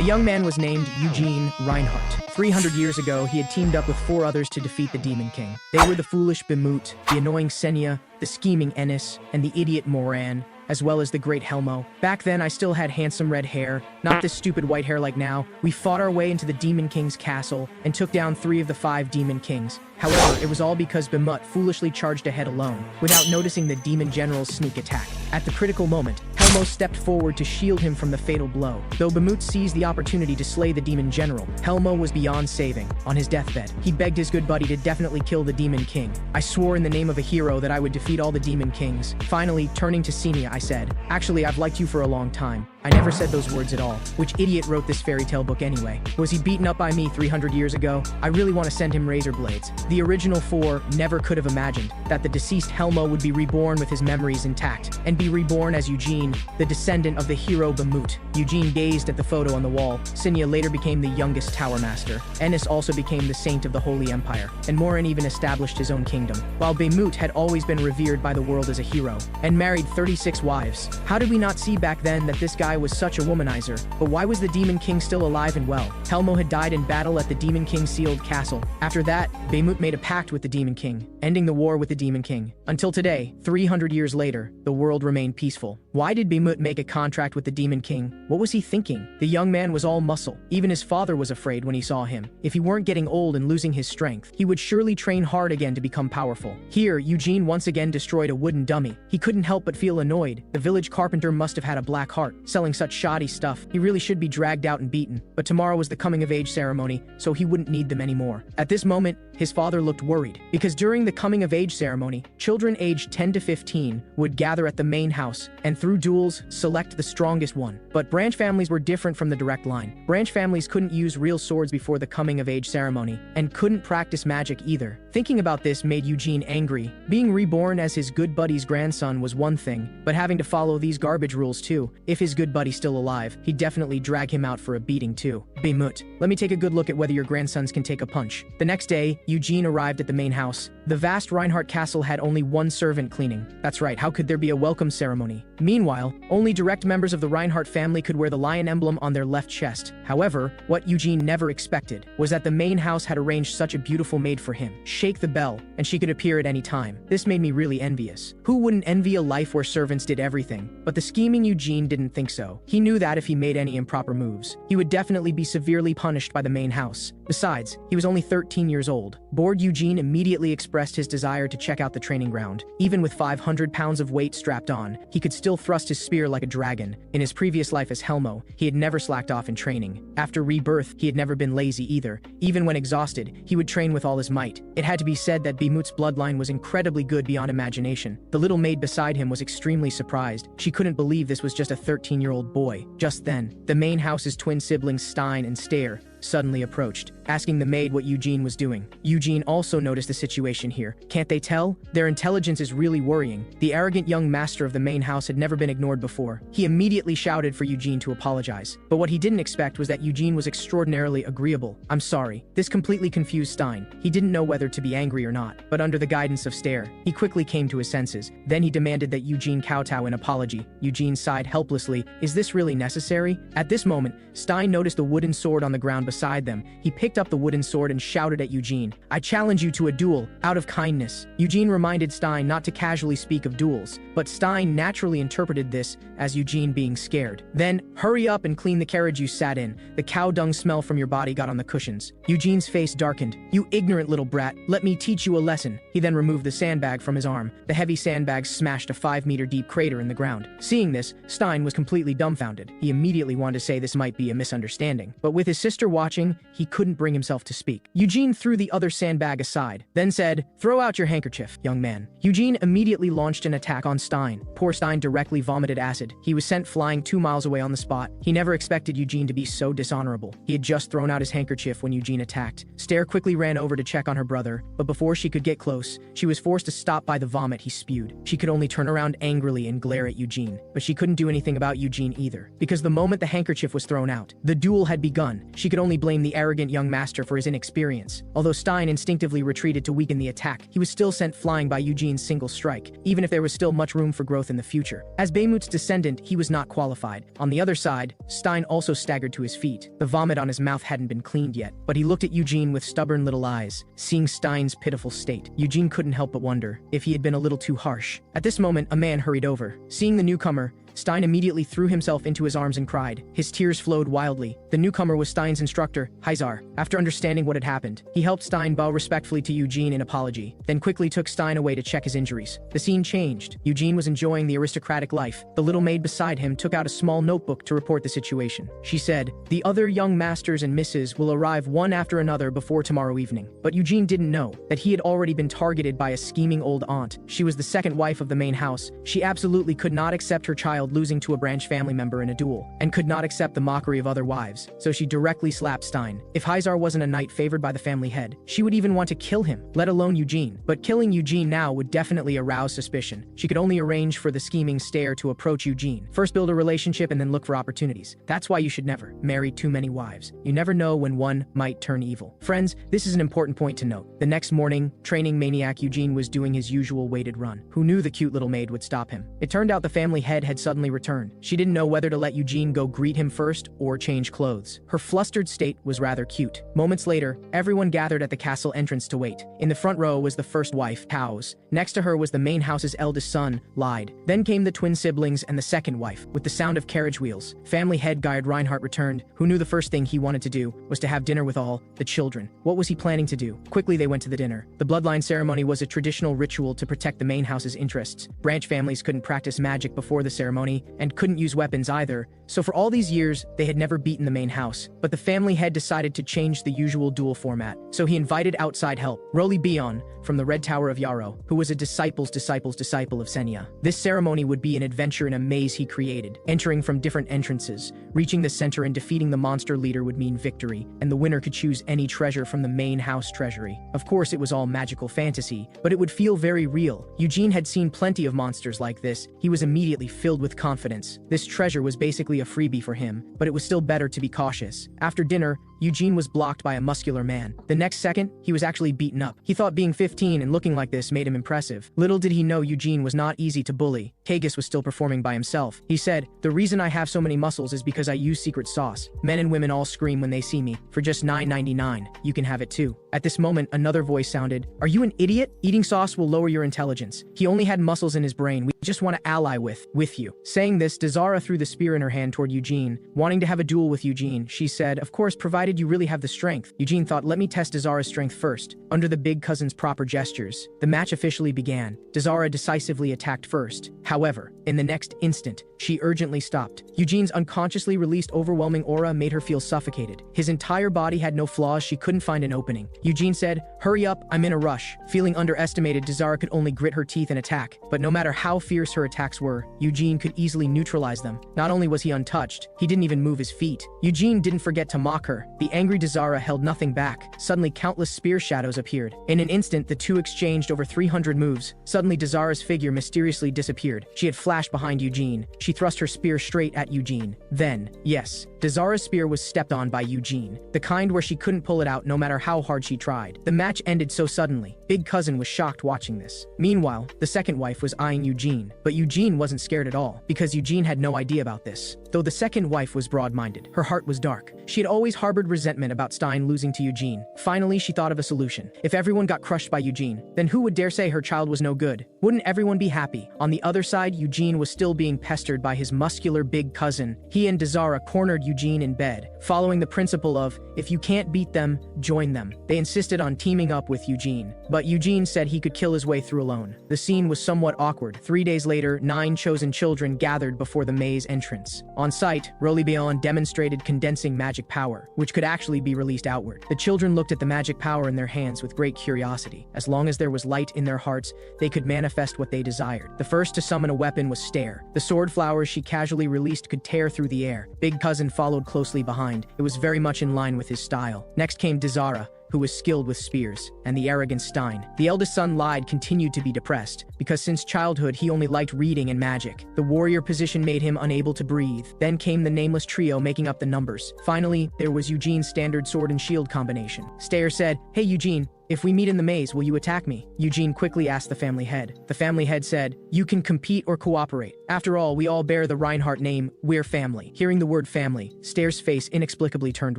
The young man was named Eugene Reinhardt. 300 years ago, he had teamed up with 4 others to defeat the Demon King. They were the foolish Bemut, the annoying Senya, the scheming Ennis, and the idiot Moran, as well as the great Helmo. Back then, I still had handsome red hair, not this stupid white hair like now. We fought our way into the Demon King's castle and took down 3 of the 5 Demon Kings. However, it was all because Bemut foolishly charged ahead alone, without noticing the Demon General's sneak attack. At the critical moment, Helmo stepped forward to shield him from the fatal blow. Though Bemut seized the opportunity to slay the Demon General, Helmo was beyond saving. On his deathbed, he begged his good buddy to definitely kill the Demon King. I swore in the name of a hero that I would defeat all the Demon Kings. Finally, turning to Senya, I said, "Actually, I've liked you for a long time." I never said those words at all. Which idiot wrote this fairy tale book anyway? Was he beaten up by me 300 years ago? I really want to send him razor blades. The original 4 never could have imagined that the deceased Helmo would be reborn with his memories intact, and be reborn as Eugene, the descendant of the hero Bemut. Eugene gazed at the photo on the wall. Senya later became the youngest Tower Master. Ennis also became the saint of the Holy Empire, and Morin even established his own kingdom, while Bemut had always been revered by the world as a hero, and married 36 wives. How did we not see back then that this guy was such a womanizer? But why was the Demon King still alive and well? Helmo had died in battle at the Demon King's sealed castle. After that, Bemut made a pact with the Demon King, ending the war with the Demon King. Until today, 300 years later, the world remained peaceful. Why did Bemut make a contract with the Demon King? What was he thinking? The young man was all muscle. Even his father was afraid when he saw him. If he weren't getting old and losing his strength, he would surely train hard again to become powerful. Here, Eugene once again destroyed a wooden dummy. He couldn't help but feel annoyed. The village carpenter must have had a black heart, selling such shoddy stuff. He really should be dragged out and beaten. But tomorrow was the coming-of-age ceremony, so he wouldn't need them anymore. At this moment, his father looked worried, because during the coming-of-age ceremony, children aged 10 to 15 would gather at the main house, and through duels, select the strongest one. But branch families were different from the direct line. Branch families couldn't use real swords before the coming-of-age ceremony, and couldn't practice magic either. Thinking about this made Eugene angry. Being reborn as his good buddy's grandson was one thing, but having to follow these garbage rules too. If his good buddy's still alive, he'd definitely drag him out for a beating too. Bemut, let me take a good look at whether your grandsons can take a punch. The next day, Eugene arrived at the main house. The vast Reinhardt castle had only 1 servant cleaning. That's right, how could there be a welcome ceremony? Meanwhile, only direct members of the Reinhardt family could wear the lion emblem on their left chest. However, what Eugene never expected was that the main house had arranged such a beautiful maid for him. Shake the bell, and she could appear at any time. This made me really envious. Who wouldn't envy a life where servants did everything? But the scheming Eugene didn't think so. He knew that if he made any improper moves, he would definitely be severely punished by the main house. Besides, he was only 13 years old. Bored Eugene immediately expressed his desire to check out the training ground. Even with 500 pounds of weight strapped on, he could still thrust his spear like a dragon. In his previous life as Helmo, he had never slacked off in training. After rebirth, he had never been lazy either. Even when exhausted, he would train with all his might. It had to be said that Bemut's bloodline was incredibly good beyond imagination. The little maid beside him was extremely surprised. She couldn't believe this was just a 13-year-old boy. Just then, the main house's twin siblings Stein and Stair suddenly approached, asking the maid what Eugene was doing. Eugene also noticed the situation here. Can't they tell? Their intelligence is really worrying. The arrogant young master of the main house had never been ignored before. He immediately shouted for Eugene to apologize. But what he didn't expect was that Eugene was extraordinarily agreeable. "I'm sorry." This completely confused Stein. He didn't know whether to be angry or not, but under the guidance of Stair, he quickly came to his senses. Then he demanded that Eugene kowtow in apology. Eugene sighed helplessly. Is this really necessary? At this moment, Stein noticed the wooden sword on the ground beside them. He picked up the wooden sword and shouted at Eugene, "I challenge you to a duel, out of kindness." Eugene reminded Stein not to casually speak of duels, but Stein naturally interpreted this as Eugene being scared. Then, "Hurry up and clean the carriage you sat in. The cow dung smell from your body got on the cushions." Eugene's face darkened. "You ignorant little brat, let me teach you a lesson." He then removed the sandbag from his arm. The heavy sandbag smashed a 5-meter deep crater in the ground. Seeing this, Stein was completely dumbfounded. He immediately wanted to say this might be a misunderstanding, but with his sister watching, he couldn't bring himself to speak. Eugene threw the other sandbag aside, then said, "Throw out your handkerchief, young man." Eugene immediately launched an attack on Stein. Poor Stein directly vomited acid. He was sent flying 2 miles away on the spot. He never expected Eugene to be so dishonorable. He had just thrown out his handkerchief when Eugene attacked. Stair quickly ran over to check on her brother, but before she could get close, she was forced to stop by the vomit he spewed. She could only turn around angrily and glare at Eugene, but she couldn't do anything about Eugene either, because the moment the handkerchief was thrown out, the duel had begun. She could only blame the arrogant young master for his inexperience. Although Stein instinctively retreated to weaken the attack, he was still sent flying by Eugene's single strike, even if there was still much room for growth in the future. As Baymut's descendant, he was not qualified. On the other side, Stein also staggered to his feet. The vomit on his mouth hadn't been cleaned yet, but he looked at Eugene with stubborn little eyes. Seeing Stein's pitiful state, Eugene couldn't help but wonder if he had been a little too harsh. At this moment, a man hurried over. Seeing the newcomer, Stein immediately threw himself into his arms and cried. His tears flowed wildly. The newcomer was Stein's instructor, Heizar. After understanding what had happened, he helped Stein bow respectfully to Eugene in apology, then quickly took Stein away to check his injuries. The scene changed. Eugene was enjoying the aristocratic life. The little maid beside him took out a small notebook to report the situation. She said, "The other young masters and misses will arrive one after another before tomorrow evening." But Eugene didn't know that he had already been targeted by a scheming old aunt. She was the second wife of the main house. She absolutely could not accept her child losing to a branch family member in a duel, and could not accept the mockery of other wives, so she directly slapped Stein. If Heizar wasn't a knight favored by the family head, she would even want to kill him, let alone Eugene. But killing Eugene now would definitely arouse suspicion. She could only arrange for the scheming stare to approach Eugene. First build a relationship and then look for opportunities. That's why you should never marry too many wives. You never know when one might turn evil. Friends, this is an important point to note. The next morning, training maniac Eugene was doing his usual weighted run. Who knew the cute little maid would stop him? It turned out the family head had suddenly returned. She didn't know whether to let Eugene go greet him first or change clothes. Her flustered state was rather cute. Moments later, everyone gathered at the castle entrance to wait. In the front row was the first wife, House. Next to her was the main house's eldest son, Lyde. Then came the twin siblings and the second wife. With the sound of carriage wheels, family head guide Reinhardt returned, who knew the first thing he wanted to do was to have dinner with all the children. What was he planning to do? Quickly they went to the dinner. The bloodline ceremony was a traditional ritual to protect the main house's interests. Branch families couldn't practice magic before the ceremony, and couldn't use weapons either, so for all these years, they had never beaten the main house. But the family head decided to change the usual duel format, so he invited outside help. Roly Bion, from the Red Tower of Yarrow, who was a disciple of Senya. This ceremony would be an adventure in a maze he created, entering from different entrances. Reaching the center and defeating the monster leader would mean victory, and the winner could choose any treasure from the main house treasury. Of course, it was all magical fantasy, but it would feel very real. Eugene had seen plenty of monsters like this. He was immediately filled with confidence. This treasure was basically a freebie for him, but it was still better to be cautious. After dinner, Eugene was blocked by a muscular man. The next second, he was actually beaten up. He thought being 15 and looking like this made him impressive. Little did he know Eugene was not easy to bully. Kagus was still performing by himself. He said, "The reason I have so many muscles is because I use secret sauce. Men and women all scream when they see me. For just $9.99, you can have it too." At this moment, another voice sounded, "Are you an idiot? Eating sauce will lower your intelligence. He only had muscles in his brain. We just want to ally with you." Saying this, Dazara threw the spear in her hand toward Eugene. Wanting to have a duel with Eugene, she said, "Of course, provided you really have the strength." Eugene thought, "Let me test Dazara's strength first." Under the big cousin's proper gestures, the match officially began. Dazara decisively attacked first. However, in the next instant, she urgently stopped. Eugene's unconsciously released overwhelming aura made her feel suffocated. His entire body had no flaws, she couldn't find an opening. Eugene said, "Hurry up, I'm in a rush." Feeling underestimated, Dazara could only grit her teeth and attack. But no matter how fierce her attacks were, Eugene could easily neutralize them. Not only was he untouched, he didn't even move his feet. Eugene didn't forget to mock her. The angry Dazara held nothing back. Suddenly, countless spear shadows appeared. In an instant, the two exchanged over 300 moves. Suddenly, Dazara's figure mysteriously disappeared. She had flashed behind Eugene. She thrust her spear straight at Eugene. Then, yes, Dazara's spear was stepped on by Eugene, the kind where she couldn't pull it out no matter how hard she tried. The match ended so suddenly. Big cousin was shocked watching this. Meanwhile, the second wife was eyeing Eugene, but Eugene wasn't scared at all, because Eugene had no idea about this. Though the second wife was broad-minded, her heart was dark. She had always harbored resentment about Stein losing to Eugene. Finally, she thought of a solution. If everyone got crushed by Eugene, then who would dare say her child was no good? Wouldn't everyone be happy? On the other side, Eugene was still being pestered by his muscular big cousin. He and Dazara cornered Eugene in bed, following the principle of, if you can't beat them, join them. They insisted on teaming up with Eugene, but Eugene said he could kill his way through alone. The scene was somewhat awkward. 3 days later, 9 chosen children gathered before the maze entrance. On site, Rolibeon demonstrated condensing magic power, which could actually be released outward. The children looked at the magic power in their hands with great curiosity. As long as there was light in their hearts, they could manifest what they desired. The first to summon a weapon was Stare. The sword flowers she casually released could tear through the air. Big cousin followed closely behind. It was very much in line with his style. Next came Dazara, who was skilled with spears, and the arrogant Stein. The eldest son Lyde continued to be depressed, because since childhood he only liked reading and magic. The warrior position made him unable to breathe. Then came the nameless trio making up the numbers. Finally, there was Eugene's standard sword and shield combination. Stair said, "Hey Eugene, if we meet in the maze, will you attack me?" Eugene quickly asked the family head. The family head said, "You can compete or cooperate. After all, we all bear the Reinhardt name, we're family." Hearing the word family, Stair's face inexplicably turned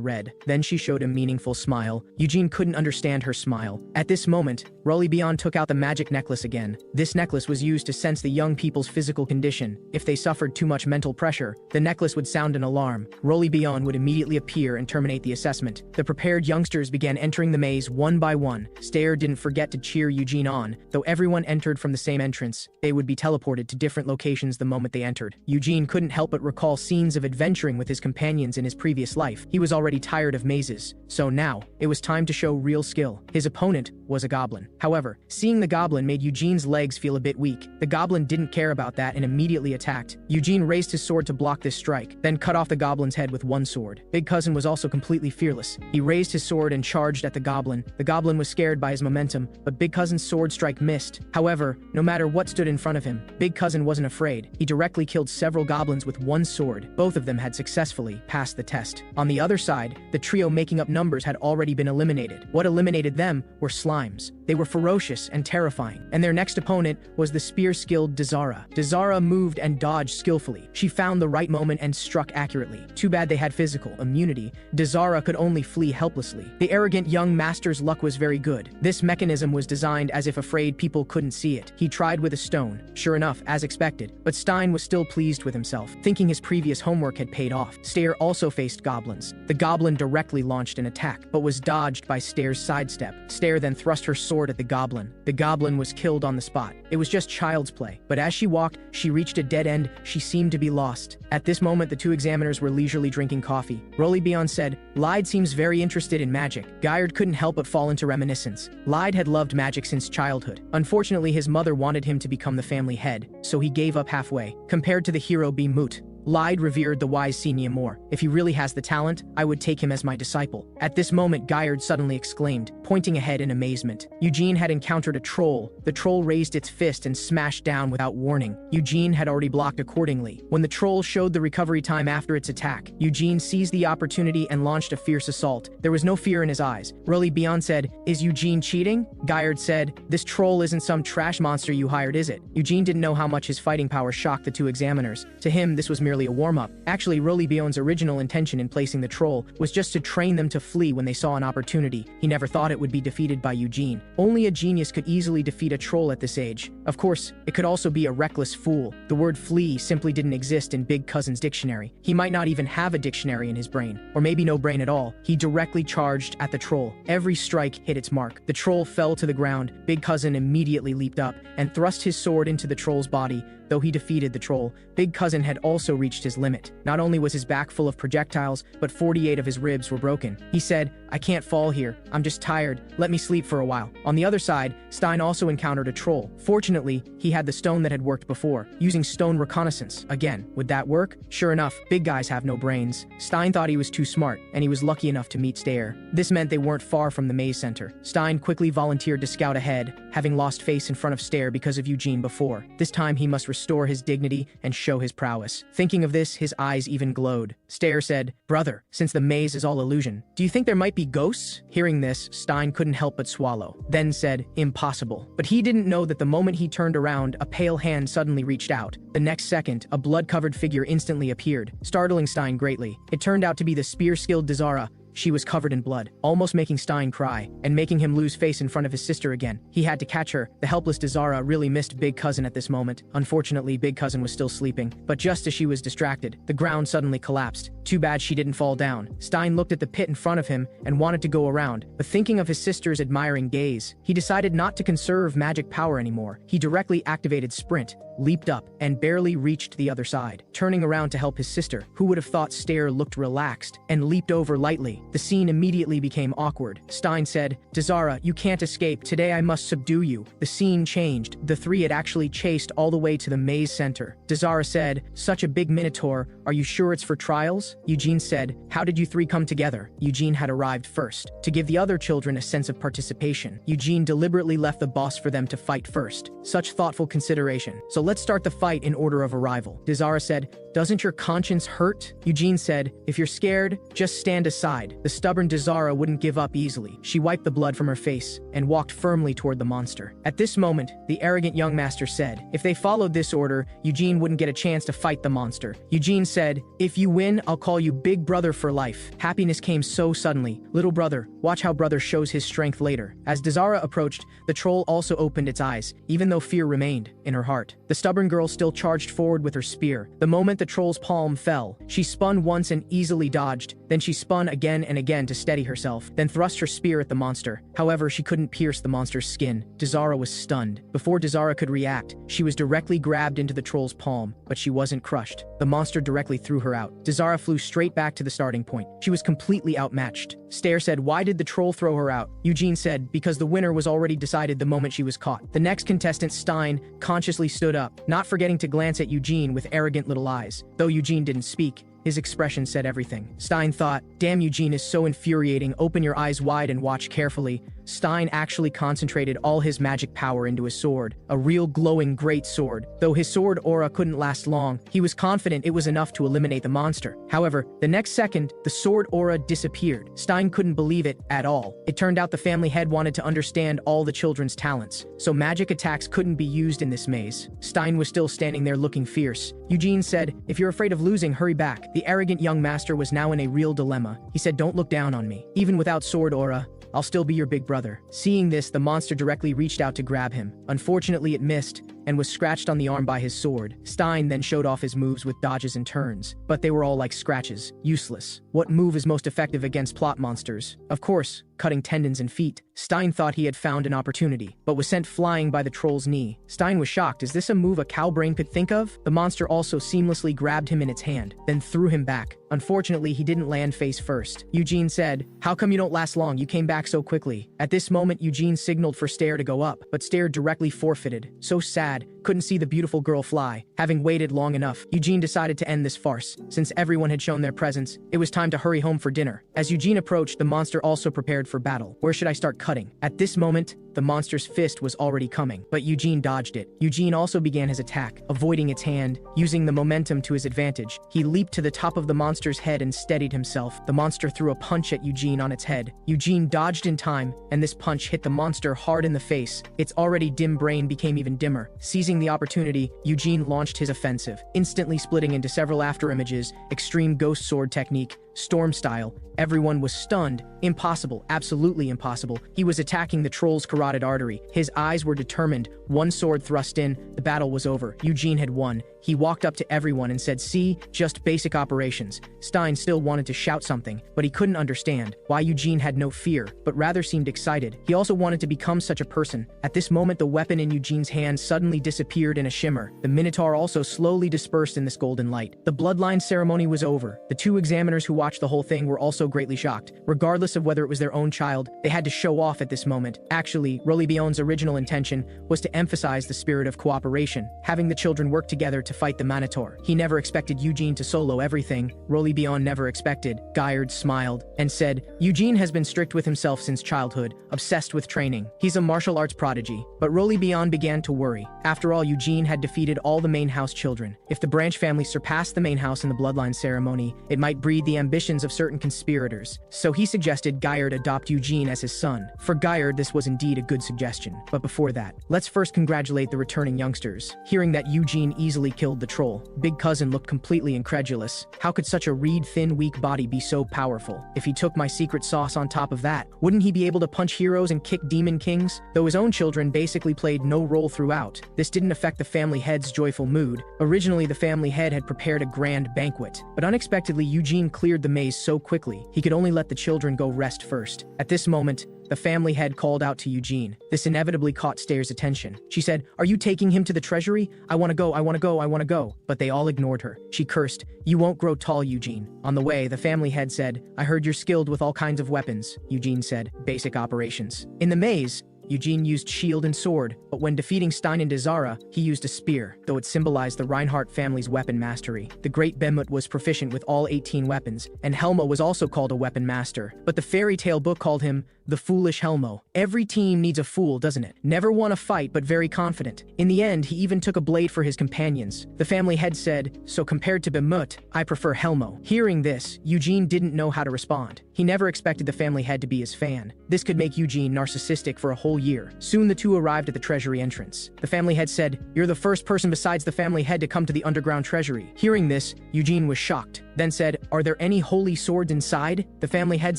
red. Then she showed a meaningful smile. Eugene couldn't understand her smile. At this moment, Rolly-Bion took out the magic necklace again. This necklace was used to sense the young people's physical condition. If they suffered too much mental pressure, the necklace would sound an alarm. Rolly-Bion would immediately appear and terminate the assessment. The prepared youngsters began entering the maze one by one. Stair didn't forget to cheer Eugene on. Though everyone entered from the same entrance, they would be teleported to different locations the moment they entered. Eugene couldn't help but recall scenes of adventuring with his companions in his previous life. He was already tired of mazes, so now, it was time to show real skill. His opponent was a goblin. However, seeing the goblin made Eugene's legs feel a bit weak. The goblin didn't care about that and immediately attacked. Eugene raised his sword to block this strike, then cut off the goblin's head with one sword. Big Cousin was also completely fearless. He raised his sword and charged at the goblin. The goblin was scared by his momentum, but Big Cousin's sword strike missed. However, no matter what stood in front of him, Big Cousin wasn't afraid. He directly killed several goblins with one sword. Both of them had successfully passed the test. On the other side, the trio making up numbers had already been eliminated. What eliminated them were slimes. They were ferocious and terrifying, and their next opponent was the spear-skilled Dazara. Dazara moved and dodged skillfully. She found the right moment and struck accurately. Too bad they had physical immunity. Dazara could only flee helplessly. The arrogant young master's luck was very good. This mechanism was designed as if afraid people couldn't see it. He tried with a stone, sure enough, as expected, but Stein was still pleased with himself, thinking his previous homework had paid off. Stair also faced goblins. The goblin directly launched an attack, but was dodged by Stair's sidestep. Stair then thrust her sword at the goblin. The goblin was killed on the spot. It was just child's play, but as she walked, she reached a dead end. She seemed to be lost. At this moment, the two examiners were leisurely drinking coffee. Rolly-Bion said, "Lyde seems very interested in magic." Guyard couldn't help but fall into reminiscence. Lyde had loved magic since childhood. Unfortunately, his mother wanted him to become the family head, so he gave up halfway. Compared to the hero Bimut, Lyde revered the wise Senia more. If he really has the talent, I would take him as my disciple. At this moment, Guyard suddenly exclaimed, pointing ahead in amazement. Eugene had encountered a troll. The troll raised its fist and smashed down without warning. Eugene had already blocked accordingly. When the troll showed the recovery time after its attack, Eugene seized the opportunity and launched a fierce assault. There was no fear in his eyes. Rolly-Bion said, "Is Eugene cheating?" Guyard said, "This troll isn't some trash monster you hired, is it?" Eugene didn't know how much his fighting power shocked the two examiners. To him, this was merely a warm-up. Actually, Rolly-Bion's original intention in placing the troll was just to train them to flee when they saw an opportunity. He never thought it would be defeated by Eugene. Only a genius could easily defeat a troll at this age. Of course, it could also be a reckless fool. The word flee simply didn't exist in Big Cousin's dictionary. He might not even have a dictionary in his brain, or maybe no brain at all. He directly charged at the troll. Every strike hit its mark. The troll fell to the ground. Big Cousin immediately leaped up and thrust his sword into the troll's body. Though he defeated the troll, Big Cousin had also reached his limit. Not only was his back full of projectiles, but 48 of his ribs were broken. He said, "I can't fall here. I'm just tired. Let me sleep for a while." On the other side, Stein also encountered a troll. Fortunately, he had the stone that had worked before, using stone reconnaissance. Again, would that work? Sure enough, big guys have no brains. Stein thought he was too smart, and he was lucky enough to meet Stair. This meant they weren't far from the maze center. Stein quickly volunteered to scout ahead, having lost face in front of Stair because of Eugene before. This time he must restore his dignity and show his prowess. Thinking of this, his eyes even glowed. Stair said, "Brother, since the maze is all illusion, do you think there might be ghosts?" Hearing this, Stein couldn't help but swallow, then said, "Impossible." But he didn't know that the moment he turned around, a pale hand suddenly reached out. The next second, a blood-covered figure instantly appeared, startling Stein greatly. It turned out to be the spear-skilled Dazara. She was covered in blood, almost making Stein cry, and making him lose face in front of his sister again. He had to catch her. The helpless Dazara really missed Big Cousin at this moment. Unfortunately, Big Cousin was still sleeping, but just as she was distracted, the ground suddenly collapsed. Too bad she didn't fall down. Stein looked at the pit in front of him and wanted to go around, but thinking of his sister's admiring gaze, he decided not to conserve magic power anymore. He directly activated Sprint, leaped up, and barely reached the other side. Turning around to help his sister, who would have thought Stair looked relaxed, and leaped over lightly. The scene immediately became awkward. Stein said, "Dazara, you can't escape. Today I must subdue you." The scene changed. The three had actually chased all the way to the maze center. Dazara said, "Such a big minotaur. Are you sure it's for trials?" rivals. Eugene said, "How did you three come together?" Eugene had arrived first. To give the other children a sense of participation, Eugene deliberately left the boss for them to fight first. Such thoughtful consideration. "So let's start the fight in order of arrival." Dizara said, "Doesn't your conscience hurt?" Eugene said, "If you're scared, just stand aside." The stubborn Dizara wouldn't give up easily. She wiped the blood from her face and walked firmly toward the monster. At this moment, the arrogant young master said, if they followed this order, Eugene wouldn't get a chance to fight the monster. Eugene said, "If you win, I'll call you Big Brother for life." Happiness came so suddenly. "Little brother, watch how brother shows his strength later." As Dizara approached, the troll also opened its eyes, even though fear remained in her heart. The stubborn girl still charged forward with her spear. The moment the troll's palm fell, she spun once and easily dodged. Then she spun again and again to steady herself, then thrust her spear at the monster. However, she couldn't pierce the monster's skin. Dizara was stunned. Before Dizara could react, she was directly grabbed into the troll's palm, but she wasn't crushed. The monster directly threw her out. Dizara flew straight back to the starting point. She was completely outmatched. Stare said, "Why did the troll throw her out?" Eugene said, "Because the winner was already decided the moment she was caught." The next contestant, Stein, consciously stood up, not forgetting to glance at Eugene with arrogant little eyes. Though Eugene didn't speak, his expression said everything. Stein thought, "Damn, Eugene is so infuriating. Open your eyes wide and watch carefully." Stein actually concentrated all his magic power into his sword, a real glowing great sword. Though his sword aura couldn't last long, he was confident it was enough to eliminate the monster. However, the next second, the sword aura disappeared. Stein couldn't believe it at all. It turned out the family head wanted to understand all the children's talents, so magic attacks couldn't be used in this maze. Stein was still standing there looking fierce. Eugene said, "If you're afraid of losing, hurry back." The arrogant young master was now in a real dilemma. He said, "Don't look down on me. Even without sword aura, I'll still be your big brother." Seeing this, the monster directly reached out to grab him. Unfortunately, it missed and was scratched on the arm by his sword. Stein then showed off his moves with dodges and turns, but they were all like scratches, useless. What move is most effective against plot monsters? Of course, cutting tendons and feet. Stein thought he had found an opportunity, but was sent flying by the troll's knee. Stein was shocked. Is this a move a cow brain could think of? The monster also seamlessly grabbed him in its hand, then threw him back. Unfortunately, he didn't land face first. Eugene said, "How come you don't last long? You came back so quickly." At this moment, Eugene signaled for Stare to go up, but Stare directly forfeited. So sad, couldn't see the beautiful girl fly. Having waited long enough, Eugene decided to end this farce. Since everyone had shown their presence, it was time to hurry home for dinner. As Eugene approached, the monster also prepared for battle. Where should I start cutting? At this moment, the monster's fist was already coming, but Eugene dodged it. Eugene also began his attack, avoiding its hand. Using the momentum to his advantage, he leaped to the top of the monster's head and steadied himself. The monster threw a punch at Eugene on its head. Eugene dodged in time, and this punch hit the monster hard in the face. Its already dim brain became even dimmer. Seizing the opportunity, Eugene launched his offensive, instantly splitting into several afterimages, extreme ghost sword technique, storm style. Everyone was stunned. Impossible, absolutely impossible. He was attacking the troll's carotid artery. His eyes were determined. One sword thrust in, the battle was over. Eugene had won. He walked up to everyone and said, "See, just basic operations." Stein still wanted to shout something, but he couldn't understand why Eugene had no fear, but rather seemed excited. He also wanted to become such a person. At this moment, the weapon in Eugene's hand suddenly disappeared in a shimmer. The Minotaur also slowly dispersed in this golden light. The bloodline ceremony was over. The two examiners who watched the whole thing were also greatly shocked. Regardless of whether it was their own child, they had to show off at this moment. Actually, Rolibion's original intention was to emphasize the spirit of cooperation, having the children work together to fight the Minotaur. He never expected Eugene to solo everything. Rolibion never expected. Gaillard smiled and said, "Eugene has been strict with himself since childhood, obsessed with training. He's a martial arts prodigy." But Rolibion began to worry. After all, Eugene had defeated all the main house children. If the branch family surpassed the main house in the bloodline ceremony, it might breed the ambitions of certain conspirators. So he suggested Gaillard adopt Eugene as his son. For Gaillard, this was indeed a good suggestion. But before that, let's first congratulate the returning youngsters. Hearing that Eugene easily killed the troll, Big Cousin looked completely incredulous. How could such a reed-thin, weak body be so powerful? If he took my secret sauce on top of that, wouldn't he be able to punch heroes and kick demon kings? Though his own children basically played no role throughout, this didn't affect the family head's joyful mood. Originally, the family head had prepared a grand banquet, but unexpectedly, Eugene cleared the maze so quickly, he could only let the children go rest first. At this moment, the family head called out to Eugene. This inevitably caught Stare's attention. She said, "Are you taking him to the treasury? I want to go, I want to go, I want to go." But they all ignored her. She cursed, "You won't grow tall, Eugene." On the way, the family head said, "I heard you're skilled with all kinds of weapons." Eugene said, "Basic operations." In the maze, Eugene used shield and sword, but when defeating Stein and Dazara, he used a spear, though it symbolized the Reinhardt family's weapon mastery. The great Bemut was proficient with all 18 weapons, and Helmo was also called a weapon master, but the fairy tale book called him the foolish Helmo. Every team needs a fool, doesn't it? Never won a fight, but very confident. In the end, he even took a blade for his companions. The family head said, "So compared to Bemut, I prefer Helmo." Hearing this, Eugene didn't know how to respond. He never expected the family head to be his fan. This could make Eugene narcissistic for a whole year. Soon the two arrived at the treasury entrance. The family head said, "You're the first person besides the family head to come to the underground treasury." Hearing this, Eugene was shocked, then said, "Are there any holy swords inside?" The family head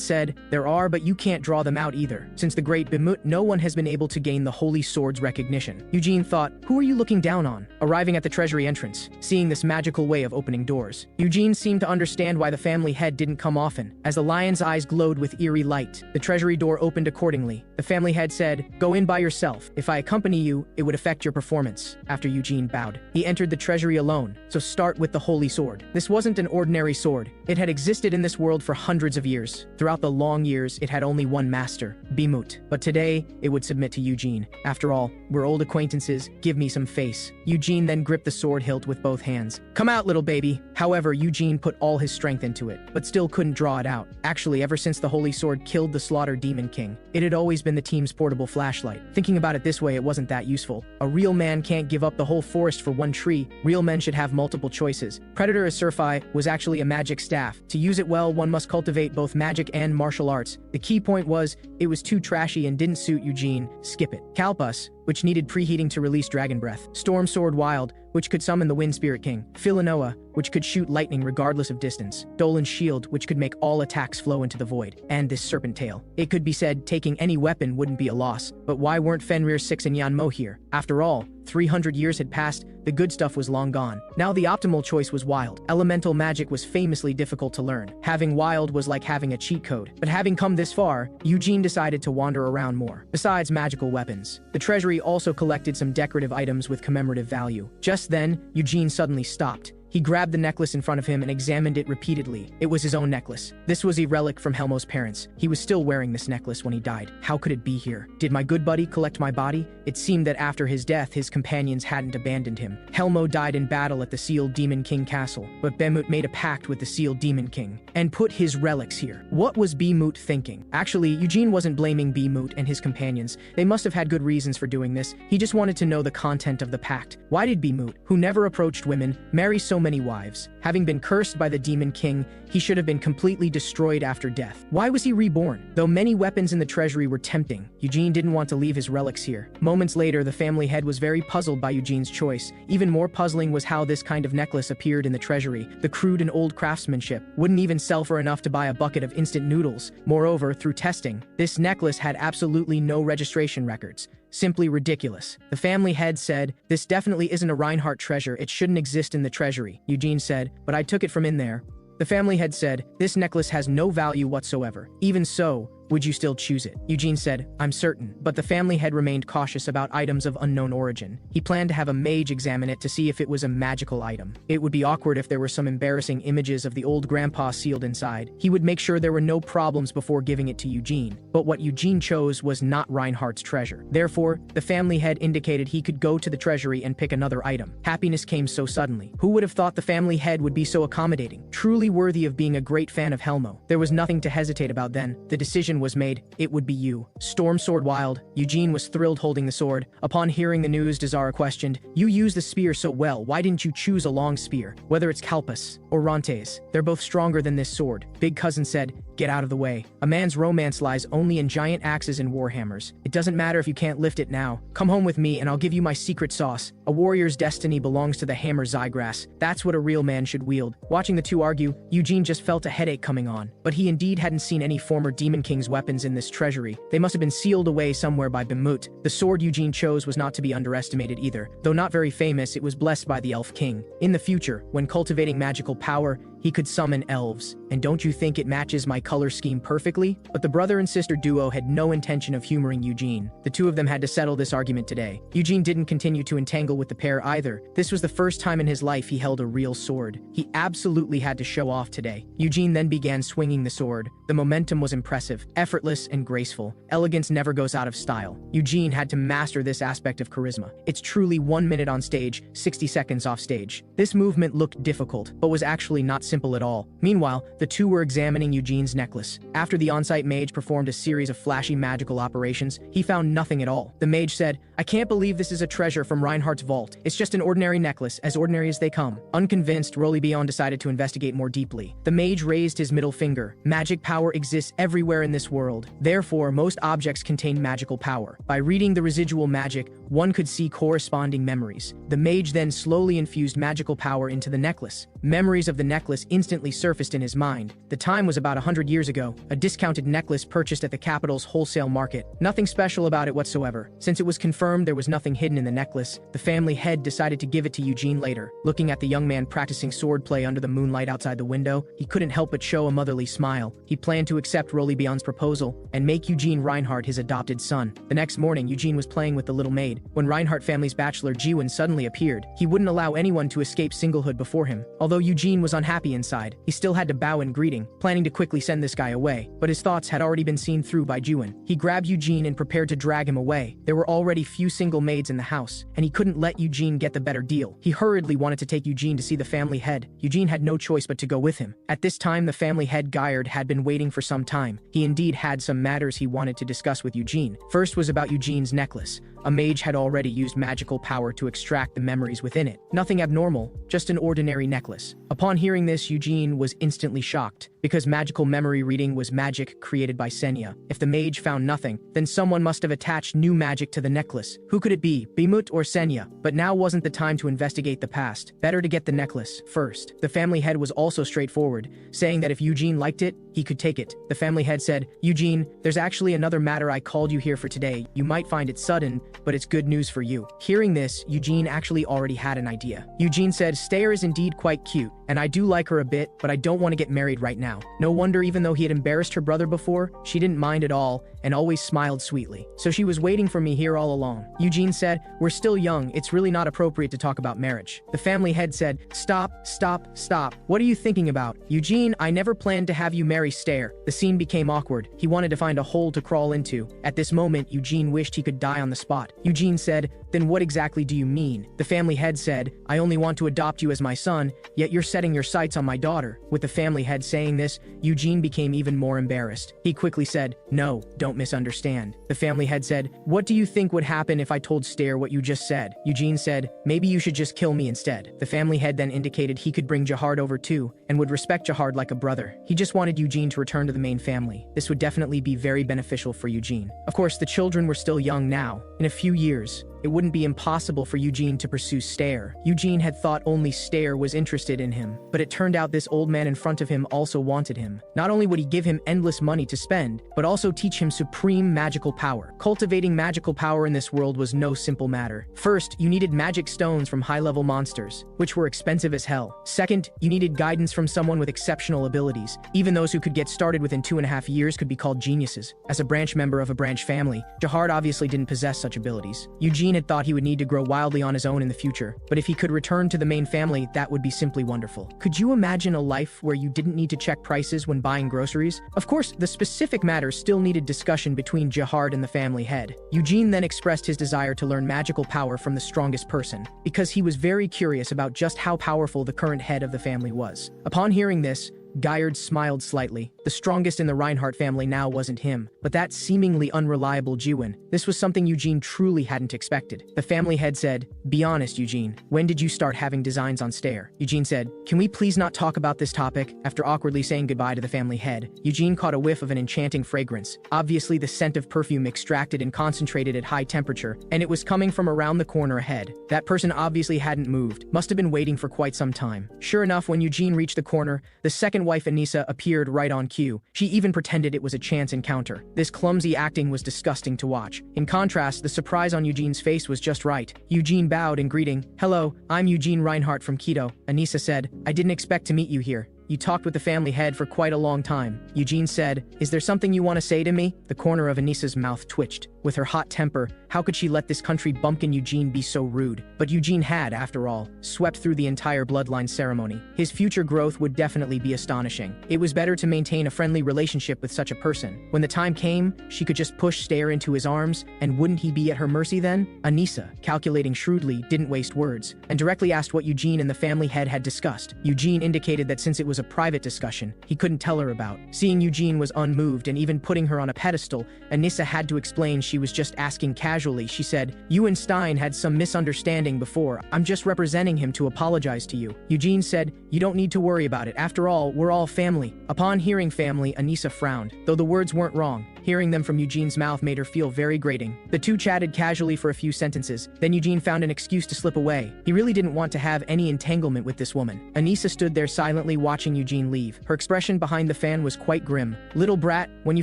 said, "There are, but you can't draw them out either. Since the great Bemut, no one has been able to gain the holy sword's recognition." Eugene thought, "Who are you looking down on?" Arriving at the treasury entrance, seeing this magical way of opening doors, Eugene seemed to understand why the family head didn't come often, as the lion's eyes glowed with eerie light. The treasury door opened accordingly. The family head said, "Go in by yourself. If I accompany you, it would affect your performance." After Eugene bowed, he entered the treasury alone, so start with the holy sword. This wasn't an ordinary sword. It had existed in this world for hundreds of years. Throughout the long years, it had only one master, Bemut. But today, it would submit to Eugene. After all, we're old acquaintances, give me some face. Eugene then gripped the sword hilt with both hands. "Come out, little baby." However, Eugene put all his strength into it, but still couldn't draw it out. Actually, ever since the holy sword killed the slaughtered demon king, it had always been the team's portable flashlight. Thinking about it this way, it wasn't that useful. A real man can't give up the whole forest for one tree. Real men should have multiple choices. Predator Asurfi was actually a magic staff. To use it well, one must cultivate both magic and martial arts. The key point was, it was too trashy and didn't suit Eugene. Skip it. Kalpus, which needed preheating to release dragon breath. Storm Sword Wild, which could summon the Wind Spirit King. Philanoa, which could shoot lightning regardless of distance. Dolan's Shield, which could make all attacks flow into the void. And this Serpent Tail. It could be said taking any weapon wouldn't be a loss, but why weren't Fenrir 6 and Yanmo here? After all, 300 years had passed, the good stuff was long gone. Now the optimal choice was Wild. Elemental magic was famously difficult to learn. Having Wild was like having a cheat code. But having come this far, Eugene decided to wander around more. Besides magical weapons, the treasury also collected some decorative items with commemorative value. Just then, Eugene suddenly stopped. He grabbed the necklace in front of him and examined it repeatedly. It was his own necklace. This was a relic from Helmo's parents. He was still wearing this necklace when he died. How could it be here? Did my good buddy collect my body? It seemed that after his death, his companions hadn't abandoned him. Helmo died in battle at the Sealed Demon King Castle, but Bemut made a pact with the Sealed Demon King and put his relics here. What was Bemut thinking? Actually, Eugene wasn't blaming Bemut and his companions. They must have had good reasons for doing this. He just wanted to know the content of the pact. Why did Bemut, who never approached women, marry so many wives? Having been cursed by the Demon King, he should have been completely destroyed after death. Why was he reborn? Though many weapons in the treasury were tempting, Eugene didn't want to leave his relics here. Moments later, the family head was very puzzled by Eugene's choice. Even more puzzling was how this kind of necklace appeared in the treasury. The crude and old craftsmanship wouldn't even sell for enough to buy a bucket of instant noodles. Moreover, through testing, this necklace had absolutely no registration records. Simply ridiculous. The family head said, "This definitely isn't a Reinhardt treasure, it shouldn't exist in the treasury." Eugene said, "But I took it from in there." The family head said, "This necklace has no value whatsoever. Even so, would you still choose it?" Eugene said, "I'm certain," but the family head remained cautious about items of unknown origin. He planned to have a mage examine it to see if it was a magical item. It would be awkward if there were some embarrassing images of the old grandpa sealed inside. He would make sure there were no problems before giving it to Eugene. But what Eugene chose was not Reinhardt's treasure. Therefore, the family head indicated he could go to the treasury and pick another item. Happiness came so suddenly. Who would have thought the family head would be so accommodating? Truly worthy of being a great fan of Helmo. There was nothing to hesitate about then. The decision was made. It would be you. Storm Sword Wild. Eugene was thrilled holding the sword. Upon hearing the news, Dazara questioned, "You use the spear so well, why didn't you choose a long spear? Whether it's Kalpus or Rontes, they're both stronger than this sword." Big Cousin said, "Get out of the way. A man's romance lies only in giant axes and warhammers. It doesn't matter if you can't lift it now. Come home with me and I'll give you my secret sauce. A warrior's destiny belongs to the hammer Zygrass. That's what a real man should wield." Watching the two argue, Eugene just felt a headache coming on. But he indeed hadn't seen any former Demon King's weapons in this treasury. They must have been sealed away somewhere by Bemut. The sword Eugene chose was not to be underestimated either. Though not very famous, it was blessed by the Elf King. In the future, when cultivating magical power, he He could summon elves. And don't you think it matches my color scheme perfectly? But the brother and sister duo had no intention of humoring Eugene. The two of them had to settle this argument today. Eugene didn't continue to entangle with the pair either. This was the first time in his life he held a real sword. He absolutely had to show off today. Eugene then began swinging the sword. The momentum was impressive, effortless, and graceful. Elegance never goes out of style. Eugene had to master this aspect of charisma. It's truly 1 minute on stage, 60 seconds off stage. This movement looked difficult, but was actually not simple at all. Meanwhile, the two were examining Eugene's necklace. After the on-site mage performed a series of flashy magical operations, he found nothing at all. The mage said, "I can't believe this is a treasure from Reinhardt's vault. It's just an ordinary necklace, as ordinary as they come." Unconvinced, Rollebion decided to investigate more deeply. The mage raised his middle finger. Magic power exists everywhere in this world. Therefore, most objects contain magical power. By reading the residual magic, one could see corresponding memories. The mage then slowly infused magical power into the necklace. Memories of the necklace instantly surfaced in his mind. The time was about 100 years ago, a discounted necklace purchased at the capital's wholesale market. Nothing special about it whatsoever. Since it was confirmed there was nothing hidden in the necklace, the family head decided to give it to Eugene later. Looking at the young man practicing swordplay under the moonlight outside the window, he couldn't help but show a motherly smile. He planned to accept Rollebion's proposal and make Eugene Reinhardt his adopted son. The next morning, Eugene was playing with the little maid when Reinhardt family's bachelor Jiwon suddenly appeared. He wouldn't allow anyone to escape singlehood before him. Although Eugene was unhappy inside, he still had to bow in greeting, planning to quickly send this guy away. But his thoughts had already been seen through by Jiwon. He grabbed Eugene and prepared to drag him away. There were already few single maids in the house, and he couldn't let Eugene get the better deal. He hurriedly wanted to take Eugene to see the family head. Eugene had no choice but to go with him. At this time, the family head Guyard had been waiting for some time. He indeed had some matters he wanted to discuss with Eugene. First was about Eugene's necklace. A mage had already used magical power to extract the memories within it. Nothing abnormal, just an ordinary necklace. Upon hearing this, Eugene was instantly shocked, because magical memory reading was magic created by Senya. If the mage found nothing, then someone must have attached new magic to the necklace. Who could it be, Bimut or Senya? But now wasn't the time to investigate the past. Better to get the necklace first. The family head was also straightforward, saying that if Eugene liked it, he could take it. The family head said, "Eugene, there's actually another matter I called you here for today. You might find it sudden, but it's good news for you." Hearing this, Eugene actually already had an idea. Eugene said, "Stair is indeed quite cute, and I do like her a bit, but I don't want to get married right now." No wonder, even though he had embarrassed her brother before, she didn't mind at all and always smiled sweetly. So she was waiting for me here all along. Eugene said, "We're still young, it's really not appropriate to talk about marriage." The family head said, "Stop, stop, stop. What are you thinking about? Eugene, I never planned to have you marry Stair." The scene became awkward. He wanted to find a hole to crawl into. At this moment, Eugene wished he could die on the spot. Eugene said, "Then what exactly do you mean?" The family head said, "I only want to adopt you as my son, yet you're setting your sights on my daughter." With the family head saying this, Eugene became even more embarrassed. He quickly said, "No, don't misunderstand." The family head said, "What do you think would happen if I told Stair what you just said?" Eugene said, "Maybe you should just kill me instead." The family head then indicated he could bring Jahard over too, and would respect Jahard like a brother. He just wanted Eugene to return to the main family. This would definitely be very beneficial for Eugene. Of course, the children were still young now. In a few years, it wouldn't be impossible for Eugene to pursue Stair. Eugene had thought only Stair was interested in him, but it turned out this old man in front of him also wanted him. Not only would he give him endless money to spend, but also teach him supreme magical power. Cultivating magical power in this world was no simple matter. First, you needed magic stones from high-level monsters, which were expensive as hell. Second, you needed guidance from someone with exceptional abilities. Even those who could get started within 2.5 years could be called geniuses. As a branch member of a branch family, Jahard obviously didn't possess such abilities. Eugene had thought he would need to grow wildly on his own in the future, but if he could return to the main family, that would be simply wonderful. Could you imagine a life where you didn't need to check prices when buying groceries? Of course, the specific matters still needed discussion between Jahard and the family head. Eugene then expressed his desire to learn magical power from the strongest person, because he was very curious about just how powerful the current head of the family was. Upon hearing this, Guyard smiled slightly. The strongest in the Reinhardt family now wasn't him, but that seemingly unreliable Jiwon. This was something Eugene truly hadn't expected. The family head said, "Be honest, Eugene. When did you start having designs on Stair?" Eugene said, "Can we please not talk about this topic?" After awkwardly saying goodbye to the family head, Eugene caught a whiff of an enchanting fragrance. Obviously, the scent of perfume extracted and concentrated at high temperature, and it was coming from around the corner ahead. That person obviously hadn't moved, must have been waiting for quite some time. Sure enough, when Eugene reached the corner, the second wife Anissa appeared right on cue. She even pretended it was a chance encounter. This clumsy acting was disgusting to watch. In contrast, the surprise on Eugene's face was just right. Eugene bowed in greeting. "Hello, I'm Eugene Reinhardt from Quito," Anissa said. "I didn't expect to meet you here." you talked with the family head for quite a long time. Eugene said, "Is there something you want to say to me?" The corner of Anissa's mouth twitched. With her hot temper, how could she let this country bumpkin Eugene be so rude? But Eugene had, after all, swept through the entire bloodline ceremony. His future growth would definitely be astonishing. It was better to maintain a friendly relationship with such a person. When the time came, she could just push Stair into his arms, and wouldn't he be at her mercy then? Anissa, calculating shrewdly, didn't waste words, and directly asked what Eugene and the family head had discussed. Eugene indicated that since it was a private discussion, he couldn't tell her about. Seeing Eugene was unmoved and even putting her on a pedestal, Anissa had to explain she was just asking casually. She said, "You and Stein had some misunderstanding before. I'm just representing him to apologize to you." Eugene said, "You don't need to worry about it. After all, we're all family." Upon hearing family, Anissa frowned. Though the words weren't wrong, hearing them from Eugene's mouth made her feel very grating. The two chatted casually for a few sentences, then Eugene found an excuse to slip away. He really didn't want to have any entanglement with this woman. Anissa stood there silently watching Eugene leave. Her expression behind the fan was quite grim. "Little brat, when you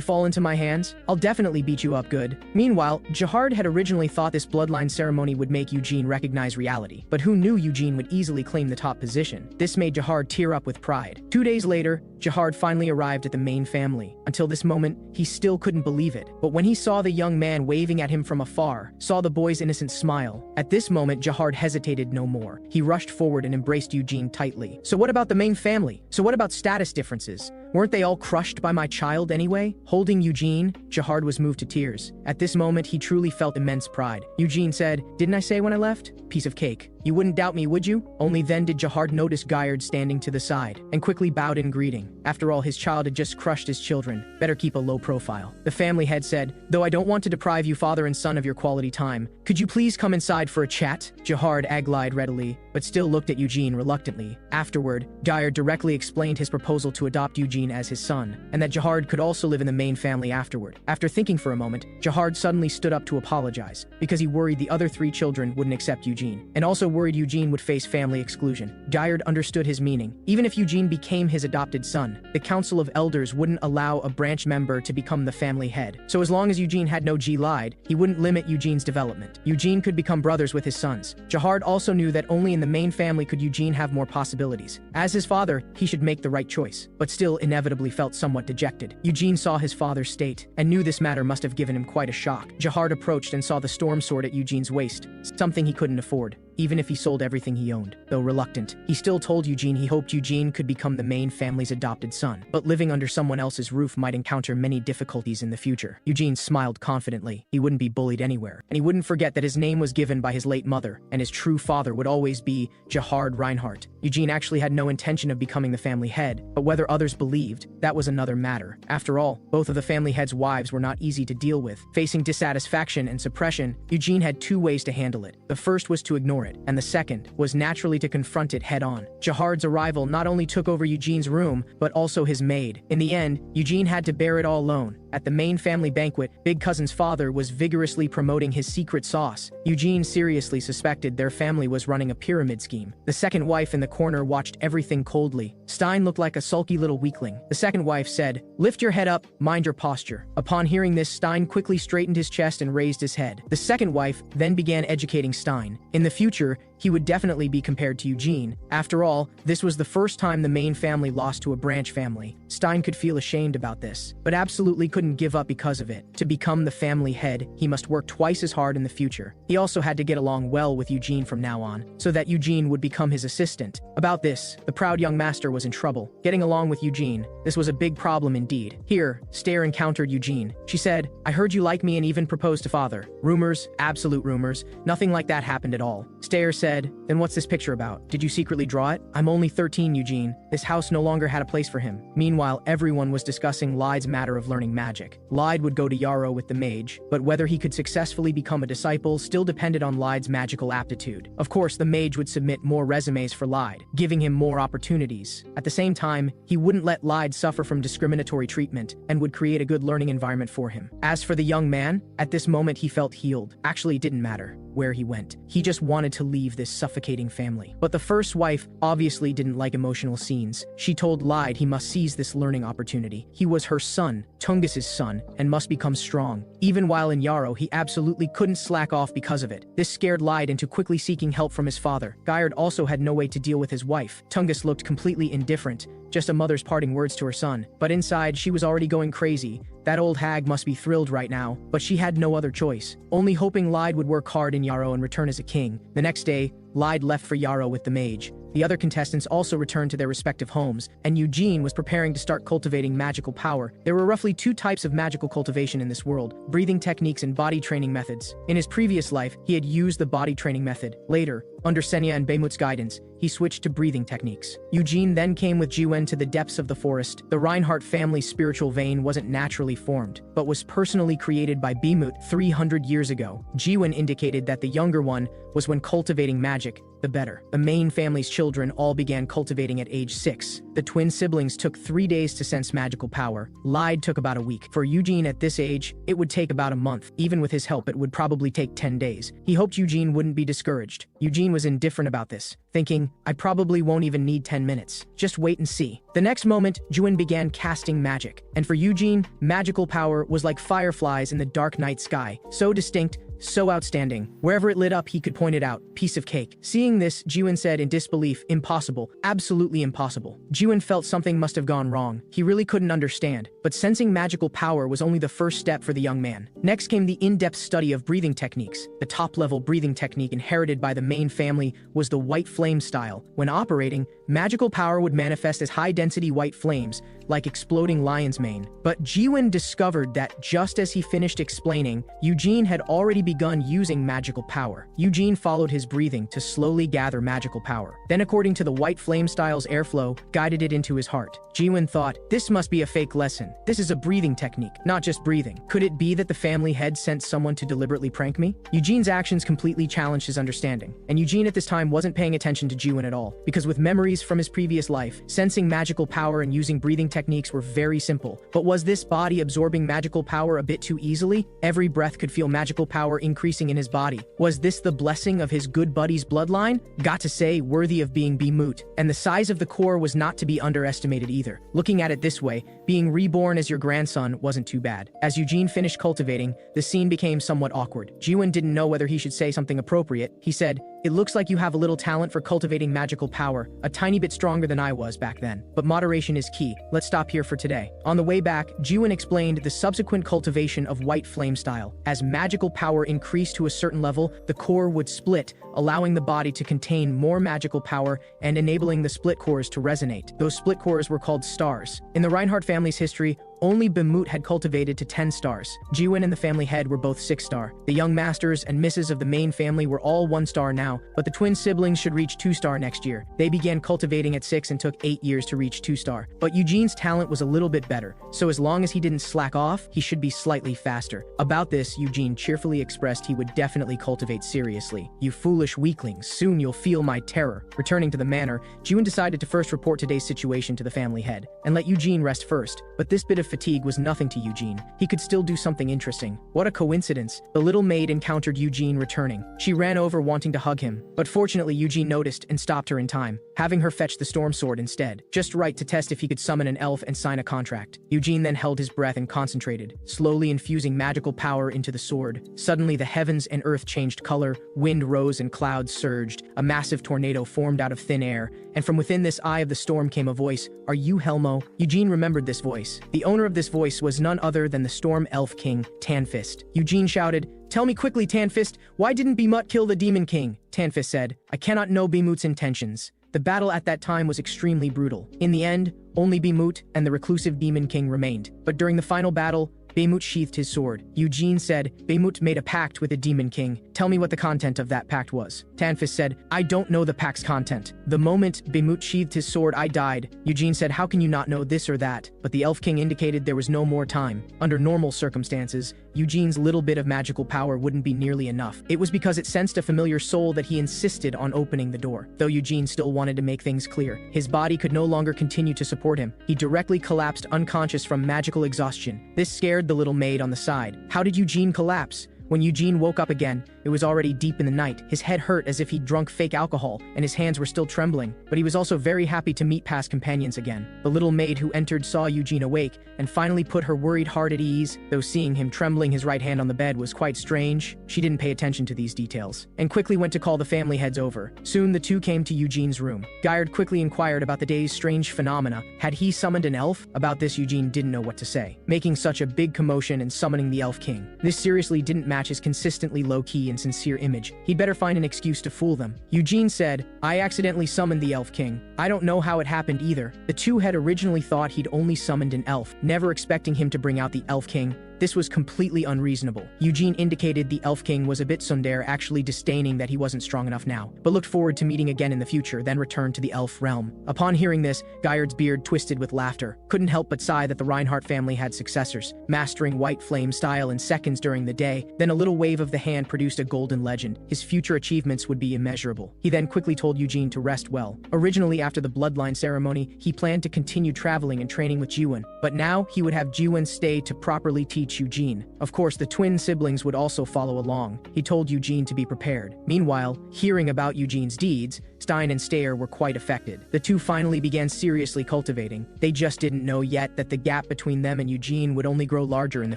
fall into my hands, I'll definitely beat you up good." Meanwhile, Jahard had originally thought this bloodline ceremony would make Eugene recognize reality, but who knew Eugene would easily claim the top position? This made Jahard tear up with pride. 2 days later, Jahard finally arrived at the main family. Until this moment, he still couldn't believe it. But when he saw the young man waving at him from afar, saw the boy's innocent smile, at this moment Jahard hesitated no more. He rushed forward and embraced Eugene tightly. "So what about the main family? So what about status differences? Weren't they all crushed by my child anyway?" Holding Eugene, Jahard was moved to tears. At this moment, he truly felt immense pride. Eugene said, "Didn't I say when I left? Piece of cake. You wouldn't doubt me, would you?" Only then did Jahard notice Guyard standing to the side, and quickly bowed in greeting. After all, his child had just crushed his children. Better keep a low profile. The family head said, "Though I don't want to deprive you father and son of your quality time, could you please come inside for a chat?" Jahard agreed readily, but still looked at Eugene reluctantly. Afterward, Guyard directly explained his proposal to adopt Eugene as his son, and that Jahard could also live in the main family afterward. After thinking for a moment, Jahard suddenly stood up to apologize, because he worried the other 3 children wouldn't accept Eugene, and also worried Eugene would face family exclusion. Guyard understood his meaning. Even if Eugene became his adopted son, the Council of Elders wouldn't allow a branch member to become the family head. So as long as Eugene had no G-Lide, he wouldn't limit Eugene's development. Eugene could become brothers with his sons. Jahard also knew that only in the main family could Eugene have more possibilities. As his father, he should make the right choice, but still inevitably felt somewhat dejected. Eugene saw his father's state, and knew this matter must have given him quite a shock. Jahard approached and saw the storm sword at Eugene's waist, something he couldn't afford, even if he sold everything he owned. Though reluctant, he still told Eugene he hoped Eugene could become the main family's adopted son, but living under someone else's roof might encounter many difficulties in the future. Eugene smiled confidently. He wouldn't be bullied anywhere, and he wouldn't forget that his name was given by his late mother, and his true father would always be Jahard Reinhardt. Eugene actually had no intention of becoming the family head, but whether others believed, that was another matter. After all, both of the family head's wives were not easy to deal with. Facing dissatisfaction and suppression, Eugene had 2 ways to handle it. The first was to ignore it, and the second was naturally to confront it head-on. Jahard's arrival not only took over Eugene's room, but also his maid. In the end, Eugene had to bear it all alone. At the main family banquet, Big Cousin's father was vigorously promoting his secret sauce. Eugene seriously suspected their family was running a pyramid scheme. The second wife in the corner watched everything coldly. Stein looked like a sulky little weakling. The second wife said, "Lift your head up, mind your posture." Upon hearing this, Stein quickly straightened his chest and raised his head. The second wife then began educating Stein. In the future, he would definitely be compared to Eugene. After all, this was the first time the main family lost to a branch family. Stein could feel ashamed about this, but absolutely couldn't give up because of it. To become the family head, he must work twice as hard in the future. He also had to get along well with Eugene from now on, so that Eugene would become his assistant. About this, the proud young master was in trouble. Getting along with Eugene, this was a big problem indeed. Here, Stair encountered Eugene. She said, "I heard you like me and even proposed to father." Rumors, absolute rumors. Nothing like that happened at all. Stair said, "Then what's this picture about? Did you secretly draw it?" "I'm only 13, Eugene. This house no longer had a place for him." Meanwhile, everyone was discussing Lyde's matter of learning magic. Lyde would go to Yarrow with the mage, but whether he could successfully become a disciple still depended on Lyde's magical aptitude. Of course, the mage would submit more resumes for Lyde, giving him more opportunities. At the same time, he wouldn't let Lyde suffer from discriminatory treatment and would create a good learning environment for him. As for the young man, at this moment he felt healed. Actually, it didn't matter. where he went. He just wanted to leave this suffocating family. But the first wife obviously didn't like emotional scenes. She told Lyde he must seize this learning opportunity. He was her son, Tungus's son, and must become strong. Even while in Yarrow, he absolutely couldn't slack off because of it. This scared Lyde into quickly seeking help from his father. Guyard also had no way to deal with his wife. Tungus looked completely indifferent, just a mother's parting words to her son. But inside, she was already going crazy. That old hag must be thrilled right now, but she had no other choice, only hoping Lyde would work hard in Yarrow and return as a king. The next day, Lyde left for Yarrow with the mage. The other contestants also returned to their respective homes, and Eugene was preparing to start cultivating magical power. There were roughly 2 types of magical cultivation in this world: breathing techniques and body training methods. In his previous life, he had used the body training method. Later, under Senya and Beimut's guidance, he switched to breathing techniques. Eugene then came with Jiwen to the depths of the forest. The Reinhardt family's spiritual vein wasn't naturally formed, but was personally created by Beimut 300 years ago. Jiwen indicated that the younger one was when cultivating magic, the better. The main family's children all began cultivating at age 6. The twin siblings took 3 days to sense magical power. Lyde took about a week. For Eugene at this age, it would take about a month. Even with his help, it would probably take 10 days. He hoped Eugene wouldn't be discouraged. Eugene was indifferent about this, thinking, I probably won't even need 10 minutes. Just wait and see. The next moment, Jiwen began casting magic. And for Eugene, magical power was like fireflies in the dark night sky. So distinct, so outstanding. Wherever it lit up, he could point it out. Piece of cake. Seeing this, Jiwen said in disbelief, impossible. Absolutely impossible. Jiwen felt something must have gone wrong. He really couldn't understand. But sensing magical power was only the first step for the young man. Next came the in-depth study of breathing techniques. The top-level breathing technique inherited by the main family was the white flame style. When operating, magical power would manifest as high-density white flames, like exploding lion's mane. But Jiwen discovered that just as he finished explaining, Eugene had already begun using magical power. Eugene followed his breathing to slowly gather magical power. Then, according to the white flame style's airflow, guided it into his heart. Jiwen thought, this must be a fake lesson. This is a breathing technique, not just breathing. Could it be that the family had sent someone to deliberately prank me? Eugene's actions completely challenged his understanding. And Eugene at this time wasn't paying attention to Jiwen at all, because with memories from his previous life, sensing magical power and using breathing techniques were very simple. But was this body absorbing magical power a bit too easily? Every breath could feel magical power increasing in his body. Was this the blessing of his good buddy's bloodline? Got to say, worthy of being Beimut. And the size of the core was not to be underestimated either. Looking at it this way, being reborn as your grandson wasn't too bad. As Eugene finished cultivating, the scene became somewhat awkward. Jiwen didn't know whether he should say something appropriate. He said, it looks like you have a little talent for cultivating magical power, a tiny bit stronger than I was back then. But moderation is key. Let's stop here for today. On the way back, Jiwen explained the subsequent cultivation of white flame style. As magical power increased to a certain level, the core would split, allowing the body to contain more magical power and enabling the split cores to resonate. Those split cores were called stars. In the Reinhardt family's history, only Beimut had cultivated to 10 stars. Jiwen and the family head were both 6-star. The young masters and misses of the main family were all 1-star now, but the twin siblings should reach 2-star next year. They began cultivating at 6 and took 8 years to reach 2-star. But Eugene's talent was a little bit better, so as long as he didn't slack off, he should be slightly faster. About this, Eugene cheerfully expressed he would definitely cultivate seriously. You foolish weaklings, soon you'll feel my terror. Returning to the manor, Jiwen decided to first report today's situation to the family head, and let Eugene rest first. But this bit of fatigue was nothing to Eugene. He could still do something interesting. What a coincidence. The little maid encountered Eugene returning. She ran over wanting to hug him, but fortunately Eugene noticed and stopped her in time, having her fetch the storm sword instead. Just right to test if he could summon an elf and sign a contract. Eugene then held his breath and concentrated, slowly infusing magical power into the sword. Suddenly the heavens and earth changed color, wind rose and clouds surged. A massive tornado formed out of thin air, and from within this eye of the storm came a voice. Are you Helmo? Eugene remembered this voice. The owner of this voice was none other than the Storm Elf King, Tanfist. Eugene shouted, Tell me quickly, Tanfist, why didn't Beimut kill the Demon King? Tanfist said, I cannot know Beimut's intentions. The battle at that time was extremely brutal. In the end, only Beimut and the reclusive Demon King remained. But during the final battle, Beimut sheathed his sword. Eugene said, Beimut made a pact with the Demon King. Tell me what the content of that pact was. Tanfist said, I don't know the pact's content. The moment Beimut sheathed his sword, I died. Eugene said, how can you not know this or that? But the Elf King indicated there was no more time. Under normal circumstances, Eugene's little bit of magical power wouldn't be nearly enough. It was because it sensed a familiar soul that he insisted on opening the door. Though Eugene still wanted to make things clear, his body could no longer continue to support him. He directly collapsed unconscious from magical exhaustion. This scared the little maid on the side. How did Eugene collapse? When Eugene woke up again, It was already deep in the night. His head hurt as if he'd drunk fake alcohol, and his hands were still trembling, but he was also very happy to meet past companions again. The little maid who entered saw Eugene awake, and finally put her worried heart at ease, though seeing him trembling his right hand on the bed was quite strange. She didn't pay attention to these details, and quickly went to call the family heads over. Soon the two came to Eugene's room. Gaillard quickly inquired about the day's strange phenomena. Had he summoned an elf? About this Eugene didn't know what to say, making such a big commotion and summoning the Elf King. This seriously didn't match his consistently low-key and sincere image. He'd better find an excuse to fool them. Eugene said, "I accidentally summoned the Elf King. I don't know how it happened either." The two had originally thought he'd only summoned an elf, never expecting him to bring out the Elf King. This was completely unreasonable. Eugene indicated the Elf King was a bit tsundere, actually disdaining that he wasn't strong enough now, but looked forward to meeting again in the future, then returned to the elf realm. Upon hearing this, Gaillard's beard twisted with laughter. Couldn't help but sigh that the Reinhardt family had successors, mastering White Flame style in seconds during the day. Then a little wave of the hand produced a golden legend. His future achievements would be immeasurable. He then quickly told Eugene to rest well. Originally, after the bloodline ceremony, he planned to continue traveling and training with Jiwon, but now he would have Jiwon stay to properly teach Eugene. Of course, the twin siblings would also follow along. He told Eugene to be prepared. Meanwhile, hearing about Eugene's deeds, Stein and Stayer were quite affected. The two finally began seriously cultivating. They just didn't know yet that the gap between them and Eugene would only grow larger in the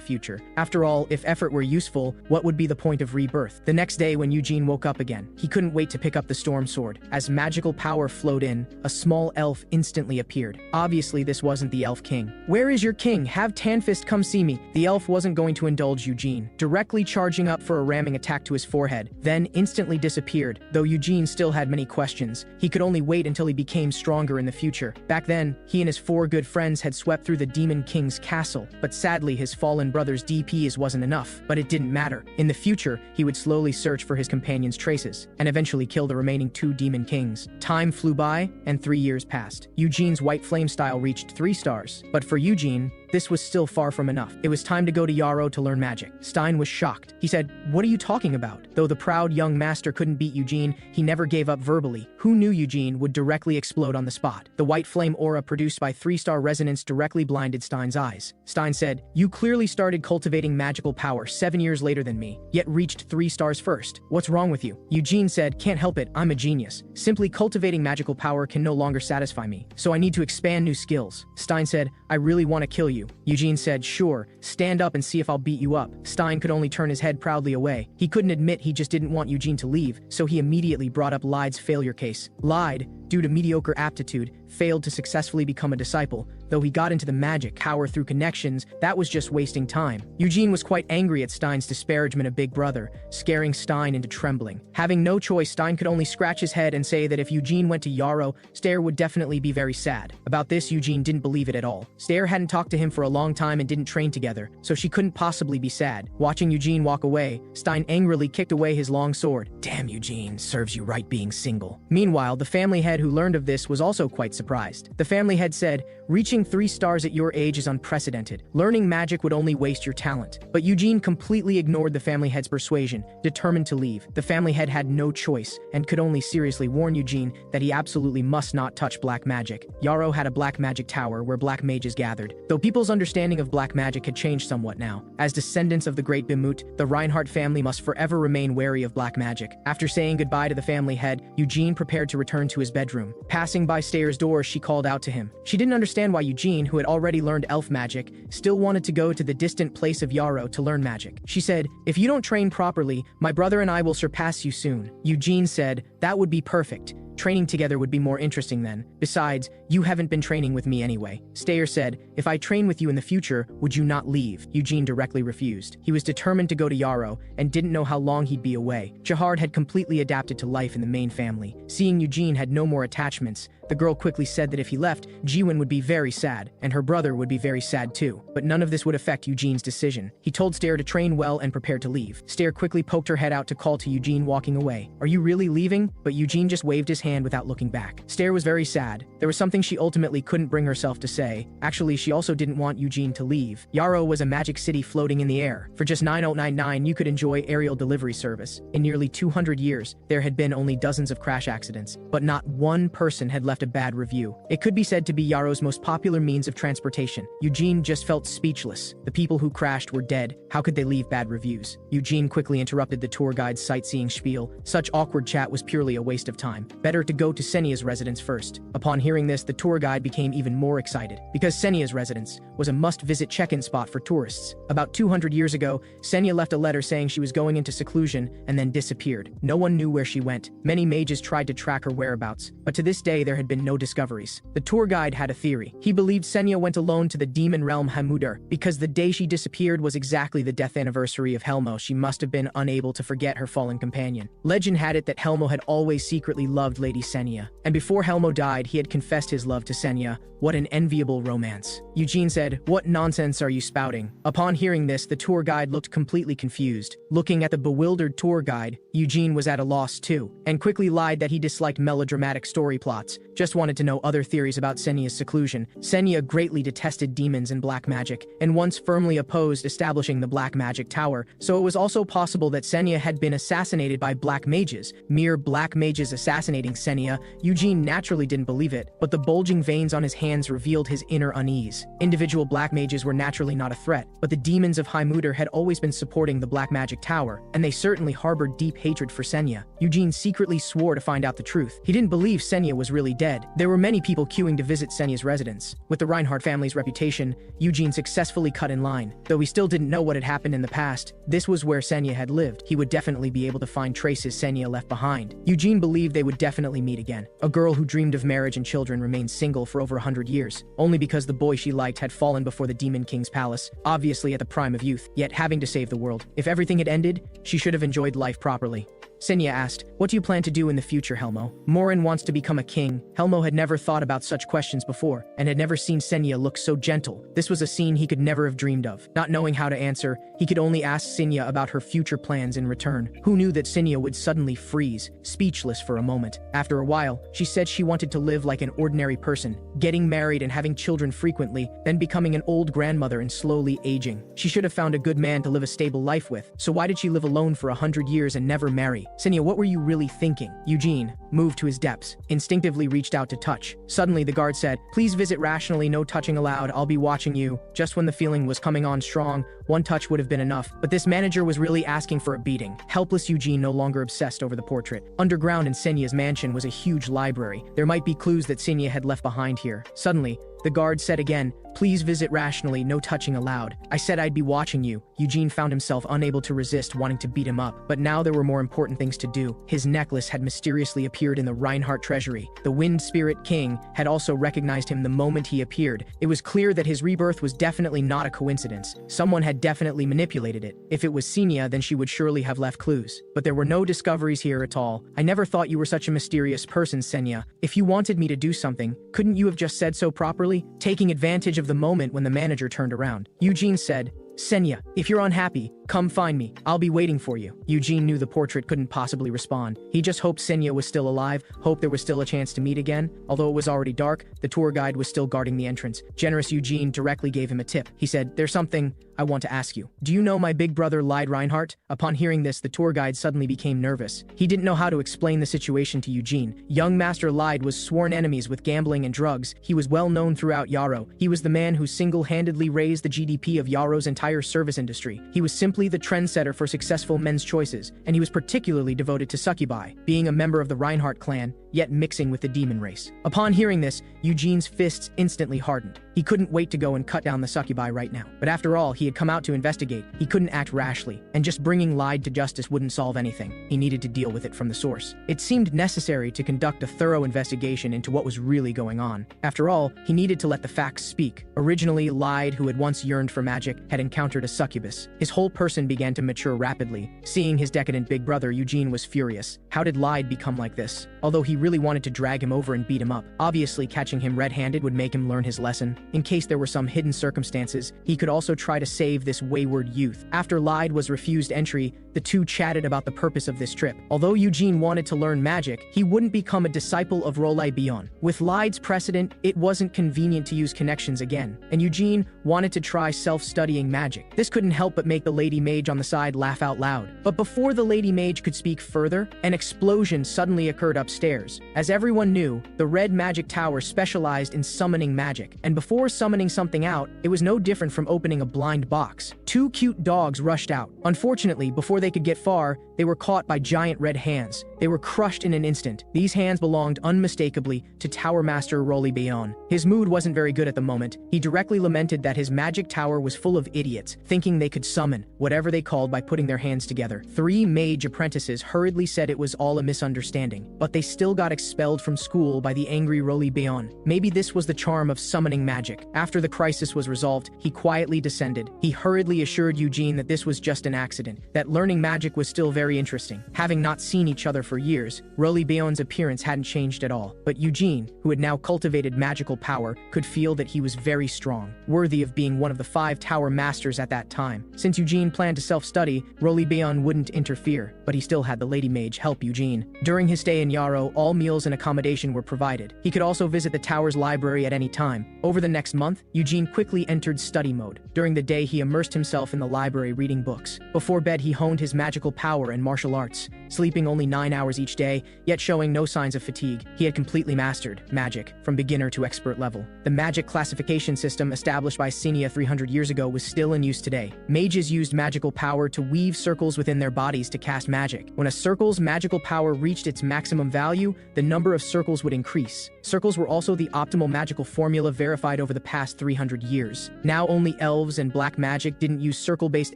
future. After all, if effort were useful, what would be the point of rebirth? The next day when Eugene woke up again, he couldn't wait to pick up the storm sword. As magical power flowed in, a small elf instantly appeared. Obviously, this wasn't the Elf King. "Where is your king? Have Tanfist come see me." The elf wasn't going to indulge Eugene, directly charging up for a ramming attack to his forehead, then instantly disappeared. Though Eugene still had many questions, he could only wait until he became stronger in the future. Back then, he and his 4 good friends had swept through the Demon King's castle, but sadly his fallen brother's DPs wasn't enough. But it didn't matter. In the future, he would slowly search for his companion's traces, and eventually kill the remaining 2 Demon Kings. Time flew by, and 3 years passed. Eugene's White Flame style reached 3 stars, but for Eugene, this was still far from enough. It was time to go to Yarrow to learn magic. Stein was shocked. He said, "What are you talking about?" Though the proud young master couldn't beat Eugene, he never gave up verbally. Who knew Eugene would directly explode on the spot? The white flame aura produced by 3-star resonance directly blinded Stein's eyes. Stein said, "You clearly started cultivating magical power 7 years later than me, yet reached 3 stars first. What's wrong with you?" Eugene said, "Can't help it, I'm a genius. Simply cultivating magical power can no longer satisfy me, so I need to expand new skills." Stein said, "I really want to kill you." Eugene said, "Sure, stand up and see if I'll beat you up." Stein could only turn his head proudly away. He couldn't admit he just didn't want Eugene to leave, so he immediately brought up Lyde's failure case. Lyde, due to mediocre aptitude, failed to successfully become a disciple. Though he got into the magic power through connections, that was just wasting time. Eugene was quite angry at Stein's disparagement of Big Brother, scaring Stein into trembling. Having no choice, Stein could only scratch his head and say that if Eugene went to Yarrow, Stayer would definitely be very sad. About this, Eugene didn't believe it at all. Stayer hadn't talked to him for a long time and didn't train together, so she couldn't possibly be sad. Watching Eugene walk away, Stein angrily kicked away his long sword. "Damn, Eugene, serves you right being single." Meanwhile, the family head who learned of this was also quite surprised. The family head said, "Reaching 3 stars at your age is unprecedented. Learning magic would only waste your talent." But Eugene completely ignored the family head's persuasion, determined to leave. The family head had no choice, and could only seriously warn Eugene that he absolutely must not touch black magic. Yarrow had a black magic tower where black mages gathered. Though people's understanding of black magic had changed somewhat now. As descendants of the great Bimut, the Reinhardt family must forever remain wary of black magic. After saying goodbye to the family head, Eugene prepared to return to his bedroom. Passing by Stayer's door, she called out to him. She didn't understand why Eugene, who had already learned elf magic, still wanted to go to the distant place of Yarrow to learn magic. She said, "If you don't train properly, my brother and I will surpass you soon." Eugene said, "That would be perfect. Training together would be more interesting then. Besides, you haven't been training with me anyway." Stayer said, "If I train with you in the future, would you not leave?" Eugene directly refused. He was determined to go to Yarrow, and didn't know how long he'd be away. Jahard had completely adapted to life in the main family. Seeing Eugene had no more attachments, the girl quickly said that if he left, Jiwon would be very sad, and her brother would be very sad too. But none of this would affect Eugene's decision. He told Stayer to train well and prepared to leave. Stayer quickly poked her head out to call to Eugene walking away. "Are you really leaving?" But Eugene just waved his hand hand without looking back. Stare was very sad. There was something she ultimately couldn't bring herself to say. Actually, she also didn't want Eugene to leave. Yarrow was a magic city floating in the air. For just 9099, you could enjoy aerial delivery service. In nearly 200 years, there had been only dozens of crash accidents, but not one person had left a bad review. It could be said to be Yarrow's most popular means of transportation. Eugene just felt speechless. The people who crashed were dead. How could they leave bad reviews? Eugene quickly interrupted the tour guide's sightseeing spiel. Such awkward chat was purely a waste of time. Better to go to Senya's residence first. Upon hearing this, the tour guide became even more excited, because Senya's residence was a must-visit check-in spot for tourists. About 200 years ago, Senya left a letter saying she was going into seclusion and then disappeared. No one knew where she went. Many mages tried to track her whereabouts, but to this day there had been no discoveries. The tour guide had a theory. He believed Senya went alone to the demon realm Hamudar, because the day she disappeared was exactly the death anniversary of Helmo. She must have been unable to forget her fallen companion. Legend had it that Helmo had always secretly loved Lady Senya, and before Helmo died, he had confessed his love to Senya. What an enviable romance. Eugene said, "What nonsense are you spouting?" Upon hearing this, the tour guide looked completely confused. Looking at the bewildered tour guide, Eugene was at a loss too, and quickly lied that he disliked melodramatic story plots, just wanted to know other theories about Senya's seclusion. Senya greatly detested demons and black magic, and once firmly opposed establishing the Black Magic Tower, so it was also possible that Senya had been assassinated by black mages. Mere black mages assassinating Senya. Eugene naturally didn't believe it, but the bulging veins on his hands revealed his inner unease. Individual black mages were naturally not a threat, but the demons of Hamudar had always been supporting the Black Magic Tower, and they certainly harbored deep hatred for Senya. Eugene secretly swore to find out the truth. He didn't believe Senya was really dead. There were many people queuing to visit Senya's residence. With the Reinhardt family's reputation, Eugene successfully cut in line. Though he still didn't know what had happened in the past, this was where Senya had lived. He would definitely be able to find traces Senya left behind. Eugene believed they would definitely meet again. A girl who dreamed of marriage and children remained single for over 100 years, only because the boy she liked had fallen before the Demon King's palace, obviously at the prime of youth, yet having to save the world. If everything had ended, she should have enjoyed life properly. Senya asked, "What do you plan to do in the future, Helmo?" Morin wants to become a king. Helmo had never thought about such questions before, and had never seen Senya look so gentle. This was a scene he could never have dreamed of. Not knowing how to answer, he could only ask Senya about her future plans in return. Who knew that Senya would suddenly freeze, speechless for a moment? After a while, she said she wanted to live like an ordinary person, getting married and having children frequently, then becoming an old grandmother and slowly aging. She should have found a good man to live a stable life with, so why did she live alone for 100 years and never marry? Senya, what were you really thinking? Eugene, moved to his depths, instinctively reached out to touch. Suddenly, the guard said, "Please visit rationally, no touching allowed, I'll be watching you." Just when the feeling was coming on strong, one touch would have been enough, but this manager was really asking for a beating. Helpless Eugene no longer obsessed over the portrait. Underground in Senya's mansion was a huge library. There might be clues that Senya had left behind here. Suddenly, the guard said again, "Please visit rationally, no touching allowed. I said I'd be watching you." Eugene found himself unable to resist wanting to beat him up, but now there were more important things to do. His necklace had mysteriously appeared in the Reinhardt treasury. The Wind Spirit King had also recognized him the moment he appeared. It was clear that his rebirth was definitely not a coincidence. Someone had definitely manipulated it. If it was Senya, then she would surely have left clues. But there were no discoveries here at all. "I never thought you were such a mysterious person, Senya. If you wanted me to do something, couldn't you have just said so properly?" Taking advantage of the moment when the manager turned around, Eugene said, "Senya, if you're unhappy, come find me. I'll be waiting for you." Eugene knew the portrait couldn't possibly respond. He just hoped Senya was still alive, hoped there was still a chance to meet again. Although it was already dark, the tour guide was still guarding the entrance. Generous Eugene directly gave him a tip. He said, "There's something I want to ask you. Do you know my big brother lied Reinhardt?" Upon hearing this, the tour guide suddenly became nervous. He didn't know how to explain the situation to Eugene. Young Master Lied was sworn enemies with gambling and drugs. He was well known throughout Yarrow. He was the man who single-handedly raised the GDP of Yarrow's entire service industry. He was simply the trendsetter for successful men's choices, and he was particularly devoted to succubi, being a member of the Reinhardt clan, yet mixing with the demon race. Upon hearing this, Eugene's fists instantly hardened. He couldn't wait to go and cut down the succubi right now. But after all, he had come out to investigate. He couldn't act rashly, and just bringing Lied to justice wouldn't solve anything. He needed to deal with it from the source. It seemed necessary to conduct a thorough investigation into what was really going on. After all, he needed to let the facts speak. Originally, Lied, who had once yearned for magic, had encountered a succubus. His whole person began to mature rapidly. Seeing his decadent big brother, Eugene was furious. How did Lied become like this? Although he really wanted to drag him over and beat him up. Obviously, catching him red-handed would make him learn his lesson. In case there were some hidden circumstances, he could also try to save this wayward youth. After Lyde was refused entry, the two chatted about the purpose of this trip. Although Eugene wanted to learn magic, he wouldn't become a disciple of Rolai Bion. With Lyde's precedent, it wasn't convenient to use connections again, and Eugene wanted to try self-studying magic. This couldn't help but make the Lady Mage on the side laugh out loud. But before the Lady Mage could speak further, an explosion suddenly occurred upstairs. As everyone knew, the Red Magic Tower specialized in summoning magic, and before summoning something out, it was no different from opening a blind box. Two cute dogs rushed out. Unfortunately, before they could get far, they were caught by giant red hands. They were crushed in an instant. These hands belonged unmistakably to Tower Master Rolly Bion. His mood wasn't very good at the moment. He directly lamented that his magic tower was full of idiots, thinking they could summon whatever they called by putting their hands together. Three mage apprentices hurriedly said it was all a misunderstanding, but they still got expelled from school by the angry Rolly Bion. Maybe this was the charm of summoning magic. After the crisis was resolved, he quietly descended. He hurriedly assured Eugene that this was just an accident, that learning magic was still very interesting. Having not seen each other for years, Rolly Bion's appearance hadn't changed at all, but Eugene, who had now cultivated magical power, could feel that he was very strong, worthy of being one of the 5 tower masters at that time. Since Eugene planned to self-study, Rolly Bion wouldn't interfere, but he still had the Lady Mage help Eugene. During his stay in Yarrow, all meals and accommodation were provided. He could also visit the tower's library at any time. Over the next month, Eugene quickly entered study mode. During the day, he immersed himself in the library reading books. Before bed, he honed his magical power and martial arts, sleeping only 9 hours each day, yet showing no signs of fatigue. He had completely mastered magic, from beginner to expert level. The magic classification system established by Senia 300 years ago was still in use today. Mages used magical power to weave circles within their bodies to cast magic. When a circle's magical power reached its maximum value, the number of circles would increase. Circles were also the optimal magical formula verified over the past 300 years. Now only elves and black magic didn't use circle-based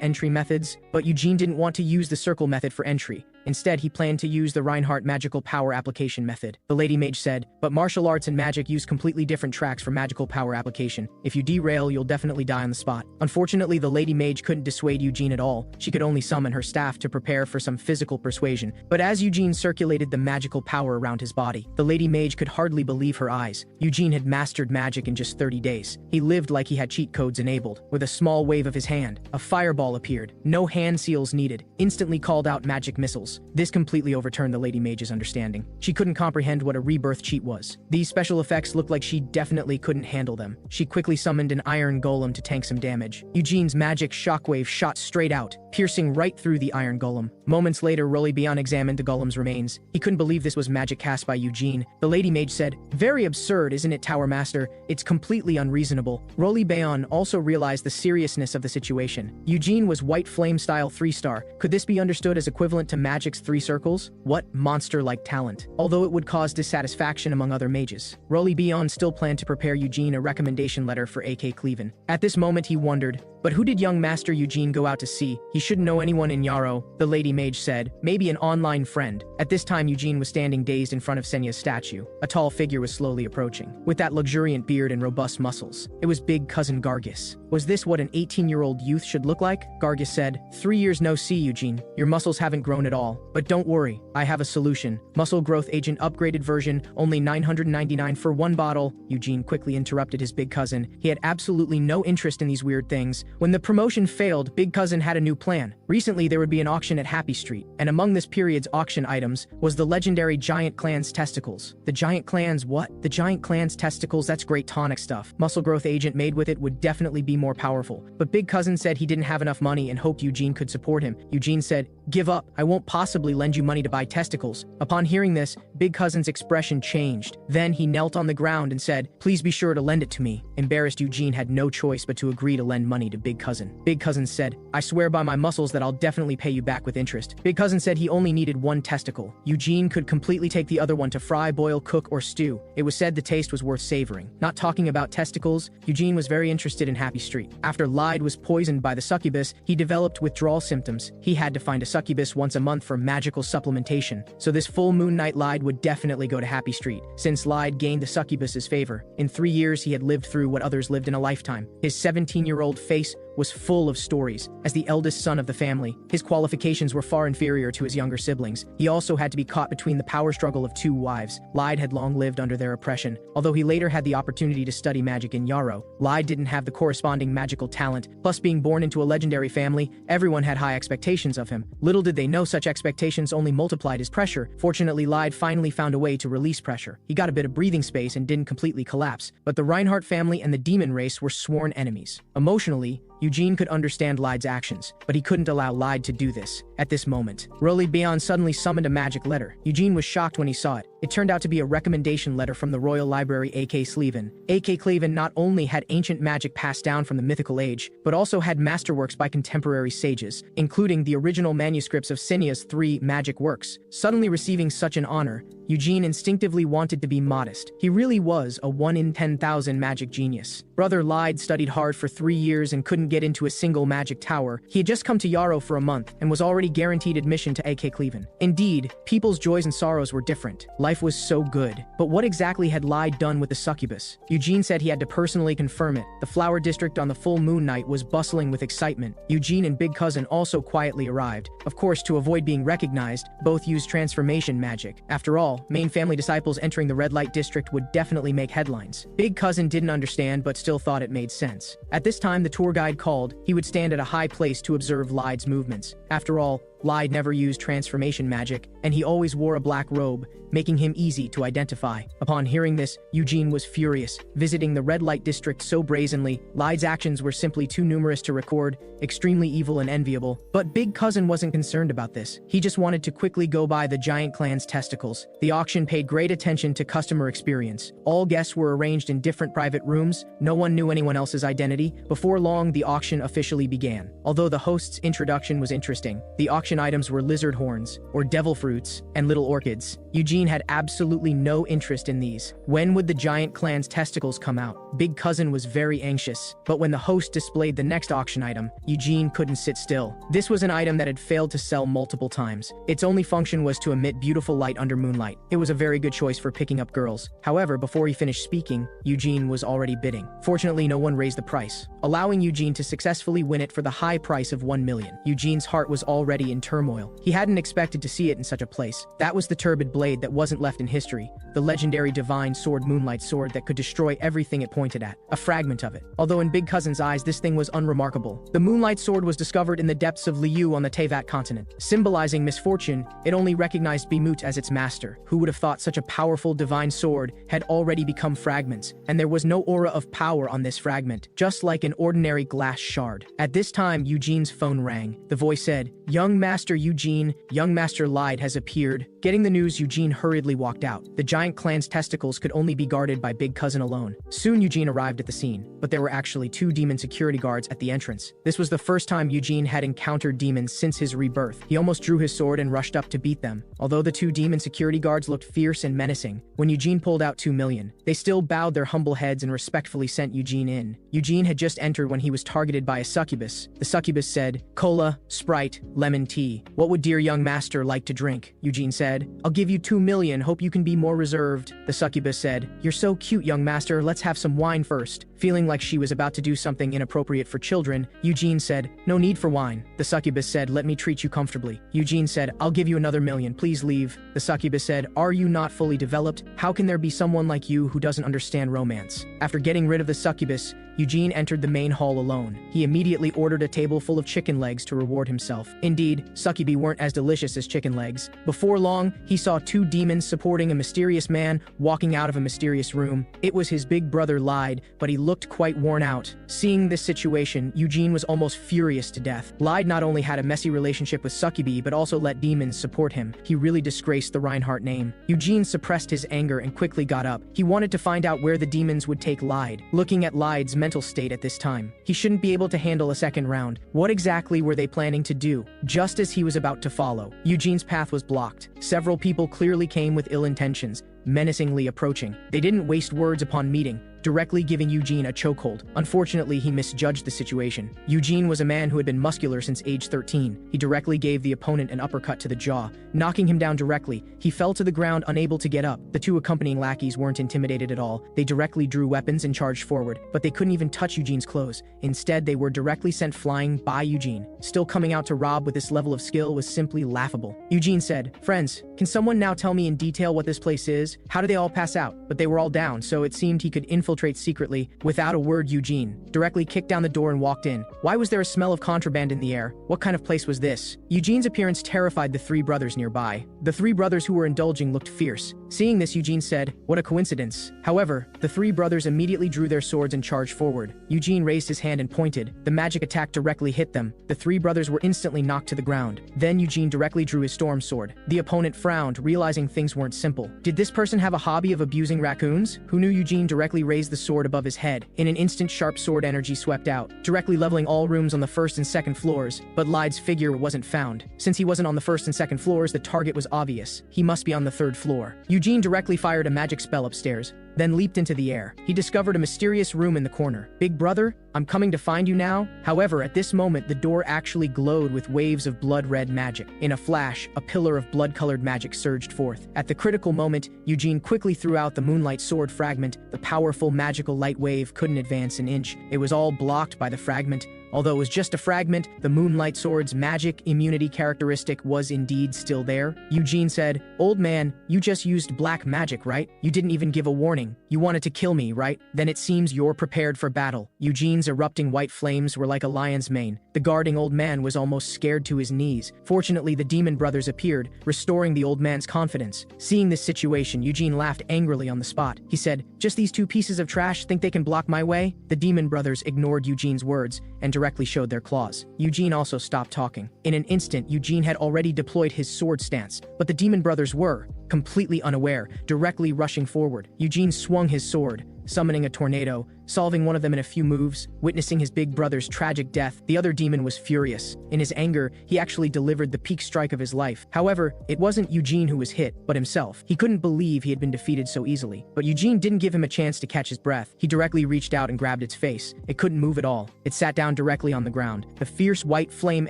entry methods, but Eugene didn't want to use the circle method for entry. Instead, he planned to use the Reinhardt magical power application method. The Lady Mage said, but martial arts and magic use completely different tracks for magical power application. If you derail, you'll definitely die on the spot. Unfortunately, the Lady Mage couldn't dissuade Eugene at all. She could only summon her staff to prepare for some physical persuasion. But as Eugene circulated the magical power around his body, the Lady Mage could hardly believe her eyes. Eugene had mastered magic in just 30 days. He lived like he had cheat codes enabled. With a small wave of his hand, a fireball appeared. No hand seals needed. Instantly called out magic missiles. This completely overturned the Lady Mage's understanding. She couldn't comprehend what a rebirth cheat was. These special effects looked like she definitely couldn't handle them. She quickly summoned an iron golem to tank some damage. Eugene's magic shockwave shot straight out, piercing right through the iron golem. Moments later, Rolly Bion examined the golem's remains. He couldn't believe this was magic cast by Eugene. The Lady Mage said, "Very absurd, isn't it, Tower Master? It's completely unreasonable." Rolly Bion also realized the seriousness of the situation. Eugene was White Flame style 3-star. Could this be understood as equivalent to magic's 3 circles? What monster-like talent? Although it would cause dissatisfaction among other mages, Rolly Bion still planned to prepare Eugene a recommendation letter for AK Cleven. At this moment, he wondered, but who did young Master Eugene go out to see? He shouldn't know anyone in Yarrow, the Lady Mage said. Maybe an online friend. At this time, Eugene was standing dazed in front of Senya's statue. A tall figure was slowly approaching, with that luxuriant beard and robust muscles. It was big cousin Gargis. Was this what an 18-year-old youth should look like? Gargis said, 3 years no see, Eugene. Your muscles haven't grown at all. But don't worry, I have a solution. Muscle Growth Agent upgraded version, only 999 for 1 bottle. Eugene quickly interrupted his big cousin. He had absolutely no interest in these weird things. When the promotion failed, Big Cousin had a new plan. Recently, there would be an auction at Happy Street, and among this period's auction items was the legendary Giant Clan's testicles. The Giant Clan's what? The Giant Clan's testicles, that's great tonic stuff. Muscle Growth Agent made with it would definitely be more powerful. But Big Cousin said he didn't have enough money and hoped Eugene could support him. Eugene said, "Give up. I won't possibly lend you money to buy testicles." Upon hearing this, Big Cousin's expression changed. Then he knelt on the ground and said, "Please be sure to lend it to me." Embarrassed, Eugene had no choice but to agree to lend money to Big Cousin. Big Cousin said, "I swear by my muscles that I'll definitely pay you back with interest." Big Cousin said he only needed 1 testicle. Eugene could completely take the other one to fry, boil, cook, or stew. It was said the taste was worth savoring. Not talking about testicles, Eugene was very interested in Happy Street. After Lyde was poisoned by the succubus, he developed withdrawal symptoms. He had to find a succubus once a month for magical supplementation. So this full moon night Lyde would definitely go to Happy Street, since Lyde gained the succubus's favor. In 3 years, he had lived through what others lived in a lifetime. His 17-year-old face was full of stories. As the eldest son of the family, his qualifications were far inferior to his younger siblings. He also had to be caught between the power struggle of two wives. Lyde had long lived under their oppression. Although he later had the opportunity to study magic in Yarrow, Lyde didn't have the corresponding magical talent. Plus, being born into a legendary family, everyone had high expectations of him. Little did they know such expectations only multiplied his pressure. Fortunately, Lyde finally found a way to release pressure. He got a bit of breathing space and didn't completely collapse. But the Reinhardt family and the demon race were sworn enemies. Emotionally, Eugene could understand Lyde's actions, but he couldn't allow Lyde to do this. At this moment, Roly Bion suddenly summoned a magic letter. Eugene was shocked when he saw it. It turned out to be a recommendation letter from the Royal Library A.K. Sleven. A.K. Cleven not only had ancient magic passed down from the mythical age, but also had masterworks by contemporary sages, including the original manuscripts of Senia's 3 magic works. Suddenly receiving such an honor, Eugene instinctively wanted to be modest. He really was a 1 in 10,000 magic genius. Brother Lyde studied hard for 3 years and couldn't get into a single magic tower. He had just come to Yarrow for a month and was already guaranteed admission to A.K. Cleven. Indeed, people's joys and sorrows were different. Life was so good. But what exactly had Lyde done with the succubus? Eugene said he had to personally confirm it. The flower district on the full moon night was bustling with excitement. Eugene and Big Cousin also quietly arrived. Of course, to avoid being recognized, both used transformation magic. After all, main family disciples entering the red light district would definitely make headlines. Big Cousin didn't understand but still thought it made sense. At this time, the tour guide called. He would stand at a high place to observe Lyde's movements. After all, Lyde never used transformation magic, and he always wore a black robe, making him easy to identify. Upon hearing this, Eugene was furious. Visiting the red light district so brazenly, Lyde's actions were simply too numerous to record, extremely evil and enviable. But Big Cousin wasn't concerned about this. He just wanted to quickly go by the giant clan's testicles. The auction paid great attention to customer experience. All guests were arranged in different private rooms. No one knew anyone else's identity. Before long, the auction officially began. Although the host's introduction was interesting, the auction items were lizard horns, or devil fruits, and little orchids. Eugene had absolutely no interest in these. When would the giant clan's testicles come out? Big Cousin was very anxious. But when the host displayed the next auction item, Eugene couldn't sit still. This was an item that had failed to sell multiple times. Its only function was to emit beautiful light under moonlight. It was a very good choice for picking up girls. However, before he finished speaking, Eugene was already bidding. Fortunately, no one raised the price, allowing Eugene to successfully win it for the high price of 1 million. Eugene's heart was already in turmoil. He hadn't expected to see it in such a place. That was the turbid blade that wasn't left in history, the legendary divine sword Moonlight Sword that could destroy everything it pointed at, a fragment of it. Although in Big Cousin's eyes this thing was unremarkable. The Moonlight Sword was discovered in the depths of Liu on the Teyvat continent. Symbolizing misfortune, it only recognized Bimut as its master. Who would have thought such a powerful divine sword had already become fragments, and there was no aura of power on this fragment, just like an ordinary glass shard. At this time, Eugene's phone rang. The voice said, "Young Master Eugene, young Master Lyde has appeared." Getting the news, Eugene hurriedly walked out. The giant clan's testicles could only be guarded by Big Cousin alone. Soon Eugene arrived at the scene, but there were actually 2 demon security guards at the entrance. This was the first time Eugene had encountered demons since his rebirth. He almost drew his sword and rushed up to beat them. Although the 2 demon security guards looked fierce and menacing, when Eugene pulled out 2 million, they still bowed their humble heads and respectfully sent Eugene in. Eugene had just entered when he was targeted by a succubus. The succubus said, "Cola, Sprite, lemon tea. What would dear young master like to drink?" Eugene said, "I'll give you 2 million, hope you can be more reserved." The succubus said, "You're so cute, young master, let's have some wine first." Feeling like she was about to do something inappropriate for children, Eugene said, "No need for wine." The succubus said, "Let me treat you comfortably." Eugene said, "I'll give you another million, please leave." The succubus said, "Are you not fully developed? How can there be someone like you who doesn't understand romance?" After getting rid of the succubus, Eugene entered the main hall alone. He immediately ordered a table full of chicken legs to reward himself. Indeed, succubi weren't as delicious as chicken legs. Before long, he saw 2 demons supporting a mysterious man walking out of a mysterious room. It was his big brother Lyde, but he looked quite worn out. Seeing this situation, Eugene was almost furious to death. Lyde not only had a messy relationship with succubi, but also let demons support him. He really disgraced the Reinhardt name. Eugene suppressed his anger and quickly got up. He wanted to find out where the demons would take Lyde. Looking at Lyde's mental state at this time, he shouldn't be able to handle a second round. What exactly were they planning to do? Just as he was about to follow, Eugene's path was blocked. Several people clearly came with ill intentions, menacingly approaching. They didn't waste words upon meeting. directly giving Eugene a chokehold. Unfortunately, he misjudged the situation. Eugene was a man who had been muscular since age 13. He directly gave the opponent an uppercut to the jaw, knocking him down directly. He fell to the ground, unable to get up. The two accompanying lackeys weren't intimidated at all. They directly drew weapons and charged forward, but they couldn't even touch Eugene's clothes. Instead, they were directly sent flying by Eugene. Still coming out to rob with this level of skill was simply laughable. Eugene said, "Friends, can someone now tell me in detail what this place is? How did they all pass out?" But they were all down, so it seemed he could infiltrate secretly. Without a word, Eugene directly kicked down the door and walked in. Why was there a smell of contraband in the air? What kind of place was this? Eugene's appearance terrified the three brothers nearby. The three brothers who were indulging looked fierce. Seeing this, Eugene said, "What a coincidence." However, the three brothers immediately drew their swords and charged forward. Eugene raised his hand and pointed. The magic attack directly hit them. The three brothers were instantly knocked to the ground. Then Eugene directly drew his storm sword. The opponent frowned, realizing things weren't simple. Did this person have a hobby of abusing raccoons? Who knew? Eugene directly raised the sword above his head. In an instant, sharp sword energy swept out, directly leveling all rooms on the first and second floors. But Lyde's figure wasn't found. Since he wasn't on the first and second floors, the target was obvious. He must be on the third floor. Eugene directly fired a magic spell upstairs, then leaped into the air. He discovered a mysterious room in the corner. "Big brother, I'm coming to find you now." However, at this moment, the door actually glowed with waves of blood-red magic. In a flash, a pillar of blood-colored magic surged forth. At the critical moment, Eugene quickly threw out the moonlight sword fragment. The powerful magical light wave couldn't advance an inch. It was all blocked by the fragment. Although it was just a fragment, the Moonlight Sword's magic immunity characteristic was indeed still there. Eugene said, "Old man, you just used black magic, right? You didn't even give a warning. You wanted to kill me, right? Then it seems you're prepared for battle." Eugene's erupting white flames were like a lion's mane. The guarding old man was almost scared to his knees. Fortunately, the demon brothers appeared, restoring the old man's confidence. Seeing this situation, Eugene laughed angrily on the spot. He said, "Just these two pieces of trash think they can block my way?" The demon brothers ignored Eugene's words and directly showed their claws. Eugene also stopped talking. In an instant, Eugene had already deployed his sword stance, but the demon brothers were completely unaware, directly rushing forward. Eugene swung his sword, summoning a tornado, solving one of them in a few moves. Witnessing his big brother's tragic death, the other demon was furious. In his anger, he actually delivered the peak strike of his life. However, it wasn't Eugene who was hit, but himself. He couldn't believe he had been defeated so easily. But Eugene didn't give him a chance to catch his breath. He directly reached out and grabbed its face. It couldn't move at all. It sat down directly on the ground. The fierce white flame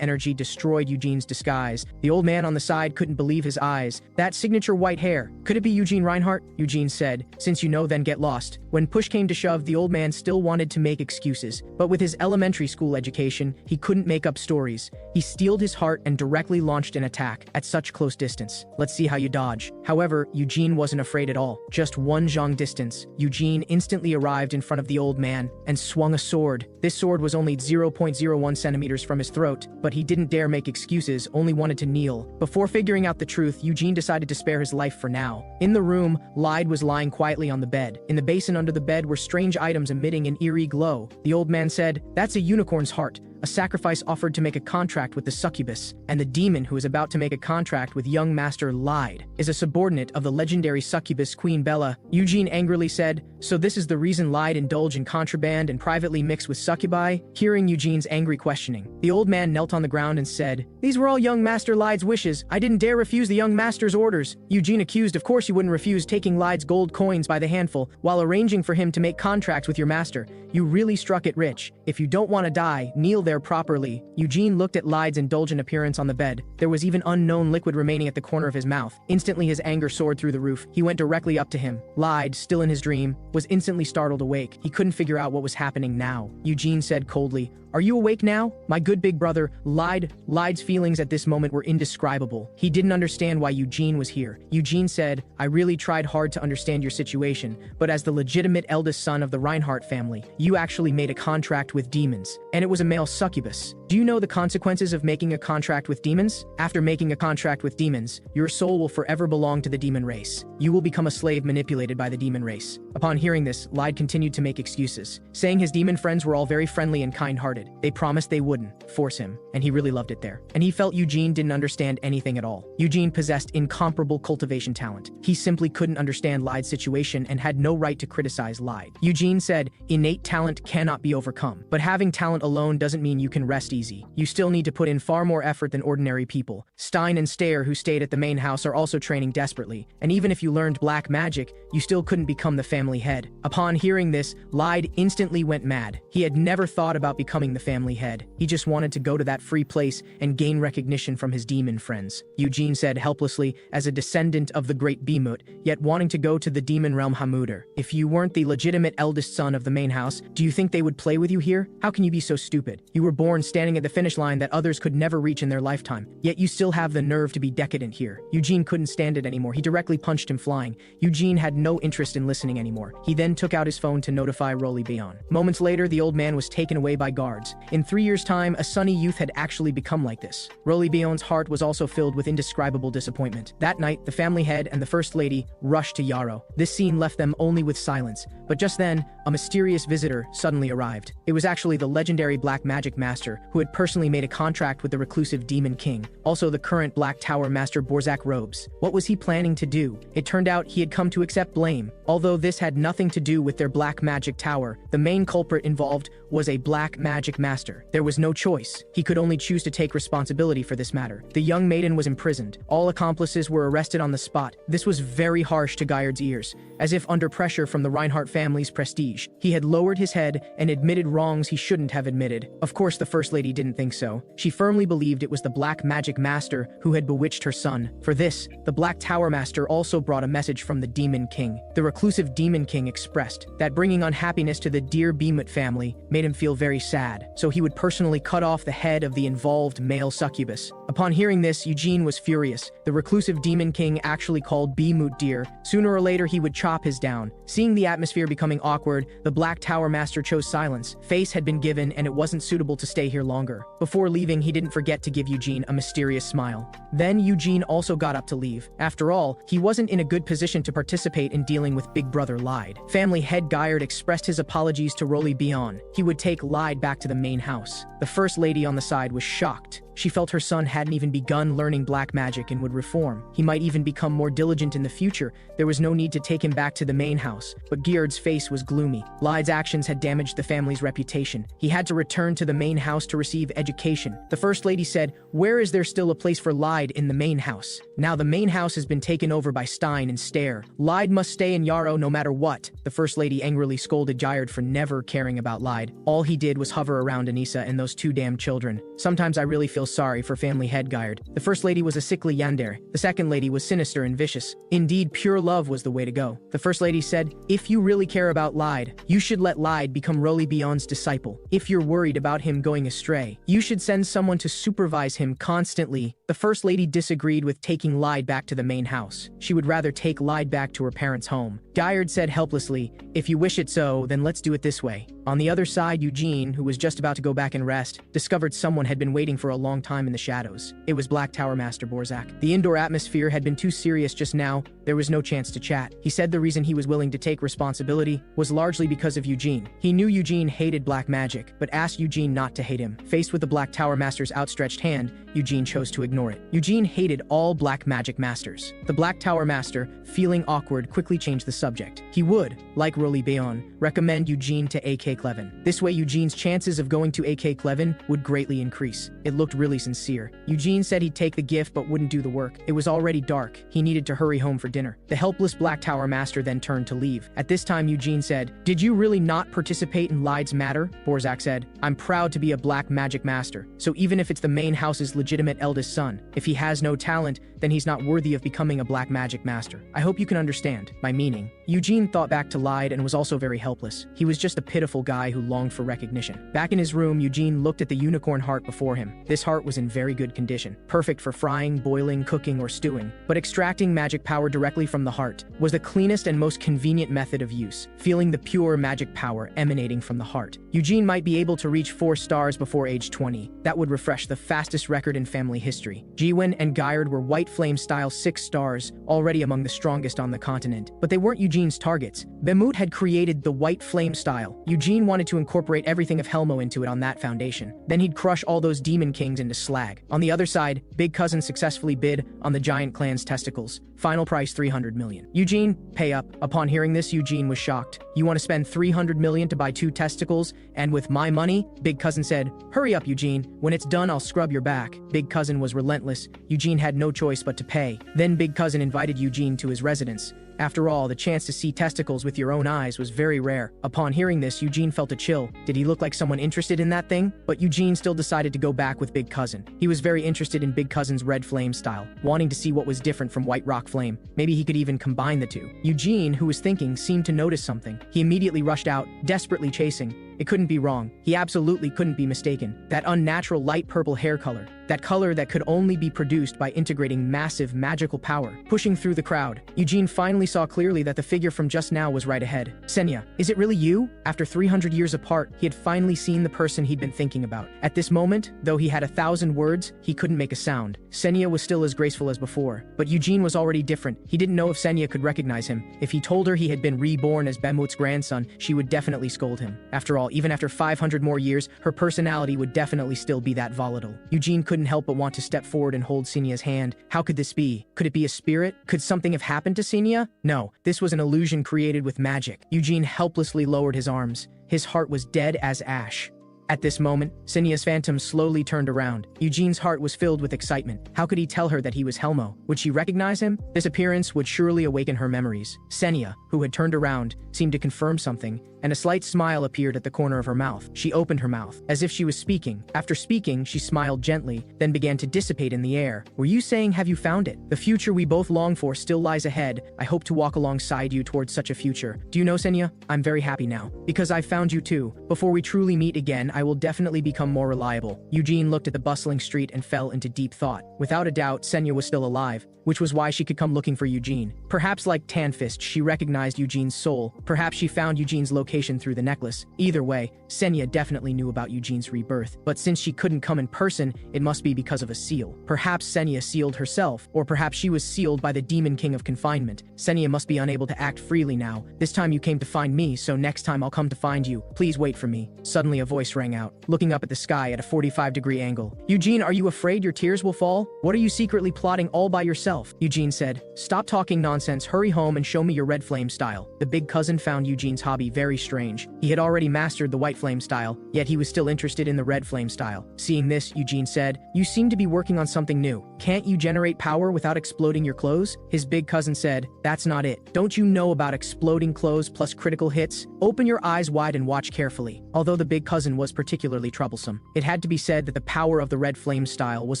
energy destroyed Eugene's disguise. The old man on the side couldn't believe his eyes. That signature white hair. Could it be Eugene Reinhardt? Eugene said, "Since you know, then get lost." When push came to shove, the old man still wanted to make excuses, but with his elementary school education, he couldn't make up stories. He steeled his heart and directly launched an attack at such close distance. "Let's see how you dodge." However, Eugene wasn't afraid at all. Just one zhang distance, Eugene instantly arrived in front of the old man and swung a sword. This sword was only 0.01 centimeters from his throat, but he didn't dare make excuses, only wanted to kneel. Before figuring out the truth, Eugene decided to spare his life for now. In the room, Lyde was lying quietly on the bed. In the basin under the bed were strange items emitting an eerie glow. The old man said, "That's a unicorn's heart, a sacrifice offered to make a contract with the succubus, and the demon who is about to make a contract with young master Lyde is a subordinate of the legendary succubus Queen Bella." Eugene angrily said, "So this is the reason Lyde indulged in contraband and privately mixed with succubi?" Hearing Eugene's angry questioning, the old man knelt on the ground and said, "These were all young master Lyde's wishes. I didn't dare refuse the young master's orders." Eugene accused, "Of course you wouldn't refuse taking Lyde's gold coins by the handful while arranging for him to make contracts with your master. You really struck it rich. If you don't want to die, kneel there properly." Eugene looked at Lyde's indulgent appearance on the bed. There was even unknown liquid remaining at the corner of his mouth. Instantly, his anger soared through the roof. He went directly up to him. Lyde, still in his dream, was instantly startled awake. He couldn't figure out what was happening now. Eugene said coldly, "Are you awake now, my good big brother?" Lyde's feelings at this moment were indescribable. He didn't understand why Eugene was here. Eugene said, "I really tried hard to understand your situation, but as the legitimate eldest son of the Reinhardt family, you actually made a contract with demons, and it was a male succubus. Do you know the consequences of making a contract with demons? After making a contract with demons, your soul will forever belong to the demon race. You will become a slave manipulated by the demon race." Upon hearing this, Lyde continued to make excuses, saying his demon friends were all very friendly and kind-hearted. They promised they wouldn't force him, and he really loved it there. And he felt Eugene didn't understand anything at all. Eugene possessed incomparable cultivation talent. He simply couldn't understand Lyde's situation and had no right to criticize Lyde. Eugene said, "Innate talent cannot be overcome, but having talent alone doesn't mean you can rest easy. You still need to put in far more effort than ordinary people. Stein and Stayer, who stayed at the main house, are also training desperately, and even if you learned black magic, you still couldn't become the family family head. Upon hearing this, Lyde instantly went mad. He had never thought about becoming the family head. He just wanted to go to that free place and gain recognition from his demon friends. Eugene said helplessly, as a descendant of the great Behemoth, yet wanting to go to the demon realm Hamuder. If you weren't the legitimate eldest son of the main house, do you think they would play with you here? How can you be so stupid? You were born standing at the finish line that others could never reach in their lifetime, yet you still have the nerve to be decadent here. Eugene couldn't stand it anymore. He directly punched him flying. Eugene had no interest in listening anymore. He then took out his phone to notify Roly Bion. Moments later, the old man was taken away by guards. In 3 years' time, a sunny youth had actually become like this. Roly Bion's heart was also filled with indescribable disappointment. That night, the family head and the first lady rushed to Yarrow. This scene left them only with silence. But just then, a mysterious visitor suddenly arrived. It was actually the legendary Black Magic Master, who had personally made a contract with the reclusive Demon King, also the current Black Tower Master Borzak Robes. What was he planning to do? It turned out he had come to accept blame. Although this had nothing to do with their Black Magic Tower, the main culprit involved was a Black Magic Master. There was no choice. He could only choose to take responsibility for this matter. The young maiden was imprisoned. All accomplices were arrested on the spot. This was very harsh to Guyard's ears. As if under pressure from the Reinhardt family's prestige, he had lowered his head and admitted wrongs he shouldn't have admitted. Of course, the First Lady didn't think so. She firmly believed it was the Black Magic Master who had bewitched her son. For this, the Black Tower Master also brought a message from the Demon King. The reclusive Demon King expressed that bringing unhappiness to the dear Behemoth family made him feel very sad, so he would personally cut off the head of the involved male succubus. Upon hearing this, Eugene was furious. The reclusive Demon King actually called Behemoth dear. Sooner or later, he would chop his down. Seeing the atmosphere becoming awkward, the Black Tower Master chose silence. Face had been given, and it wasn't suitable to stay here longer. Before leaving, he didn't forget to give Eugene a mysterious smile. Then Eugene also got up to leave. After all, he wasn't in a good position to participate in dealing with Big Brother Lyde. Family head Guyard expressed his apologies to Roly Bion. He would take Lyde back to the main house. The First Lady on the side was shocked. She felt her son hadn't even begun learning black magic and would reform. He might even become more diligent in the future. There was no need to take him back to the main house. But Guyard's face was gloomy. Lyde's actions had damaged the family's reputation. He had to return to the main house to receive education. The First Lady said, "Where is there still a place for Lyde in the main house? Now the main house has been taken over by Stein and Stair. Lyde must stay in Yarrow no matter what." The First Lady angrily scolded Guyard for never caring about Lyde. All he did was hover around Anissa and those two damn children. Sometimes I really feel sorry for family head Guyard. The First Lady was a sickly yandere. The Second Lady was sinister and vicious. Indeed, pure love was the way to go. The First Lady said, "If you really care about Lyde, you should let Lyde become Roly Bion's disciple. If you're worried about him going astray, you should send someone to supervise him constantly." The First Lady disagreed with taking Lyde back to the main house. She would rather take Lyde back to her parents' home. Guyard said helplessly, "If you wish it so, then let's do it this way." On the other side, Eugene, who was just about to go back and rest, discovered someone had been waiting for a long time in the shadows. It was Black Tower Master Borzak. The indoor atmosphere had been too serious just now. There was no chance to chat. He said the reason he was willing to take responsibility was largely because of Eugene. He knew Eugene hated black magic, but asked Eugene not to hate him. Faced with the Black Tower Master's outstretched hand, Eugene chose to ignore it. Eugene hated all black magic masters. The Black Tower Master, feeling awkward, quickly changed the subject. He would, like Roly Bion, recommend Eugene to AK Clevin. This way, Eugene's chances of going to AK Clevin would greatly increase. It looked really sincere. Eugene said he'd take the gift but wouldn't do the work. It was already dark. He needed to hurry home for dinner. The helpless Black Tower Master then turned to leave. At this time, Eugene said, "Did you really not participate in Lyde's matter?" Borzak said, "I'm proud to be a black magic master. So even if it's the main house's legitimate eldest son, if he has no talent, then he's not worthy of becoming a black magic master. I hope you can understand my meaning." Eugene thought back to Lyde and was also very helpless. He was just a pitiful guy who longed for recognition. Back in his room, Eugene looked at the unicorn heart before him. This heart was in very good condition, perfect for frying, boiling, cooking, or stewing. But extracting magic power directly from the heart was the cleanest and most convenient method of use, feeling the pure magic power emanating from the heart. Eugene might be able to reach 4 stars before age 20. That would refresh the fastest record in family history. Jiwon and Guyard were White Flame style 6 stars, already among the strongest on the continent. But they weren't Eugene's targets. Behemoth had created the White Flame style. Eugene wanted to incorporate everything of Helmo into it on that foundation. Then he'd crush all those demon kings into slag. On the other side, Big Cousin successfully bid on the giant clan's testicles. Final price 300 million. "Eugene, pay up." Upon hearing this, Eugene was shocked. "You want to spend 300 million to buy 2 testicles? And with my money?" Big Cousin said, "Hurry up, Eugene. When it's done, I'll scrub your back." Big Cousin was relentless. Eugene had no choice but to pay. Then Big Cousin invited Eugene to his residence. After all, the chance to see testicles with your own eyes was very rare. Upon hearing this, Eugene felt a chill. Did he look like someone interested in that thing? But Eugene still decided to go back with Big Cousin. He was very interested in Big Cousin's red flame style, wanting to see what was different from White Rock Flame. Maybe he could even combine the two. Eugene, who was thinking, seemed to notice something. He immediately rushed out, desperately chasing. It couldn't be wrong. He absolutely couldn't be mistaken. That unnatural light purple hair color. That color that could only be produced by integrating massive magical power. Pushing through the crowd, Eugene finally saw clearly that the figure from just now was right ahead. Senya, is it really you? After 300 years apart, he had finally seen the person he'd been thinking about. At this moment, though he had 1,000 words, he couldn't make a sound. Senya was still as graceful as before, but Eugene was already different. He didn't know if Senya could recognize him. If he told her he had been reborn as Bemut's grandson, she would definitely scold him. After all, even after 500 more years, her personality would definitely still be that volatile. Eugene couldn't help but want to step forward and hold Senya's hand. How could this be? Could it be a spirit? Could something have happened to Senya? No, this was an illusion created with magic. Eugene helplessly lowered his arms. His heart was dead as ash. At this moment, Senya's phantom slowly turned around. Eugene's heart was filled with excitement. How could he tell her that he was Helmo? Would she recognize him? This appearance would surely awaken her memories. Senya, who had turned around, seemed to confirm something, and a slight smile appeared at the corner of her mouth. She opened her mouth, as if she was speaking. After speaking, she smiled gently, then began to dissipate in the air. Were you saying, have you found it? The future we both long for still lies ahead. I hope to walk alongside you towards such a future. Do you know, Senya? I'm very happy now, because I've found you too. Before we truly meet again, I will definitely become more reliable. Eugene looked at the bustling street and fell into deep thought. Without a doubt, Senya was still alive, which was why she could come looking for Eugene. Perhaps like Tanfist, she recognized Eugene's soul. Perhaps she found Eugene's location through the necklace. Either way, Senya definitely knew about Eugene's rebirth. But since she couldn't come in person, it must be because of a seal. Perhaps Senya sealed herself, or perhaps she was sealed by the Demon King of Confinement. Senya must be unable to act freely now. This time you came to find me, so next time I'll come to find you. Please wait for me. Suddenly a voice rang out, looking up at the sky at a 45-degree angle. Eugene, are you afraid your tears will fall? What are you secretly plotting all by yourself? Eugene said, stop talking nonsense, hurry home and show me your red flame style. The big cousin found Eugene's hobby very strange. He had already mastered the white flame style, yet he was still interested in the red flame style. Seeing this, Eugene said, you seem to be working on something new. Can't you generate power without exploding your clothes? His big cousin said, that's not it. Don't you know about exploding clothes plus critical hits? Open your eyes wide and watch carefully. Although the big cousin was particularly troublesome, it had to be said that the power of the red flame style was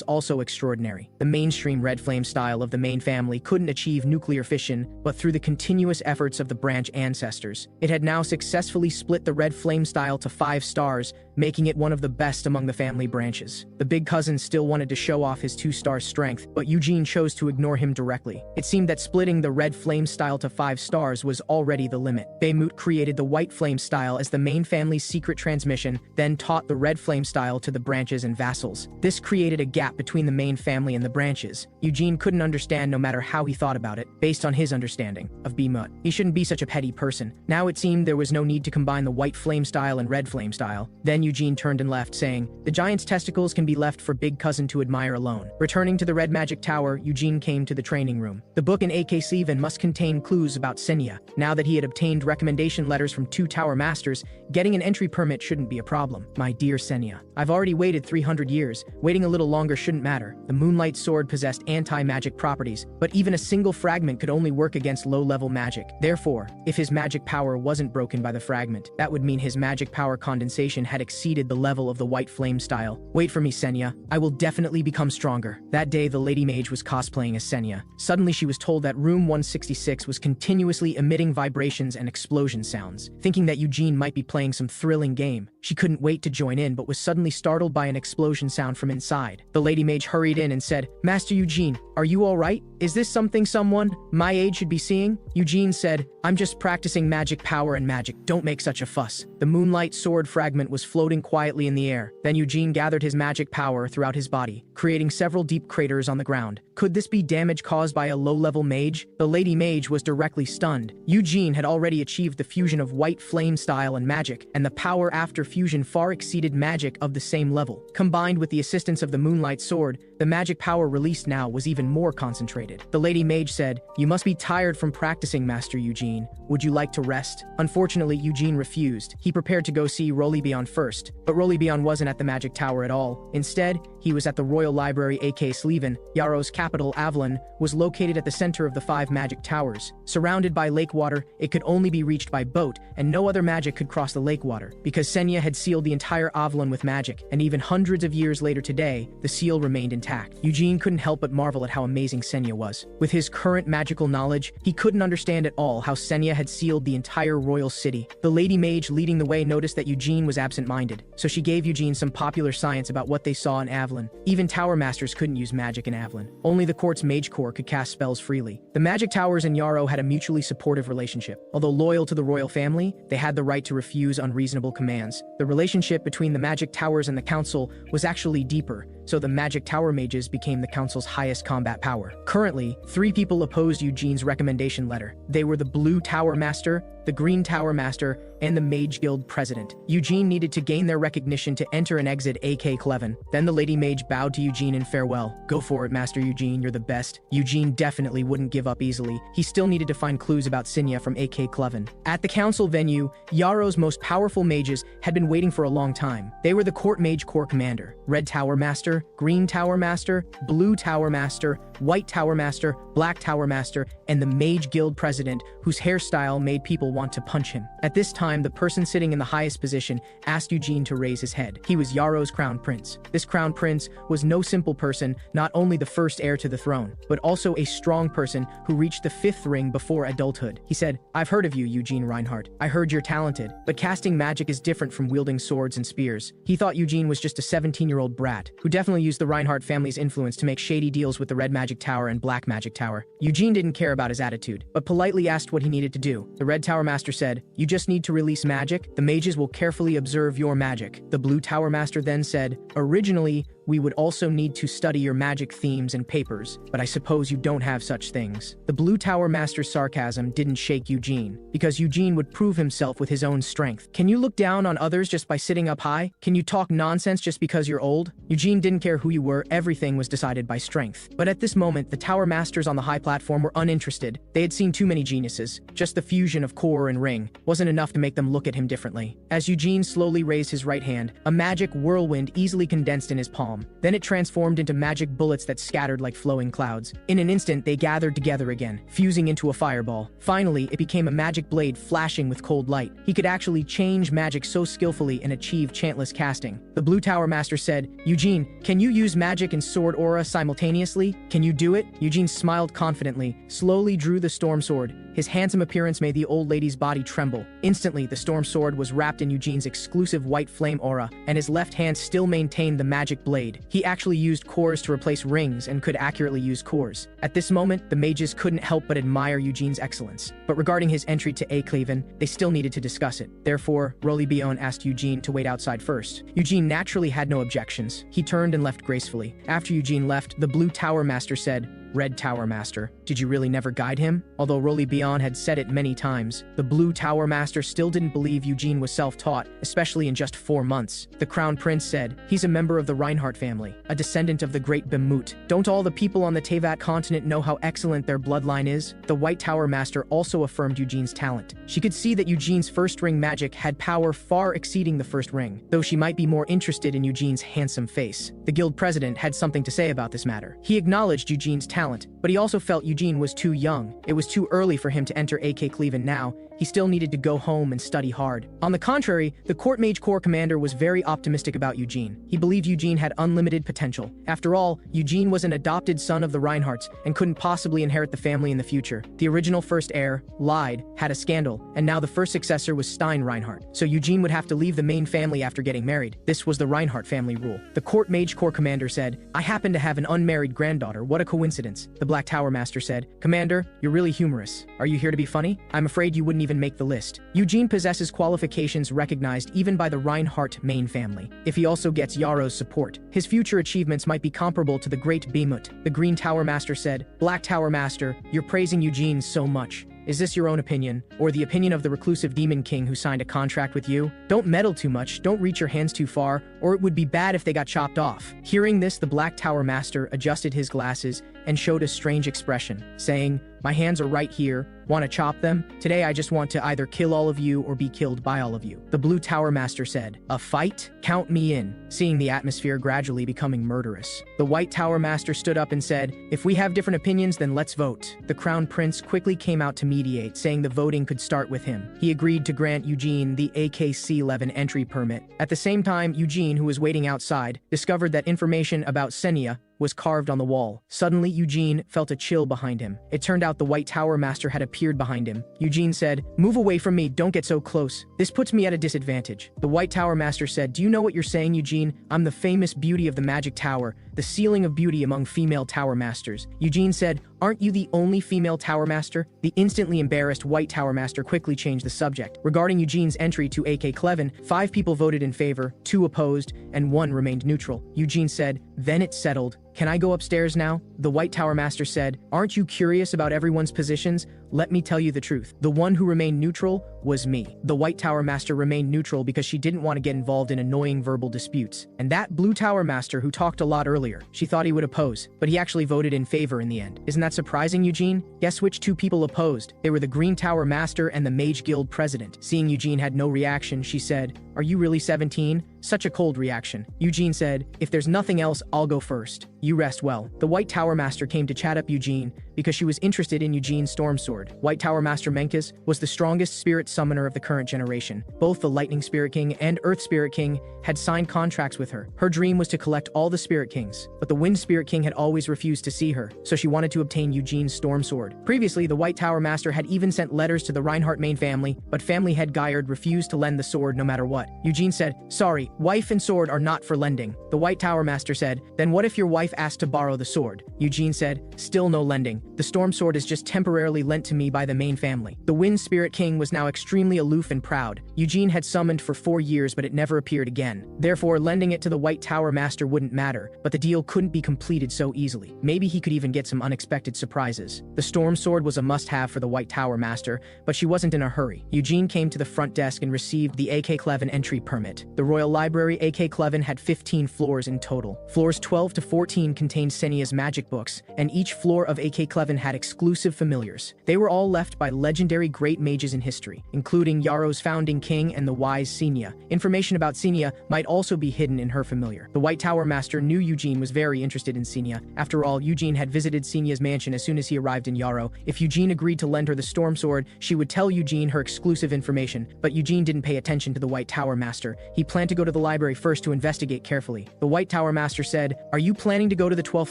also extraordinary. The mainstream red flame style of the main family couldn't achieve nuclear fission, but through the continuous efforts of the branch ancestors, it had now successfully split the red flame style to 5 stars, making it one of the best among the family branches. The big cousin still wanted to show off his 2-star strength, but Eugene chose to ignore him directly. It seemed that splitting the red flame style to 5 stars was already the limit. Baymut created the white flame style as the main family's secret transmission, then taught the red flame style to the branches and vassals. This created a gap between the main family and the branches. Eugene couldn't understand no matter how he thought about it, based on his understanding of Baymut. He shouldn't be such a petty person. Now it seemed there was no need to combine the white flame style and red flame style. Then Eugene turned and left, saying, the giant's testicles can be left for big cousin to admire alone. Returning to the red magic tower, Eugene came to the training room. The book in AK7 must contain clues about Senya. Now that he had obtained recommendation letters from 2 tower masters, getting an entry permit shouldn't be a problem. My dear Senya, I've already waited 300 years. Waiting a little longer shouldn't matter. The moonlight sword possessed anti-magic properties, but even a single fragment could only work against low-level magic. Therefore, if his magic power wasn't broken by the fragment, that would mean his magic power condensation had exceeded the level of the white flame style. Wait for me, Senya. I will definitely become stronger. That day, the lady mage was cosplaying as Senya. Suddenly, she was told that room 166 was continuously emitting vibrations and explosion sounds. Thinking that Eugene might be playing some thrilling game, she couldn't wait to join in, but was suddenly startled by an explosion sound from inside. The lady mage hurried in and said, Master Eugene, are you all right? Is this something someone my age should be seeing? Eugene said, I'm just practicing magic power and magic. Don't make such a fuss. The moonlight sword fragment was floating quietly in the air. Then Eugene gathered his magic power throughout his body, creating several deep craters on the ground. Could this be damage caused by a low-level mage? The lady mage was directly stunned. Eugene had already achieved the fusion of white flame style and magic, and the power after fusion far exceeded magic of the same level. Combined with the assistance of the moonlight sword, the magic power released now was even more concentrated. The lady mage said, you must be tired from practicing, Master Eugene. Eugene. Would you like to rest? Unfortunately, Eugene refused. He prepared to go see Rollebion first, but Rollebion wasn't at the Magic Tower at all. Instead, he was at the Royal Library aka Sleven. Yaro's capital, Avalon, was located at the center of the 5 magic towers. Surrounded by lake water, it could only be reached by boat, and no other magic could cross the lake water. Because Senya had sealed the entire Avalon with magic, and even hundreds of years later today, the seal remained intact. Eugene couldn't help but marvel at how amazing Senya was. With his current magical knowledge, he couldn't understand at all how Senya had sealed the entire royal city. The lady mage leading the way noticed that Eugene was absent-minded, so she gave Eugene some popular science about what they saw in Avalon. Even tower masters couldn't use magic in Avalon. Only the court's mage corps could cast spells freely. The magic towers and Yarrow had a mutually supportive relationship. Although loyal to the royal family, they had the right to refuse unreasonable commands. The relationship between the magic towers and the council was actually deeper, so the magic tower mages became the council's highest combat power. Currently, 3 people opposed Eugene's recommendation letter. They were the Blue Tower Master, the Green Tower Master, and the Mage Guild President. Eugene needed to gain their recognition to enter and exit AK Cleven. Then the Lady Mage bowed to Eugene in farewell. Go for it, Master Eugene, you're the best. Eugene definitely wouldn't give up easily. He still needed to find clues about Senya from AK Cleven. At the council venue, Yarrow's most powerful mages had been waiting for a long time. They were the Court Mage Corps Commander, Red Tower Master, Green Tower Master, Blue Tower Master, White Tower Master, Black Tower Master, and the Mage Guild President, whose hairstyle made people want to punch him. At this time, the person sitting in the highest position asked Eugene to raise his head. He was Yarrow's crown prince. This crown prince was no simple person, not only the first heir to the throne, but also a strong person who reached the 5th ring before adulthood. He said, "I've heard of you, Eugene Reinhardt. I heard you're talented, but casting magic is different from wielding swords and spears." He thought Eugene was just a 17-year-old brat, who definitely used the Reinhardt family's influence to make shady deals with the Red Magic Tower and Black Magic Tower. Eugene didn't care about his attitude, but politely asked what he needed to do. The Red Tower Master said, "You just need to release magic. The mages will carefully observe your magic." The Blue Tower Master then said, "Originally, we would also need to study your magic themes and papers, but I suppose you don't have such things." The Blue Tower Master's sarcasm didn't shake Eugene, because Eugene would prove himself with his own strength. Can you look down on others just by sitting up high? Can you talk nonsense just because you're old? Eugene didn't care who you were, everything was decided by strength. But at this moment, the Tower Masters on the high platform were uninterested. They had seen too many geniuses. Just the fusion of core and ring wasn't enough to make them look at him differently. As Eugene slowly raised his right hand, a magic whirlwind easily condensed in his palm. Then it transformed into magic bullets that scattered like flowing clouds. In an instant, they gathered together again, fusing into a fireball. Finally, it became a magic blade flashing with cold light. He could actually change magic so skillfully and achieve chantless casting. The Blue Tower Master said, "Eugene, can you use magic and sword aura simultaneously? Can you do it?" Eugene smiled confidently, slowly drew the storm sword. His handsome appearance made the old lady's body tremble. Instantly, the storm sword was wrapped in Eugene's exclusive white flame aura, and his left hand still maintained the magic blade. He actually used cores to replace rings and could accurately use cores. At this moment, the mages couldn't help but admire Eugene's excellence. But regarding his entry to A Cleven, they still needed to discuss it. Therefore, Rollebion asked Eugene to wait outside first. Eugene naturally had no objections. He turned and left gracefully. After Eugene left, the Blue Tower Master said, "Red Tower Master, did you really never guide him?" Although Rollebion had said it many times, the Blue Tower Master still didn't believe Eugene was self-taught, especially in just 4 months. The Crown Prince said, "He's a member of the Reinhardt family, a descendant of the great Bemut. Don't all the people on the Teyvat continent know how excellent their bloodline is?" The White Tower Master also affirmed Eugene's talent. She could see that Eugene's first ring magic had power far exceeding the first ring, though she might be more interested in Eugene's handsome face. The guild president had something to say about this matter. He acknowledged Eugene's talent, but he also felt Eugene was too young. It was too early for him to enter AK Cleven now. He still needed to go home and study hard. On the contrary, the Court Mage Corps commander was very optimistic about Eugene. He believed Eugene had unlimited potential. After all, Eugene was an adopted son of the Reinhardts and couldn't possibly inherit the family in the future. The original first heir, lied, had a scandal, and now the first successor was Stein Reinhardt. So Eugene would have to leave the main family after getting married. This was the Reinhardt family rule. The Court Mage Corps commander said, "I happen to have an unmarried granddaughter. What a coincidence." The Black Tower Master said, "Commander, you're really humorous. Are you here to be funny? I'm afraid you wouldn't even make the list." Eugene possesses qualifications recognized even by the Reinhardt main family. If he also gets Yarrow's support, his future achievements might be comparable to the Great Bemut. The Green Tower Master said, "Black Tower Master, you're praising Eugene so much. Is this your own opinion, or the opinion of the reclusive Demon King who signed a contract with you? Don't meddle too much, don't reach your hands too far, or it would be bad if they got chopped off. Hearing this, the Black Tower Master adjusted his glasses and showed a strange expression, saying, "My hands are right here. Want to chop them? Today I just want to either kill all of you or be killed by all of you." The Blue Tower Master said, "A fight? Count me in," seeing the atmosphere gradually becoming murderous. The White Tower Master stood up and said, "If we have different opinions, then let's vote." The Crown Prince quickly came out to mediate, saying the voting could start with him. He agreed to grant Eugene the AKC-11 entry permit. At the same time, Eugene, who was waiting outside, discovered that information about Senya was carved on the wall. Suddenly, Eugene felt a chill behind him. It turned out the White Tower Master had appeared behind him. Eugene said, "Move away from me, don't get so close. This puts me at a disadvantage." The White Tower Master said, "Do you know what you're saying, Eugene? I'm the famous beauty of the Magic Tower, the ceiling of beauty among female Tower Masters." Eugene said, "Aren't you the only female Tower Master?" The instantly embarrassed White Tower Master quickly changed the subject. Regarding Eugene's entry to AK-11, 5 people voted in favor, 2 opposed, and 1 remained neutral. Eugene said, "Then it's settled. Can I go upstairs now?" The White Tower Master said, "Aren't you curious about everyone's positions? Let me tell you the truth. The one who remained neutral was me." The White Tower Master remained neutral because she didn't want to get involved in annoying verbal disputes. And that Blue Tower Master who talked a lot earlier, she thought he would oppose, but he actually voted in favor in the end. Isn't that surprising, Eugene? Guess which 2 people opposed? They were the Green Tower Master and the Mage Guild President. Seeing Eugene had no reaction, she said, "Are you really 17? Such a cold reaction." Eugene said, "If there's nothing else, I'll go first. You rest well." The White Tower Master came to chat up Eugene because she was interested in Eugene's storm sword. White Tower Master Mangas was the strongest spirit summoner of the current generation. Both the Lightning Spirit King and Earth Spirit King had signed contracts with her. Her dream was to collect all the Spirit Kings, but the Wind Spirit King had always refused to see her, so she wanted to obtain Eugene's storm sword. Previously, the White Tower Master had even sent letters to the Reinhardt main family, but family head Geyard refused to lend the sword no matter what. Eugene said, "Sorry, wife and sword are not for lending." The White Tower Master said, "Then what if your wife asked to borrow the sword?" Eugene said, "Still no lending. The storm sword is just temporarily lent to me by the main family." The Wind Spirit King was now extremely aloof and proud. Eugene had summoned for 4 years, but it never appeared again. Therefore, lending it to the White Tower Master wouldn't matter, but the deal couldn't be completed so easily. Maybe he could even get some unexpected surprises. The storm sword was a must-have for the White Tower Master, but she wasn't in a hurry. Eugene came to the front desk and received the AK-11 entry permit. The Royal Library AK-11 had 15 floors in total. Floors 12 to 14 contained Senya's magic books, and each floor of AK-11 had exclusive familiars. They were all left by legendary great mages in history, including Yarrow's founding king and the wise Senya. Information about Senya might also be hidden in her familiar. The White Tower Master knew Eugene was very interested in Senya. After all, Eugene had visited Senya's mansion as soon as he arrived in Yarrow. If Eugene agreed to lend her the storm sword, she would tell Eugene her exclusive information, but Eugene didn't pay attention to the White Tower Master. He planned to go to the library first to investigate carefully. The White Tower Master said, "Are you planning to go to the 12th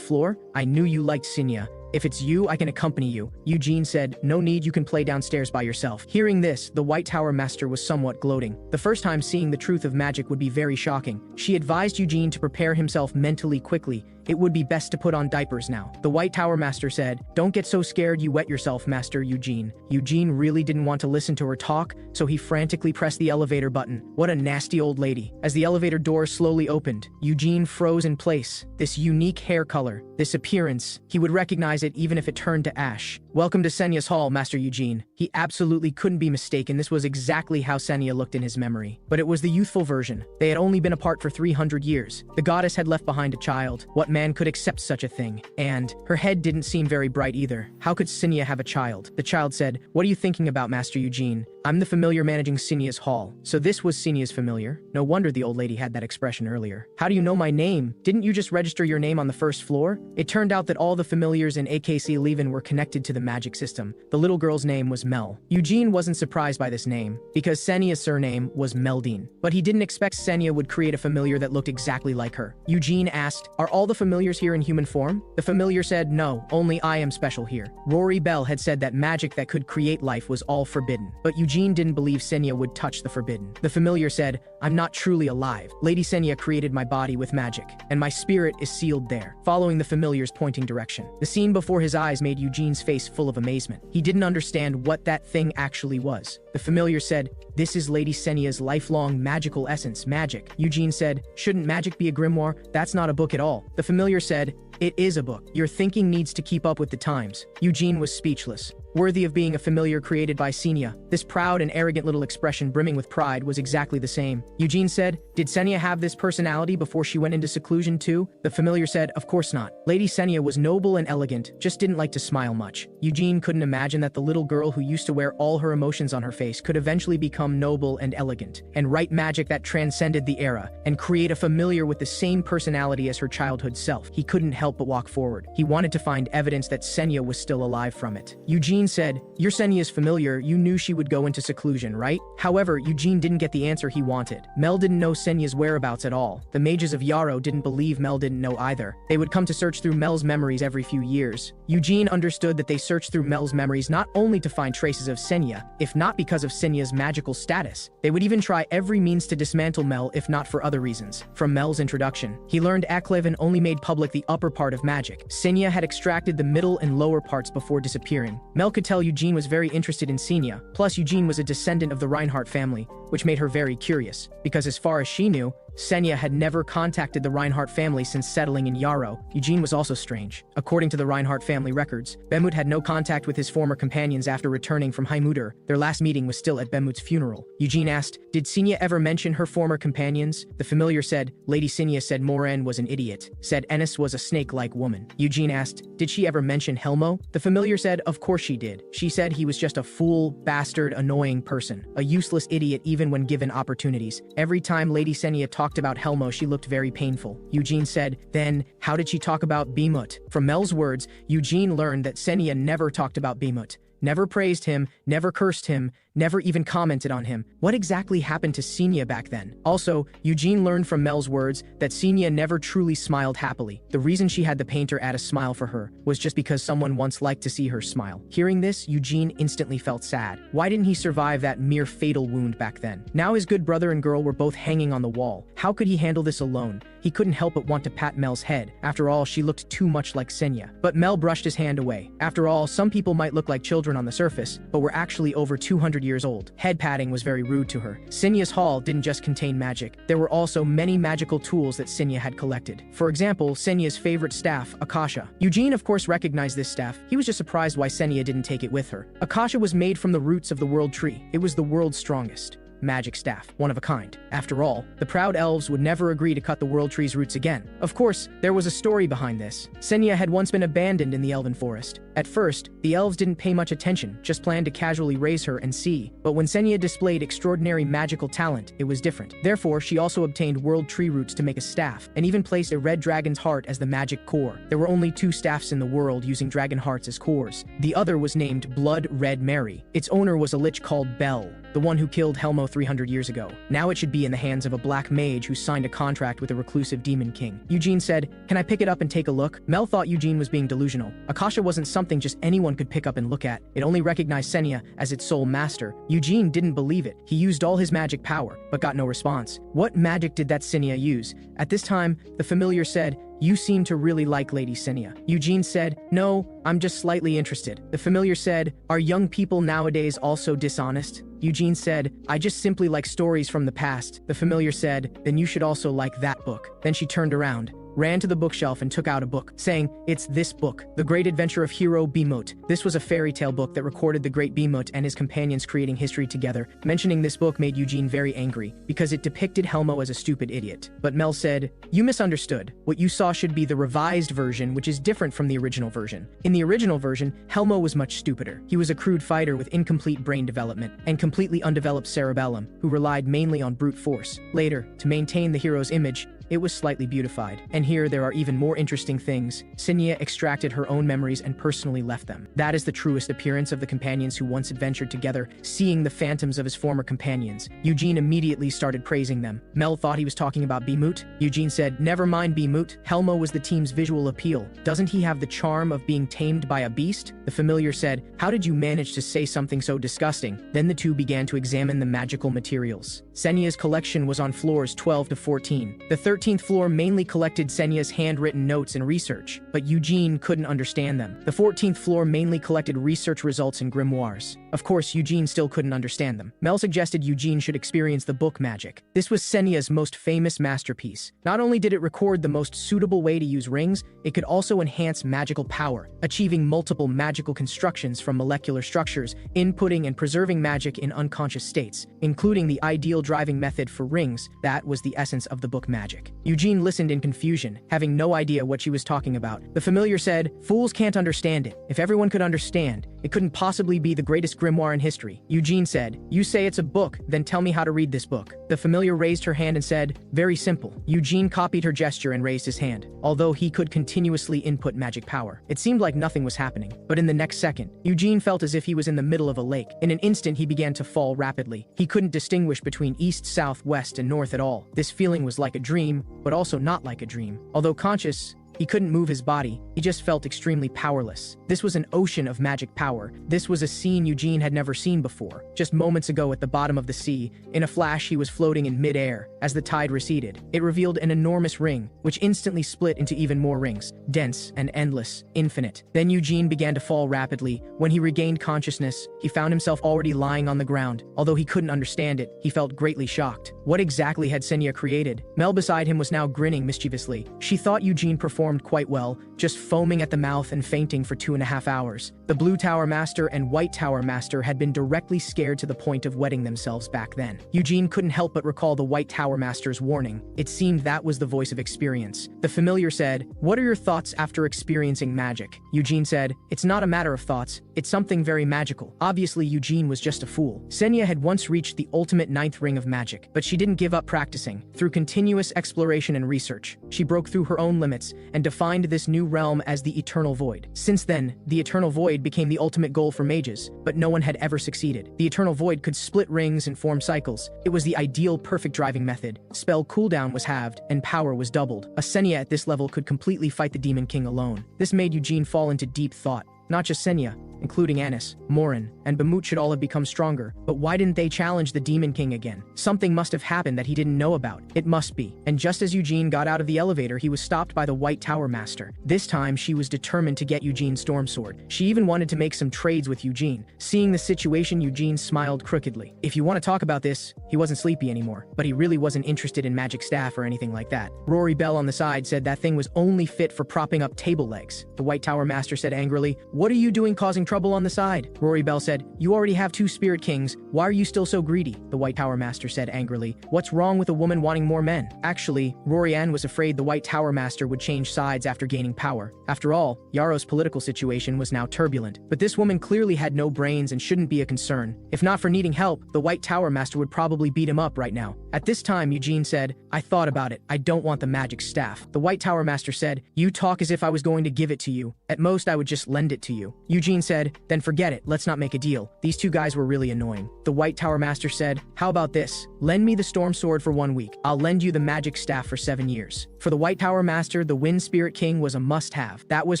floor? I knew you liked Senya. If it's you, I can accompany you." Eugene said, "No need, you can play downstairs by yourself." Hearing this, the White Tower Master was somewhat gloating. The first time seeing the truth of magic would be very shocking. She advised Eugene to prepare himself mentally quickly. It would be best to put on diapers now. The White Tower Master said, "Don't get so scared you wet yourself, Master Eugene." Eugene really didn't want to listen to her talk, so he frantically pressed the elevator button. What a nasty old lady. As the elevator door slowly opened, Eugene froze in place. This unique hair color, this appearance, he would recognize it even if it turned to ash. "Welcome to Senya's hall, Master Eugene." He absolutely couldn't be mistaken. This was exactly how Senya looked in his memory. But it was the youthful version. They had only been apart for 300 years. The goddess had left behind a child. What man could accept such a thing? And her head didn't seem very bright either. How could Senya have a child? The child said, "What are you thinking about, Master Eugene? I'm the familiar managing Senya's hall." So this was Senya's familiar. No wonder the old lady had that expression earlier. "How do you know my name? Didn't you just register your name on the first floor?" It turned out that all the familiars in AKC-11 were connected to the magic system. The little girl's name was Mel. Eugene wasn't surprised by this name, because Senya's surname was Meldine. But he didn't expect Senya would create a familiar that looked exactly like her. Eugene asked, "Are all the familiars here in human form?" The familiar said, "No, only I am special here." Rory Bell had said that magic that could create life was all forbidden. But Eugene didn't believe Senya would touch the forbidden. The familiar said, "I'm not truly alive. Lady Senya created my body with magic, and my spirit is sealed there," following the familiar's pointing direction. The scene before his eyes made Eugene's face full of amazement. He didn't understand what that thing actually was. The familiar said, "This is Lady Senya's lifelong magical essence, magic." Eugene said, "Shouldn't magic be a grimoire? That's not a book at all." The familiar said, "It is a book. Your thinking needs to keep up with the times." Eugene was speechless. worthy of being a familiar created by Senya. This proud and arrogant little expression brimming with pride was exactly the same. Eugene said, "Did Senya have this personality before she went into seclusion too?" The familiar said, "Of course not. Lady Senya was noble and elegant, just didn't like to smile much." Eugene couldn't imagine that the little girl who used to wear all her emotions on her face could eventually become noble and elegant, and write magic that transcended the era, and create a familiar with the same personality as her childhood self. He couldn't help but walk forward. He wanted to find evidence that Senya was still alive from it. Eugene said, "You're Senya's familiar, you knew she would go into seclusion, right?" However, Eugene didn't get the answer he wanted. Mel didn't know Senya's whereabouts at all. The mages of Yarrow didn't believe Mel didn't know either. They would come to search through Mel's memories every few years. Eugene understood that they searched through Mel's memories not only to find traces of Senya, if not because of Senya's magical status. They would even try every means to dismantle Mel if not for other reasons. From Mel's introduction, he learned Aklevan only made public the upper part of magic. Senya had extracted the middle and lower parts before disappearing. Mel could tell Eugene was very interested in Senya, plus Eugene was a descendant of the Reinhardt family, which made her very curious, because as far as she knew, Senya had never contacted the Reinhardt family since settling in Yarrow. Eugene was also strange. According to the Reinhardt family records, Bemut had no contact with his former companions after returning from Heimuder. Their last meeting was still at Bemut's funeral. Eugene asked, "Did Senya ever mention her former companions?" The familiar said, "Lady Senya said Moran was an idiot, said Ennis was a snake-like woman." Eugene asked, "Did she ever mention Helmo?" The familiar said, "Of course she did. She said he was just a fool, bastard, annoying person, a useless idiot even when given opportunities. Every time Lady Senya talked about Helmo, she looked very painful." Eugene said, "Then, how did she talk about Bemut?" From Mel's words, Eugene learned that Senya never talked about Bemut, never praised him, never cursed him, never even commented on him. What exactly happened to Senya back then? Also, Eugene learned from Mel's words that Senya never truly smiled happily. The reason she had the painter add a smile for her was just because someone once liked to see her smile. Hearing this, Eugene instantly felt sad. Why didn't he survive that mere fatal wound back then? Now his good brother and girl were both hanging on the wall. How could he handle this alone? He couldn't help but want to pat Mel's head. After all, she looked too much like Senya. But Mel brushed his hand away. After all, some people might look like children on the surface, but were actually over 200 years old. Head patting was very rude to her. Senya's hall didn't just contain magic. There were also many magical tools that Senya had collected. For example, Senya's favorite staff, Akasha. Eugene of course recognized this staff. He was just surprised why Senya didn't take it with her. Akasha was made from the roots of the world tree. It was the world's strongest magic staff, one of a kind. After all, the proud elves would never agree to cut the world tree's roots again. Of course, there was a story behind this. Senya had once been abandoned in the elven forest. At first, the elves didn't pay much attention, just planned to casually raise her and see. But when Senya displayed extraordinary magical talent, it was different. Therefore, she also obtained world tree roots to make a staff, and even placed a red dragon's heart as the magic core. There were only 2 staffs in the world using dragon hearts as cores. The other was named Blood Red Mary. Its owner was a lich called Bell, the one who killed Helmo 300 years ago. Now it should be in the hands of a black mage who signed a contract with a reclusive demon king. Eugene said, "Can I pick it up and take a look?" Mel thought Eugene was being delusional. Akasha wasn't something just anyone could pick up and look at. It only recognized Senya as its sole master. Eugene didn't believe it. He used all his magic power, but got no response. What magic did that Senya use? At this time, the familiar said, "You seem to really like Lady Senya." Eugene said, "No, I'm just slightly interested." The familiar said, "Are young people nowadays also dishonest?" Eugene said, "I just simply like stories from the past." The familiar said, "Then you should also like that book." Then she turned around, ran to the bookshelf and took out a book, saying, "It's this book, The Great Adventure of Hero Bemut." This was a fairy tale book that recorded the great Bemut and his companions creating history together. Mentioning this book made Eugene very angry, because it depicted Helmo as a stupid idiot. But Mel said, "You misunderstood. What you saw should be the revised version, which is different from the original version. In the original version, Helmo was much stupider. He was a crude fighter with incomplete brain development, and completely undeveloped cerebellum, who relied mainly on brute force. Later, to maintain the hero's image, it was slightly beautified. And here there are even more interesting things. Senya extracted her own memories and personally left them. That is the truest appearance of the companions who once adventured together, seeing the phantoms of his former companions. Eugene immediately started praising them. Mel thought he was talking about Bemut. Eugene said, "Never mind Bemut. Helmo was the team's visual appeal. Doesn't he have the charm of being tamed by a beast?" The familiar said, "How did you manage to say something so disgusting?" Then the two began to examine the magical materials. Senya's collection was on floors 12 to 14. The 13 14th floor mainly collected Senya's handwritten notes and research, but Eugene couldn't understand them. The 14th floor mainly collected research results and grimoires. Of course, Eugene still couldn't understand them. Mel suggested Eugene should experience the book magic. This was Senya's most famous masterpiece. Not only did it record the most suitable way to use rings, it could also enhance magical power, achieving multiple magical constructions from molecular structures, inputting and preserving magic in unconscious states, including the ideal driving method for rings. That was the essence of the book magic. Eugene listened in confusion, having no idea what she was talking about. The familiar said, "Fools can't understand it. If everyone could understand, it couldn't possibly be the greatest grimoire in history." Eugene said, "You say it's a book, then tell me how to read this book." The familiar raised her hand and said, "Very simple." Eugene copied her gesture and raised his hand. Although he could continuously input magic power, it seemed like nothing was happening. But in the next second, Eugene felt as if he was in the middle of a lake. In an instant, he began to fall rapidly. He couldn't distinguish between east, south, west, and north at all. This feeling was like a dream, but also not like a dream. Although conscious, he couldn't move his body. He just felt extremely powerless. This was an ocean of magic power. This was a scene Eugene had never seen before. Just moments ago at the bottom of the sea, in a flash he was floating in mid-air. As the tide receded, it revealed an enormous ring, which instantly split into even more rings, dense and endless, infinite. Then Eugene began to fall rapidly. When he regained consciousness, he found himself already lying on the ground. Although he couldn't understand it, he felt greatly shocked. What exactly had Senya created? Mel beside him was now grinning mischievously. She thought Eugene performed quite well, just foaming at the mouth and fainting for 2.5 hours. The Blue Tower Master and White Tower Master had been directly scared to the point of wetting themselves back then. Eugene couldn't help but recall the White Tower Master's warning. It seemed that was the voice of experience. The familiar said, "What are your thoughts after experiencing magic?" Eugene said, "It's not a matter of thoughts, it's something very magical." Obviously, Eugene was just a fool. Senya had once reached the ultimate 9th ring of magic, but she didn't give up practicing. Through continuous exploration and research, she broke through her own limits and defined this new realm as the Eternal Void. Since then, the Eternal Void became the ultimate goal for mages, but no one had ever succeeded. The Eternal Void could split rings and form cycles. It was the ideal perfect driving method. Spell cooldown was halved, and power was doubled. A Senya at this level could completely fight the Demon King alone. This made Eugene fall into deep thought. Not just Senya, including Anis, Morin, and Bamut should all have become stronger, but why didn't they challenge the Demon King again? Something must have happened that he didn't know about. It must be. And just as Eugene got out of the elevator, he was stopped by the White Tower Master. This time, she was determined to get Eugene's Storm Sword. She even wanted to make some trades with Eugene. Seeing the situation, Eugene smiled crookedly. If you want to talk about this, he wasn't sleepy anymore, but he really wasn't interested in magic staff or anything like that. Rory Bell on the side said that thing was only fit for propping up table legs. The White Tower Master said angrily, "What are you doing causing trouble on the side?" Rory Bell said, "You already have 2 Spirit Kings. Why are you still so greedy?" The White Tower Master said angrily, "What's wrong with a woman wanting more men?" Actually, Rory Ann was afraid the White Tower Master would change sides after gaining power. After all, Yaro's political situation was now turbulent. But this woman clearly had no brains and shouldn't be a concern. If not for needing help, the White Tower Master would probably beat him up right now. At this time, Eugene said, "I thought about it. I don't want the magic staff." The White Tower Master said, "You talk as if I was going to give it to you. At most, I would just lend it to you." Eugene said, "Then forget it. Let's not make a deal." These two guys were really annoying. The White Tower Master said, "How about this? Lend me the Storm Sword for 1 week. I'll lend you the magic staff for 7 years." For the White Tower Master, the Wind Spirit King was a must-have. That was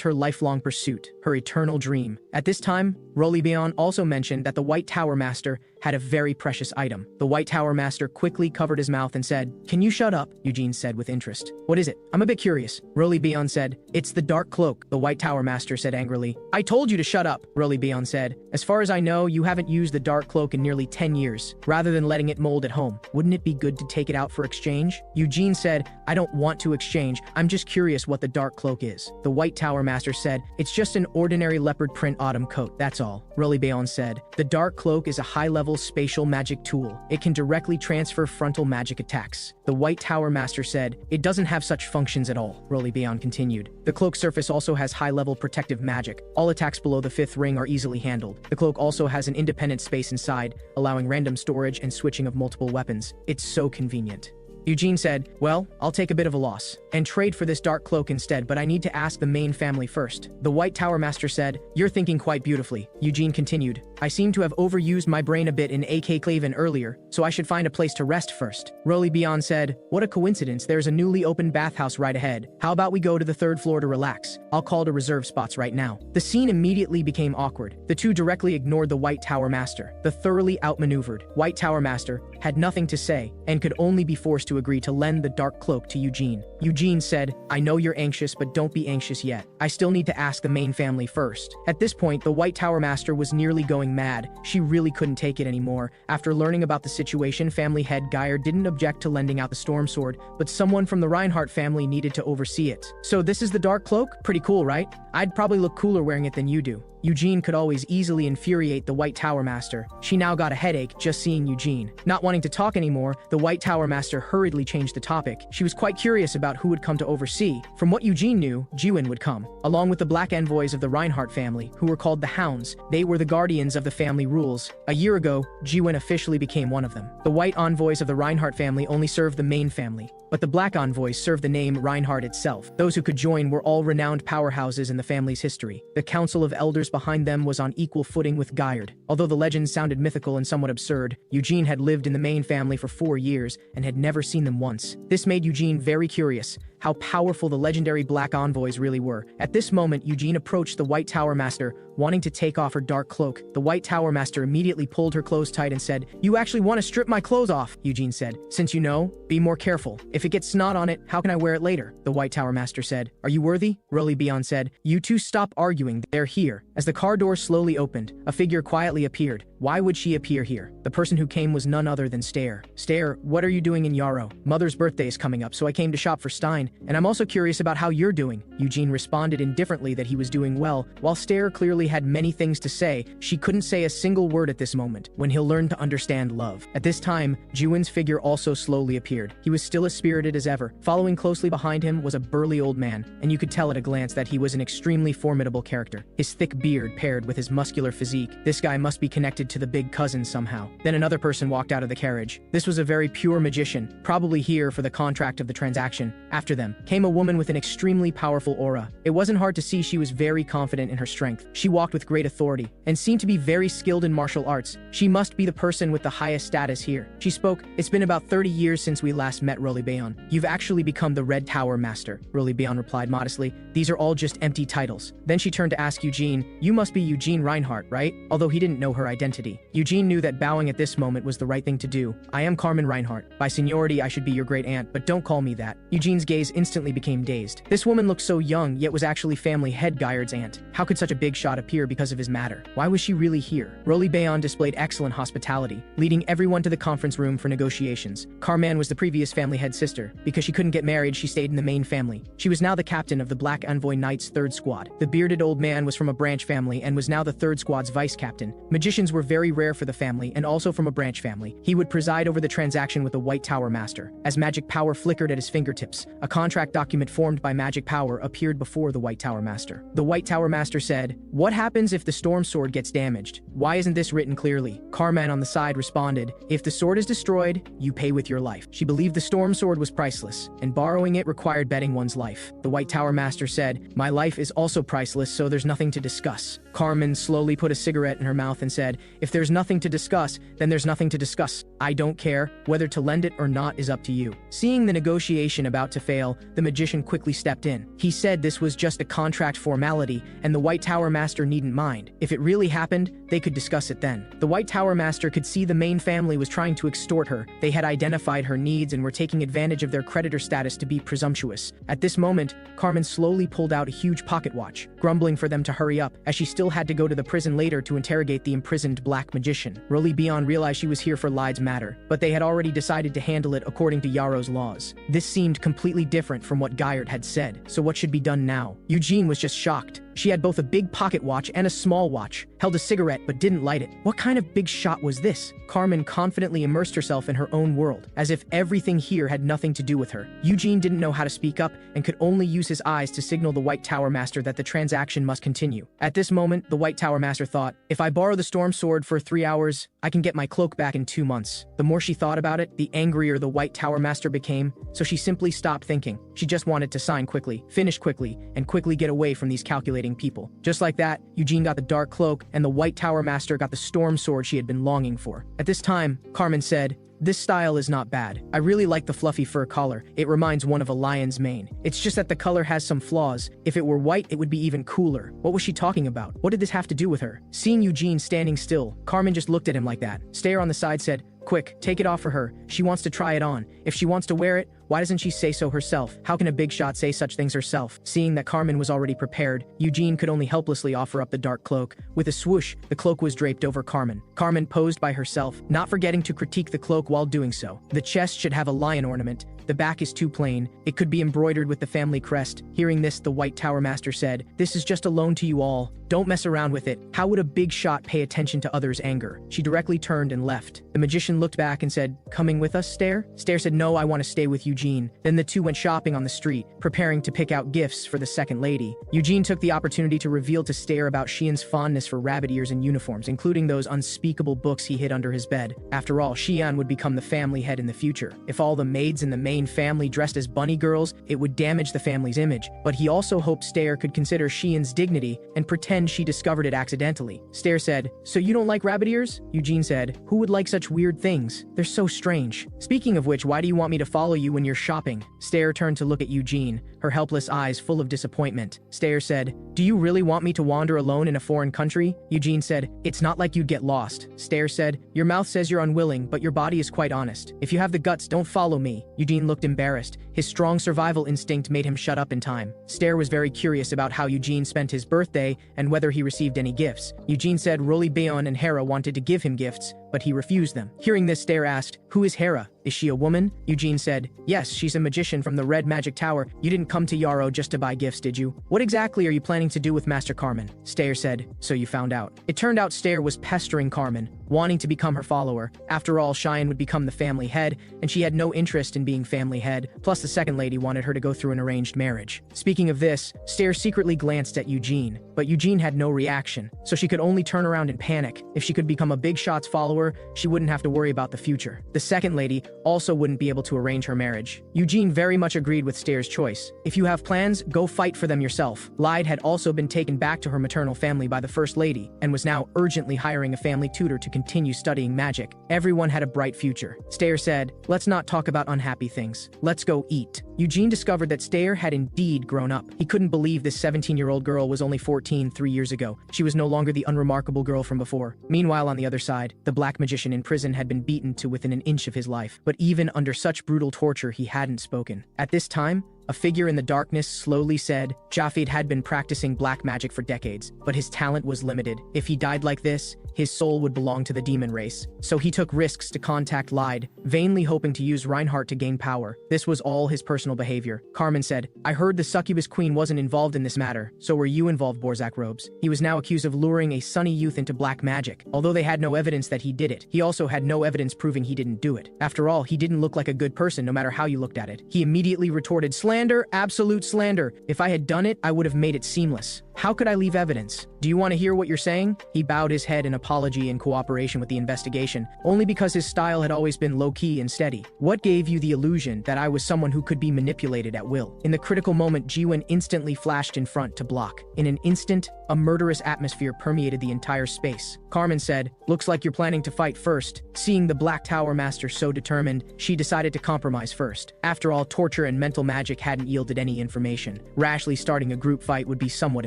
her lifelong pursuit, her eternal dream. At this time, Rolibeon also mentioned that the White Tower Master had a very precious item. The White Tower Master quickly covered his mouth and said, "Can you shut up?" Eugene said with interest. "What is it? I'm a bit curious." Rolibeon said, "It's the Dark Cloak." The White Tower Master said angrily, "I told you to shut up." Rolibeon said, "As far as I know, you haven't used the Dark Cloak in nearly 10 years. Rather than letting it mold at home, wouldn't it be good to take it out for exchange?" Eugene said, "I don't want to exchange. I'm just curious what the Dark Cloak is." The White Tower Master said, "It's just an ordinary leopard print autumn coat, that's all." Rolibeon said, "The Dark Cloak is a high-level spatial magic tool. It can directly transfer frontal magic attacks." The White Tower Master said, "It doesn't have such functions at all." Rolibeon continued, "The cloak surface also has high-level protective magic. All attacks below the 5th ring are easily handled. The cloak also has an independent space inside, allowing random storage and switching of multiple weapons. It's so convenient." Eugene said, "Well, I'll take a bit of a loss and trade for this Dark Cloak instead, but I need to ask the main family first." The White Tower Master said, "You're thinking quite beautifully." Eugene continued, "I seem to have overused my brain a bit in AK Claven earlier, so I should find a place to rest first." Rolibeon said, "What a coincidence, there's a newly opened bathhouse right ahead. How about we go to the 3rd floor to relax? I'll call to reserve spots right now." The scene immediately became awkward. The two directly ignored the White Tower Master. The thoroughly outmaneuvered White Tower Master had nothing to say and could only be forced to to agree to lend the dark cloak to Eugene. Eugene said, I know you're anxious, but don't be anxious yet. I still need to ask the main family first. At this point, the White Tower Master was nearly going mad. She really couldn't take it anymore. After learning about the situation, family head Geir didn't object to lending out the storm sword, but someone from the Reinhardt family needed to oversee it. So this is the dark cloak? Pretty cool, right? I'd probably look cooler wearing it than you do. Eugene could always easily infuriate the White Tower Master. She now got a headache just seeing Eugene. Not wanting to talk anymore, the White Tower Master hurriedly changed the topic. She was quite curious about who would come to oversee. From what Eugene knew, Jiwon would come, along with the black envoys of the Reinhardt family, who were called the Hounds. They were the guardians of the family rules. A year ago, Jiwon officially became one of them. The white envoys of the Reinhardt family only served the main family, but the black envoys served the name Reinhardt itself. Those who could join were all renowned powerhouses in the family's history. The Council of Elders behind them was on equal footing with Geird. Although the legends sounded mythical and somewhat absurd, Eugene had lived in the main family for 4 years and had never seen them once. This made Eugene very curious how powerful the legendary black envoys really were. At this moment, Eugene approached the White Tower Master, wanting to take off her dark cloak. The White Tower Master immediately pulled her clothes tight and said, You actually want to strip my clothes off? Eugene said, Since you know, be more careful. If it gets snot on it, how can I wear it later? The White Tower Master said, Are you worthy? Roly Beyond said, You two stop arguing, they're here. As the car door slowly opened, a figure quietly appeared. Why would she appear here? The person who came was none other than Stair. Stair, what are you doing in Yarrow? Mother's birthday is coming up, so I came to shop for Stein, and I'm also curious about how you're doing. Eugene responded indifferently that he was doing well. While Stair clearly had many things to say, she couldn't say a single word at this moment, when he'll learn to understand love. At this time, Jiwon's figure also slowly appeared. He was still as spirited as ever. Following closely behind him was a burly old man, and you could tell at a glance that he was an extremely formidable character. His thick beard paired with his muscular physique. This guy must be connected to the big cousin somehow. Then another person walked out of the carriage. This was a very pure magician, probably here for the contract of the transaction. After them came a woman with an extremely powerful aura. It wasn't hard to see she was very confident in her strength. She walked with great authority and seemed to be very skilled in martial arts. She must be the person with the highest status here. She spoke, It's been about 30 years since we last met, Roly Bayon. You've actually become the Red Tower Master. Roly Bayon replied modestly, These are all just empty titles. Then she turned to ask Eugene, You must be Eugene Reinhardt, right? Although he didn't know her identity. Eugene knew that bowing at this moment was the right thing to do. I am Carmen Reinhardt. By seniority, I should be your great aunt, but don't call me that. Eugene's gaze instantly became dazed. This woman looked so young, yet was actually family head Geird's aunt. How could such a big shot appear because of his matter? Why was she really here? Roly Bayon displayed excellent hospitality, leading everyone to the conference room for negotiations. Carmen was the previous family head sister. Because she couldn't get married, she stayed in the main family. She was now the captain of the Black Envoy Knights' 3rd Squad. The bearded old man was from a branch family and was now the 3rd Squad's vice captain. Magicians were very rare for the family and also from a branch family. He would preside over the transaction with the White Tower Master. As magic power flickered at his fingertips, a contract document formed by magic power appeared before the White Tower Master. The White Tower Master said, What happens if the storm sword gets damaged? Why isn't this written clearly? Carmen on the side responded, If the sword is destroyed, you pay with your life. She believed the storm sword was priceless, and borrowing it required betting one's life. The White Tower Master said, My life is also priceless, so there's nothing to discuss. Carmen slowly put a cigarette in her mouth and said, If there's nothing to discuss, then there's nothing to discuss. I don't care. Whether to lend it or not is up to you. Seeing the negotiation about to fail, the magician quickly stepped in. He said this was just a contract formality, and the White Tower Master needn't mind. If it really happened, they could discuss it then. The White Tower Master could see the main family was trying to extort her. They had identified her needs and were taking advantage of their creditor status to be presumptuous. At this moment, Carmen slowly pulled out a huge pocket watch, grumbling for them to hurry up, as she still had to go to the prison later to interrogate the imprisoned black magician. Roly Beyond realized she was here for Lyde's matter, but they had already decided to handle it according to Yarrow's laws. This seemed completely different from what Geirt had said, so what should be done now? Eugene was just shocked. She had both a big pocket watch and a small watch, held a cigarette but didn't light it. What kind of big shot was this? Carmen confidently immersed herself in her own world, as if everything here had nothing to do with her. Eugene didn't know how to speak up and could only use his eyes to signal the White Tower Master that the transaction must continue. At this moment, the White Tower Master thought, If I borrow the storm sword for 3 hours, I can get my cloak back in 2 months. The more she thought about it, the angrier the White Tower Master became, so she simply stopped thinking. She just wanted to sign quickly, finish quickly, and quickly get away from these calculating people. Just like that, Eugene got the dark cloak, and the White Tower Master got the storm sword she had been longing for. At this time, Carmen said, This style is not bad. I really like the fluffy fur collar. It reminds one of a lion's mane. It's just that the color has some flaws. If it were white, it would be even cooler. What was she talking about? What did this have to do with her? Seeing Eugene standing still, Carmen just looked at him like that. Stair on the side said, Quick, take it off for her. She wants to try it on. If she wants to wear it, why doesn't she say so herself? How can a big shot say such things herself? Seeing that Carmen was already prepared, Eugene could only helplessly offer up the dark cloak. With a swoosh, the cloak was draped over Carmen. Carmen posed by herself, not forgetting to critique the cloak while doing so. The chest should have a lion ornament. The back is too plain. It could be embroidered with the family crest. Hearing this, the White Tower Master said, "This is just a loan to you all. Don't mess around with it. How would a big shot pay attention to others' anger?" She directly turned and left. The magician looked back and said, "Coming with us, Stair?" Stair said, "No, I want to stay with Eugene." Then the two went shopping on the street, preparing to pick out gifts for the second lady. Eugene took the opportunity to reveal to Stair about Xian's fondness for rabbit ears and uniforms, including those unspeakable books he hid under his bed. After all, Xian would become the family head in the future. If all the maids in the main family dressed as bunny girls, it would damage the family's image. But he also hoped Stair could consider Xian's dignity and pretend she discovered it accidentally. Stair said, "So you don't like rabbit ears?" Eugene said, "Who would like such weird things? They're so strange. Speaking of which, why do you want me to follow you when you're shopping?" Stair turned to look at Eugene, her helpless eyes full of disappointment. Stair said, "Do you really want me to wander alone in a foreign country?" Eugene said, "It's not like you'd get lost." Stair said, "Your mouth says you're unwilling, but your body is quite honest. If you have the guts, don't follow me." Eugene looked embarrassed. His strong survival instinct made him shut up in time. Stair was very curious about how Eugene spent his birthday and whether he received any gifts. Eugene said Rolly Bayon and Hera wanted to give him gifts, but he refused them. Hearing this, Stair asked, "Who is Hera? Is she a woman?" Eugene said, "Yes, she's a magician from the Red Magic Tower. You didn't come to Yarrow just to buy gifts, did you? What exactly are you planning to do with Master Carmen?" Stair said, "So you found out." It turned out Stair was pestering Carmen, wanting to become her follower. After all, Cheyenne would become the family head, and she had no interest in being family head, plus the second lady wanted her to go through an arranged marriage. Speaking of this, Stair secretly glanced at Eugene, but Eugene had no reaction, so she could only turn around and panic. If she could become a big shot's follower, she wouldn't have to worry about the future. The second lady also wouldn't be able to arrange her marriage. Eugene very much agreed with Stair's choice. "If you have plans, go fight for them yourself." Lyde had also been taken back to her maternal family by the first lady, and was now urgently hiring a family tutor to continue studying magic. Everyone had a bright future. Stair said, "Let's not talk about unhappy things. Let's go eat." Eugene discovered that Stair had indeed grown up. He couldn't believe this 17-year-old girl was only 14 3 years ago. She was no longer the unremarkable girl from before. Meanwhile, on the other side, the black magician in prison had been beaten to within an inch of his life. But even under such brutal torture, he hadn't spoken. At this time, a figure in the darkness slowly said, Jafid had been practicing black magic for decades, but his talent was limited. If he died like this, his soul would belong to the demon race. So he took risks to contact Lyde, vainly hoping to use Reinhardt to gain power. This was all his personal behavior. Carmen said, "I heard the succubus queen wasn't involved in this matter, so were you involved, Borzak Robes?" He was now accused of luring a sunny youth into black magic. Although they had no evidence that he did it, he also had no evidence proving he didn't do it. After all, he didn't look like a good person no matter how you looked at it. He immediately retorted, "Slander, absolute slander. If I had done it, I would have made it seamless. How could I leave evidence? Do you want to hear what you're saying?" He bowed his head in apology and cooperation with the investigation, only because his style had always been low-key and steady. "What gave you the illusion that I was someone who could be manipulated at will?" In the critical moment, Jiwen instantly flashed in front to block. In an instant, a murderous atmosphere permeated the entire space. Carmen said, "Looks like you're planning to fight first." Seeing the Black Tower Master so determined, she decided to compromise first. After all, torture and mental magic hadn't yielded any information. Rashly starting a group fight would be somewhat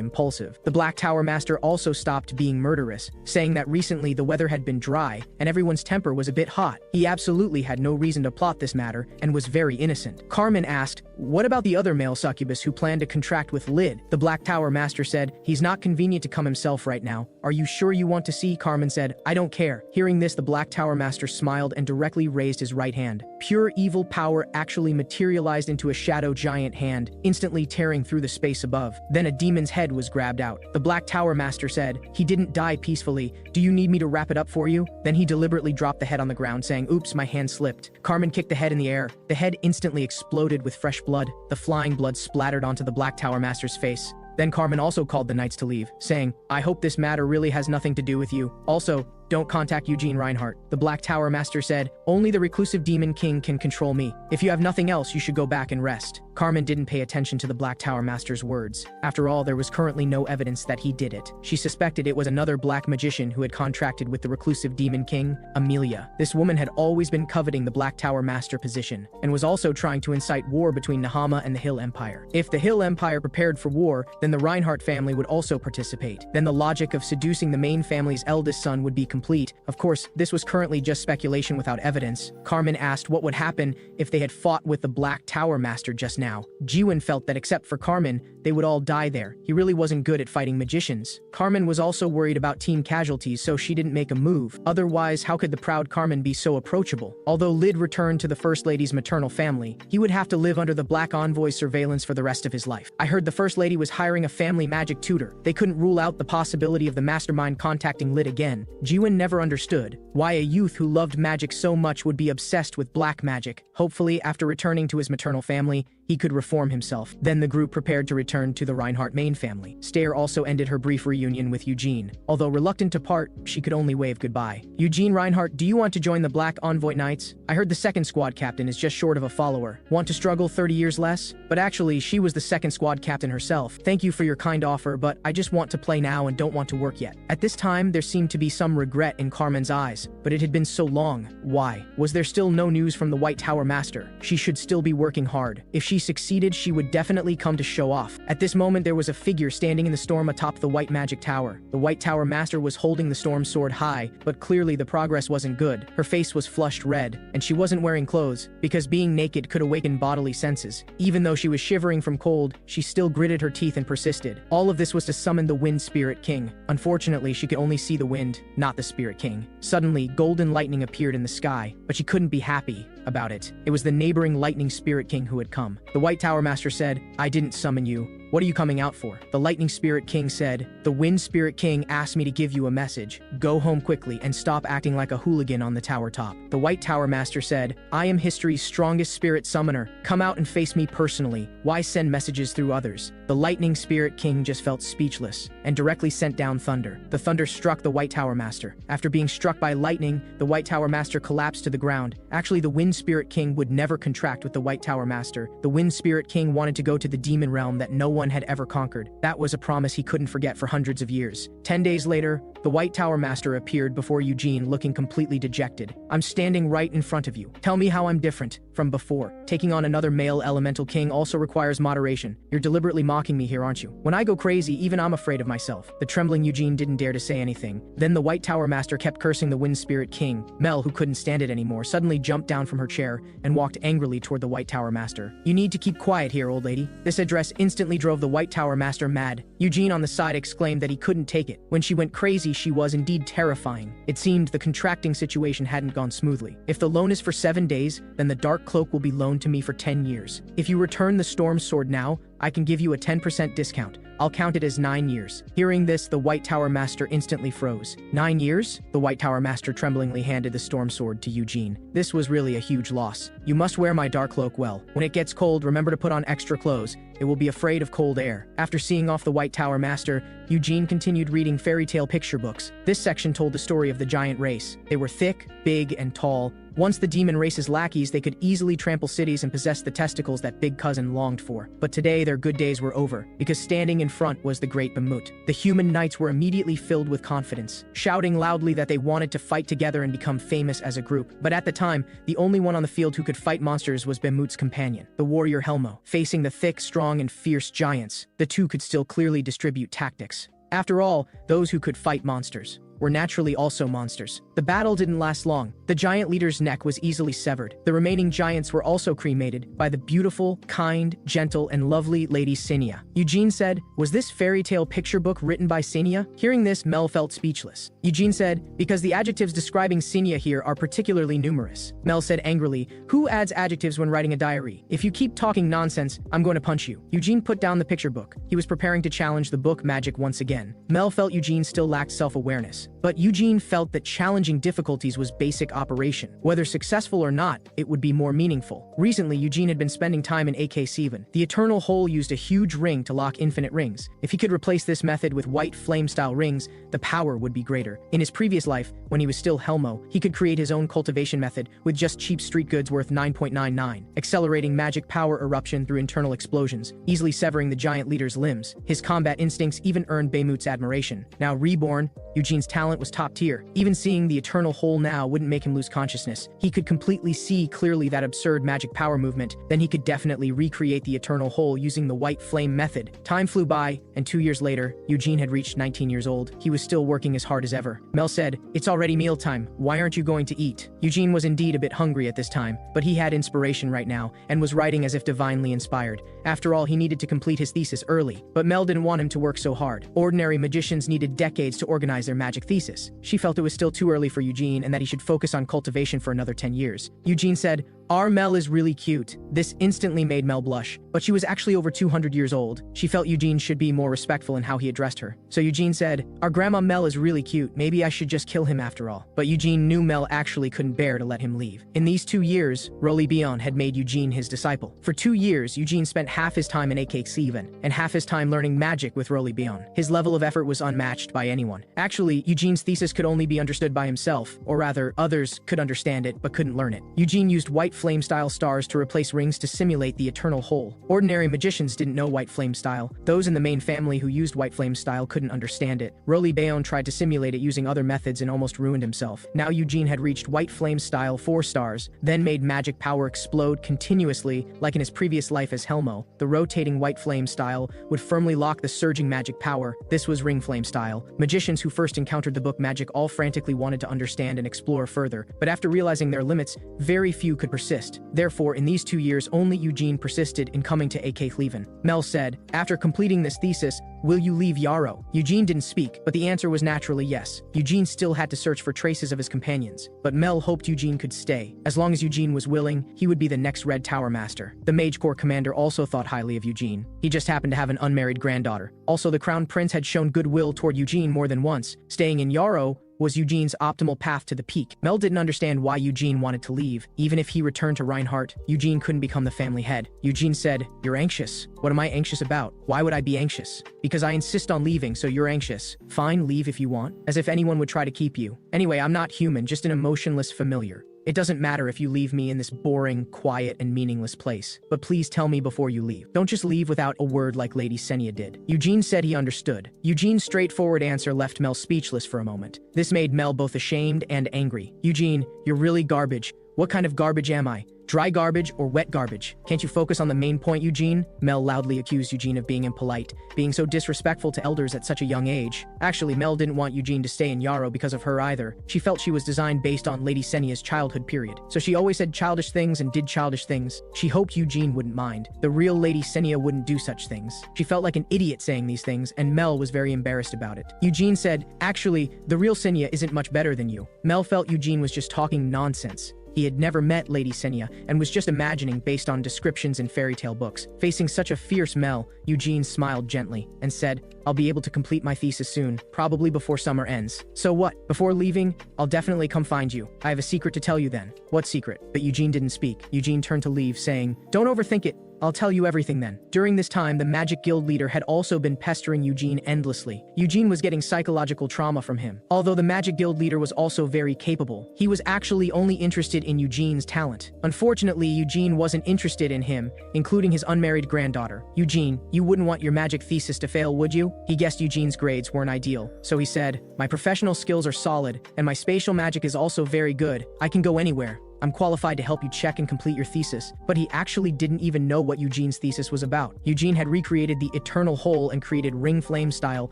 impulsive. The Black Tower Master also stopped being murderous, saying that recently the weather had been dry and everyone's temper was a bit hot. He absolutely had no reason to plot this matter and was very innocent. Carmen asked, "What about the other male succubus who planned to contract with Lid?" The Black Tower Master said, "He's not convenient to come himself right now. Are you sure you want to see?" Carmen said, "I don't care." Hearing this, the Black Tower Master smiled and directly raised his right hand. Pure evil power actually materialized into a shadow giant hand, instantly tearing through the space above. Then a demon's head was grabbed out. The Black Tower Master said, "He didn't die peacefully. Do you need me to wrap it up for you?" Then he deliberately dropped the head on the ground, saying, "Oops, my hand slipped." Carmen kicked the head in the air. The head instantly exploded with fresh blood. The flying blood splattered onto the Black Tower Master's face. Then Carmen also called the knights to leave, saying, "I hope this matter really has nothing to do with you. Also, don't contact Eugene Reinhardt." The Black Tower Master said, "Only the reclusive demon king can control me. If you have nothing else, you should go back and rest." Carmen didn't pay attention to the Black Tower Master's words. After all, there was currently no evidence that he did it. She suspected it was another black magician who had contracted with the reclusive demon king, Amelia. This woman had always been coveting the Black Tower Master position, and was also trying to incite war between Nahama and the Hill Empire. If the Hill Empire prepared for war, then the Reinhardt family would also participate. Then the logic of seducing the main family's eldest son would be complete. Of course, this was currently just speculation without evidence. Carmen asked what would happen if they had fought with the Black Tower Master just now. Jiwon felt that except for Carmen, they would all die there. He really wasn't good at fighting magicians. Carmen was also worried about team casualties, so she didn't make a move. Otherwise, how could the proud Carmen be so approachable? Although Lid returned to the First Lady's maternal family, he would have to live under the Black Envoy's surveillance for the rest of his life. I heard the First Lady was hiring a family magic tutor. They couldn't rule out the possibility of the mastermind contacting Lid again. Jiwon never understood why a youth who loved magic so much would be obsessed with black magic. Hopefully, after returning to his maternal family, he could reform himself. Then the group prepared to return to the Reinhardt main family. Stair also ended her brief reunion with Eugene. Although reluctant to part, she could only wave goodbye. Eugene Reinhardt, do you want to join the Black Envoy Knights? I heard the second squad captain is just short of a follower. Want to struggle 30 years less? But actually, she was the second squad captain herself. Thank you for your kind offer, but I just want to play now and don't want to work yet. At this time, there seemed to be some regret in Carmen's eyes, but it had been so long. Why? Was there still no news from the White Tower Master? She should still be working hard. If she succeeded, she would definitely come to show off. At this moment, there was a figure standing in the storm atop the White Magic Tower. The White Tower Master was holding the storm sword high, but clearly the progress wasn't good. Her face was flushed red, and she wasn't wearing clothes, because being naked could awaken bodily senses. Even though she was shivering from cold, she still gritted her teeth and persisted. All of this was to summon the Wind Spirit King. Unfortunately, she could only see the wind, not the Spirit King. Suddenly, golden lightning appeared in the sky, but she couldn't be happy about it. It was the neighboring Lightning Spirit King who had come. The White Tower Master said, "I didn't summon you. What are you coming out for?" The Lightning Spirit King said, "The Wind Spirit King asked me to give you a message. Go home quickly and stop acting like a hooligan on the tower top." The White Tower Master said, "I am history's strongest spirit summoner. Come out and face me personally. Why send messages through others?" The Lightning Spirit King just felt speechless and directly sent down thunder. The thunder struck the White Tower Master. After being struck by lightning, the White Tower Master collapsed to the ground. Actually, the Wind Spirit King would never contract with the White Tower Master. The Wind Spirit King wanted to go to the demon realm that no one had ever conquered. That was a promise he couldn't forget for hundreds of years. 10 days later, the White Tower Master appeared before Eugene looking completely dejected. "I'm standing right in front of you. Tell me how I'm different from before. Taking on another male elemental king also requires moderation. You're deliberately mocking me here, aren't you? When I go crazy, even I'm afraid of myself." The trembling Eugene didn't dare to say anything. Then the White Tower Master kept cursing the Wind Spirit King. Mel, who couldn't stand it anymore, suddenly jumped down from her chair and walked angrily toward the White Tower Master. "You need to keep quiet here, old lady." This address instantly drove the White Tower Master mad. Eugene on the side exclaimed that he couldn't take it. When she went crazy, she was indeed terrifying. It seemed the contracting situation hadn't gone smoothly. "If the loan is for 7 days, then the Dark Cloak will be loaned to me for 10 years. If you return the Storm Sword now, I can give you a 10% discount. I'll count it as 9 years. Hearing this, the White Tower Master instantly froze. 9 years? The White Tower Master tremblingly handed the Storm Sword to Eugene. This was really a huge loss. "You must wear my dark cloak well. When it gets cold, remember to put on extra clothes. It will be afraid of cold air." After seeing off the White Tower Master, Eugene continued reading fairy tale picture books. This section told the story of the giant race. They were thick, big, and tall. Once the demon race's lackeys, they could easily trample cities and possess the testicles that Big Cousin longed for. But today, their good days were over, because standing in front was the Great Bamut. The human knights were immediately filled with confidence, shouting loudly that they wanted to fight together and become famous as a group. But at the time, the only one on the field who could fight monsters was Bamut's companion, the warrior Helmo. Facing the thick, strong, and fierce giants, the two could still clearly distribute tactics. After all, those who could fight monsters were naturally also monsters. The battle didn't last long. The giant leader's neck was easily severed. The remaining giants were also cremated by the beautiful, kind, gentle, and lovely Lady Sinia. Eugene said, "Was this fairy tale picture book written by Sinia?" Hearing this, Mel felt speechless. Eugene said, "Because the adjectives describing Sinia here are particularly numerous." Mel said angrily, "Who adds adjectives when writing a diary? If you keep talking nonsense, I'm going to punch you." Eugene put down the picture book. He was preparing to challenge the book magic once again. Mel felt Eugene still lacked self-awareness. But Eugene felt that challenging difficulties was basic operation. Whether successful or not, it would be more meaningful. Recently, Eugene had been spending time in AK-7. The Eternal Hole used a huge ring to lock infinite rings. If he could replace this method with white flame-style rings, the power would be greater. In his previous life, when he was still Helmo, he could create his own cultivation method with just cheap street goods worth 9.99, accelerating magic power eruption through internal explosions, easily severing the giant leader's limbs. His combat instincts even earned Bamut's admiration. Now reborn, Eugene's talent was top tier. Even seeing the eternal hole now wouldn't make him lose consciousness. He could completely see clearly that absurd magic power movement. Then he could definitely recreate the eternal hole using the white flame method. Time flew by, and 2 years later, Eugene had reached 19 years old. He was still working as hard as ever. Mel said, "It's already mealtime. Why aren't you going to eat?" Eugene was indeed a bit hungry at this time, but he had inspiration right now and was writing as if divinely inspired. After all, he needed to complete his thesis early, but Mel didn't want him to work so hard. Ordinary magicians needed decades to organize their magic thesis. She felt it was still too early for Eugene and that he should focus on cultivation for another 10 years. Eugene said, "Our Mel is really cute." This instantly made Mel blush, but she was actually over 200 years old. She felt Eugene should be more respectful in how he addressed her. So Eugene said, "Our grandma Mel is really cute. Maybe I should just kill him after all." But Eugene knew Mel actually couldn't bear to let him leave. In these 2 years, Roly Bion had made Eugene his disciple. For 2 years, Eugene spent half his time in AK7 and half his time learning magic with Roly Bion. His level of effort was unmatched by anyone. Actually, Eugene's thesis could only be understood by himself, or rather, others could understand it but couldn't learn it. Eugene used white flame-style stars to replace rings to simulate the eternal hole. Ordinary magicians didn't know white flame style. Those in the main family who used white flame style couldn't understand it. Roly Bion tried to simulate it using other methods and almost ruined himself. Now Eugene had reached white flame style 4 stars, then made magic power explode continuously like in his previous life as Helmo. The rotating white flame style would firmly lock the surging magic power. This was ring flame style. Magicians who first encountered the book Magic all frantically wanted to understand and explore further, but after realizing their limits, very few could persist. Therefore, in these 2 years, only Eugene persisted in coming to AK Cleven. Mel said, "After completing this thesis, will you leave Yarrow?" Eugene didn't speak, but the answer was naturally yes. Eugene still had to search for traces of his companions, but Mel hoped Eugene could stay. As long as Eugene was willing, he would be the next Red Tower Master. The Mage Corps commander also thought highly of Eugene. He just happened to have an unmarried granddaughter. Also, the Crown Prince had shown goodwill toward Eugene more than once. Staying in Yarrow was Eugene's optimal path to the peak. Mel didn't understand why Eugene wanted to leave. Even if he returned to Reinhardt, Eugene couldn't become the family head. Eugene said, "You're anxious. What am I anxious about? Why would I be anxious? Because I insist on leaving, so you're anxious. Fine, leave if you want. As if anyone would try to keep you. Anyway, I'm not human, just an emotionless familiar. It doesn't matter if you leave me in this boring, quiet, and meaningless place. But please tell me before you leave. Don't just leave without a word like Lady Senya did." Eugene said he understood. Eugene's straightforward answer left Mel speechless for a moment. This made Mel both ashamed and angry. "Eugene, you're really garbage. What kind of garbage am I? Dry garbage or wet garbage? Can't you focus on the main point, Eugene?" Mel loudly accused Eugene of being impolite, being so disrespectful to elders at such a young age. Actually, Mel didn't want Eugene to stay in Yarrow because of her either. She felt she was designed based on Lady Senya's childhood period. So she always said childish things and did childish things. She hoped Eugene wouldn't mind. The real Lady Senya wouldn't do such things. She felt like an idiot saying these things, and Mel was very embarrassed about it. Eugene said, "Actually, the real Senya isn't much better than you." Mel felt Eugene was just talking nonsense. He had never met Lady Senya and was just imagining based on descriptions in fairy tale books. Facing such a fierce Mel, Eugene smiled gently and said, "I'll be able to complete my thesis soon, probably before summer ends. So what? Before leaving, I'll definitely come find you. I have a secret to tell you then." "What secret?" But Eugene didn't speak. Eugene turned to leave, saying, "Don't overthink it. I'll tell you everything then." During this time, the Magic Guild leader had also been pestering Eugene endlessly. Eugene was getting psychological trauma from him. Although the Magic Guild leader was also very capable, he was actually only interested in Eugene's talent. Unfortunately, Eugene wasn't interested in him, including his unmarried granddaughter. "Eugene, you wouldn't want your magic thesis to fail, would you?" He guessed Eugene's grades weren't ideal, so he said, "My professional skills are solid, and my spatial magic is also very good. I can go anywhere. I'm qualified to help you check and complete your thesis." But he actually didn't even know what Eugene's thesis was about. Eugene had recreated the eternal hole and created ring flame style.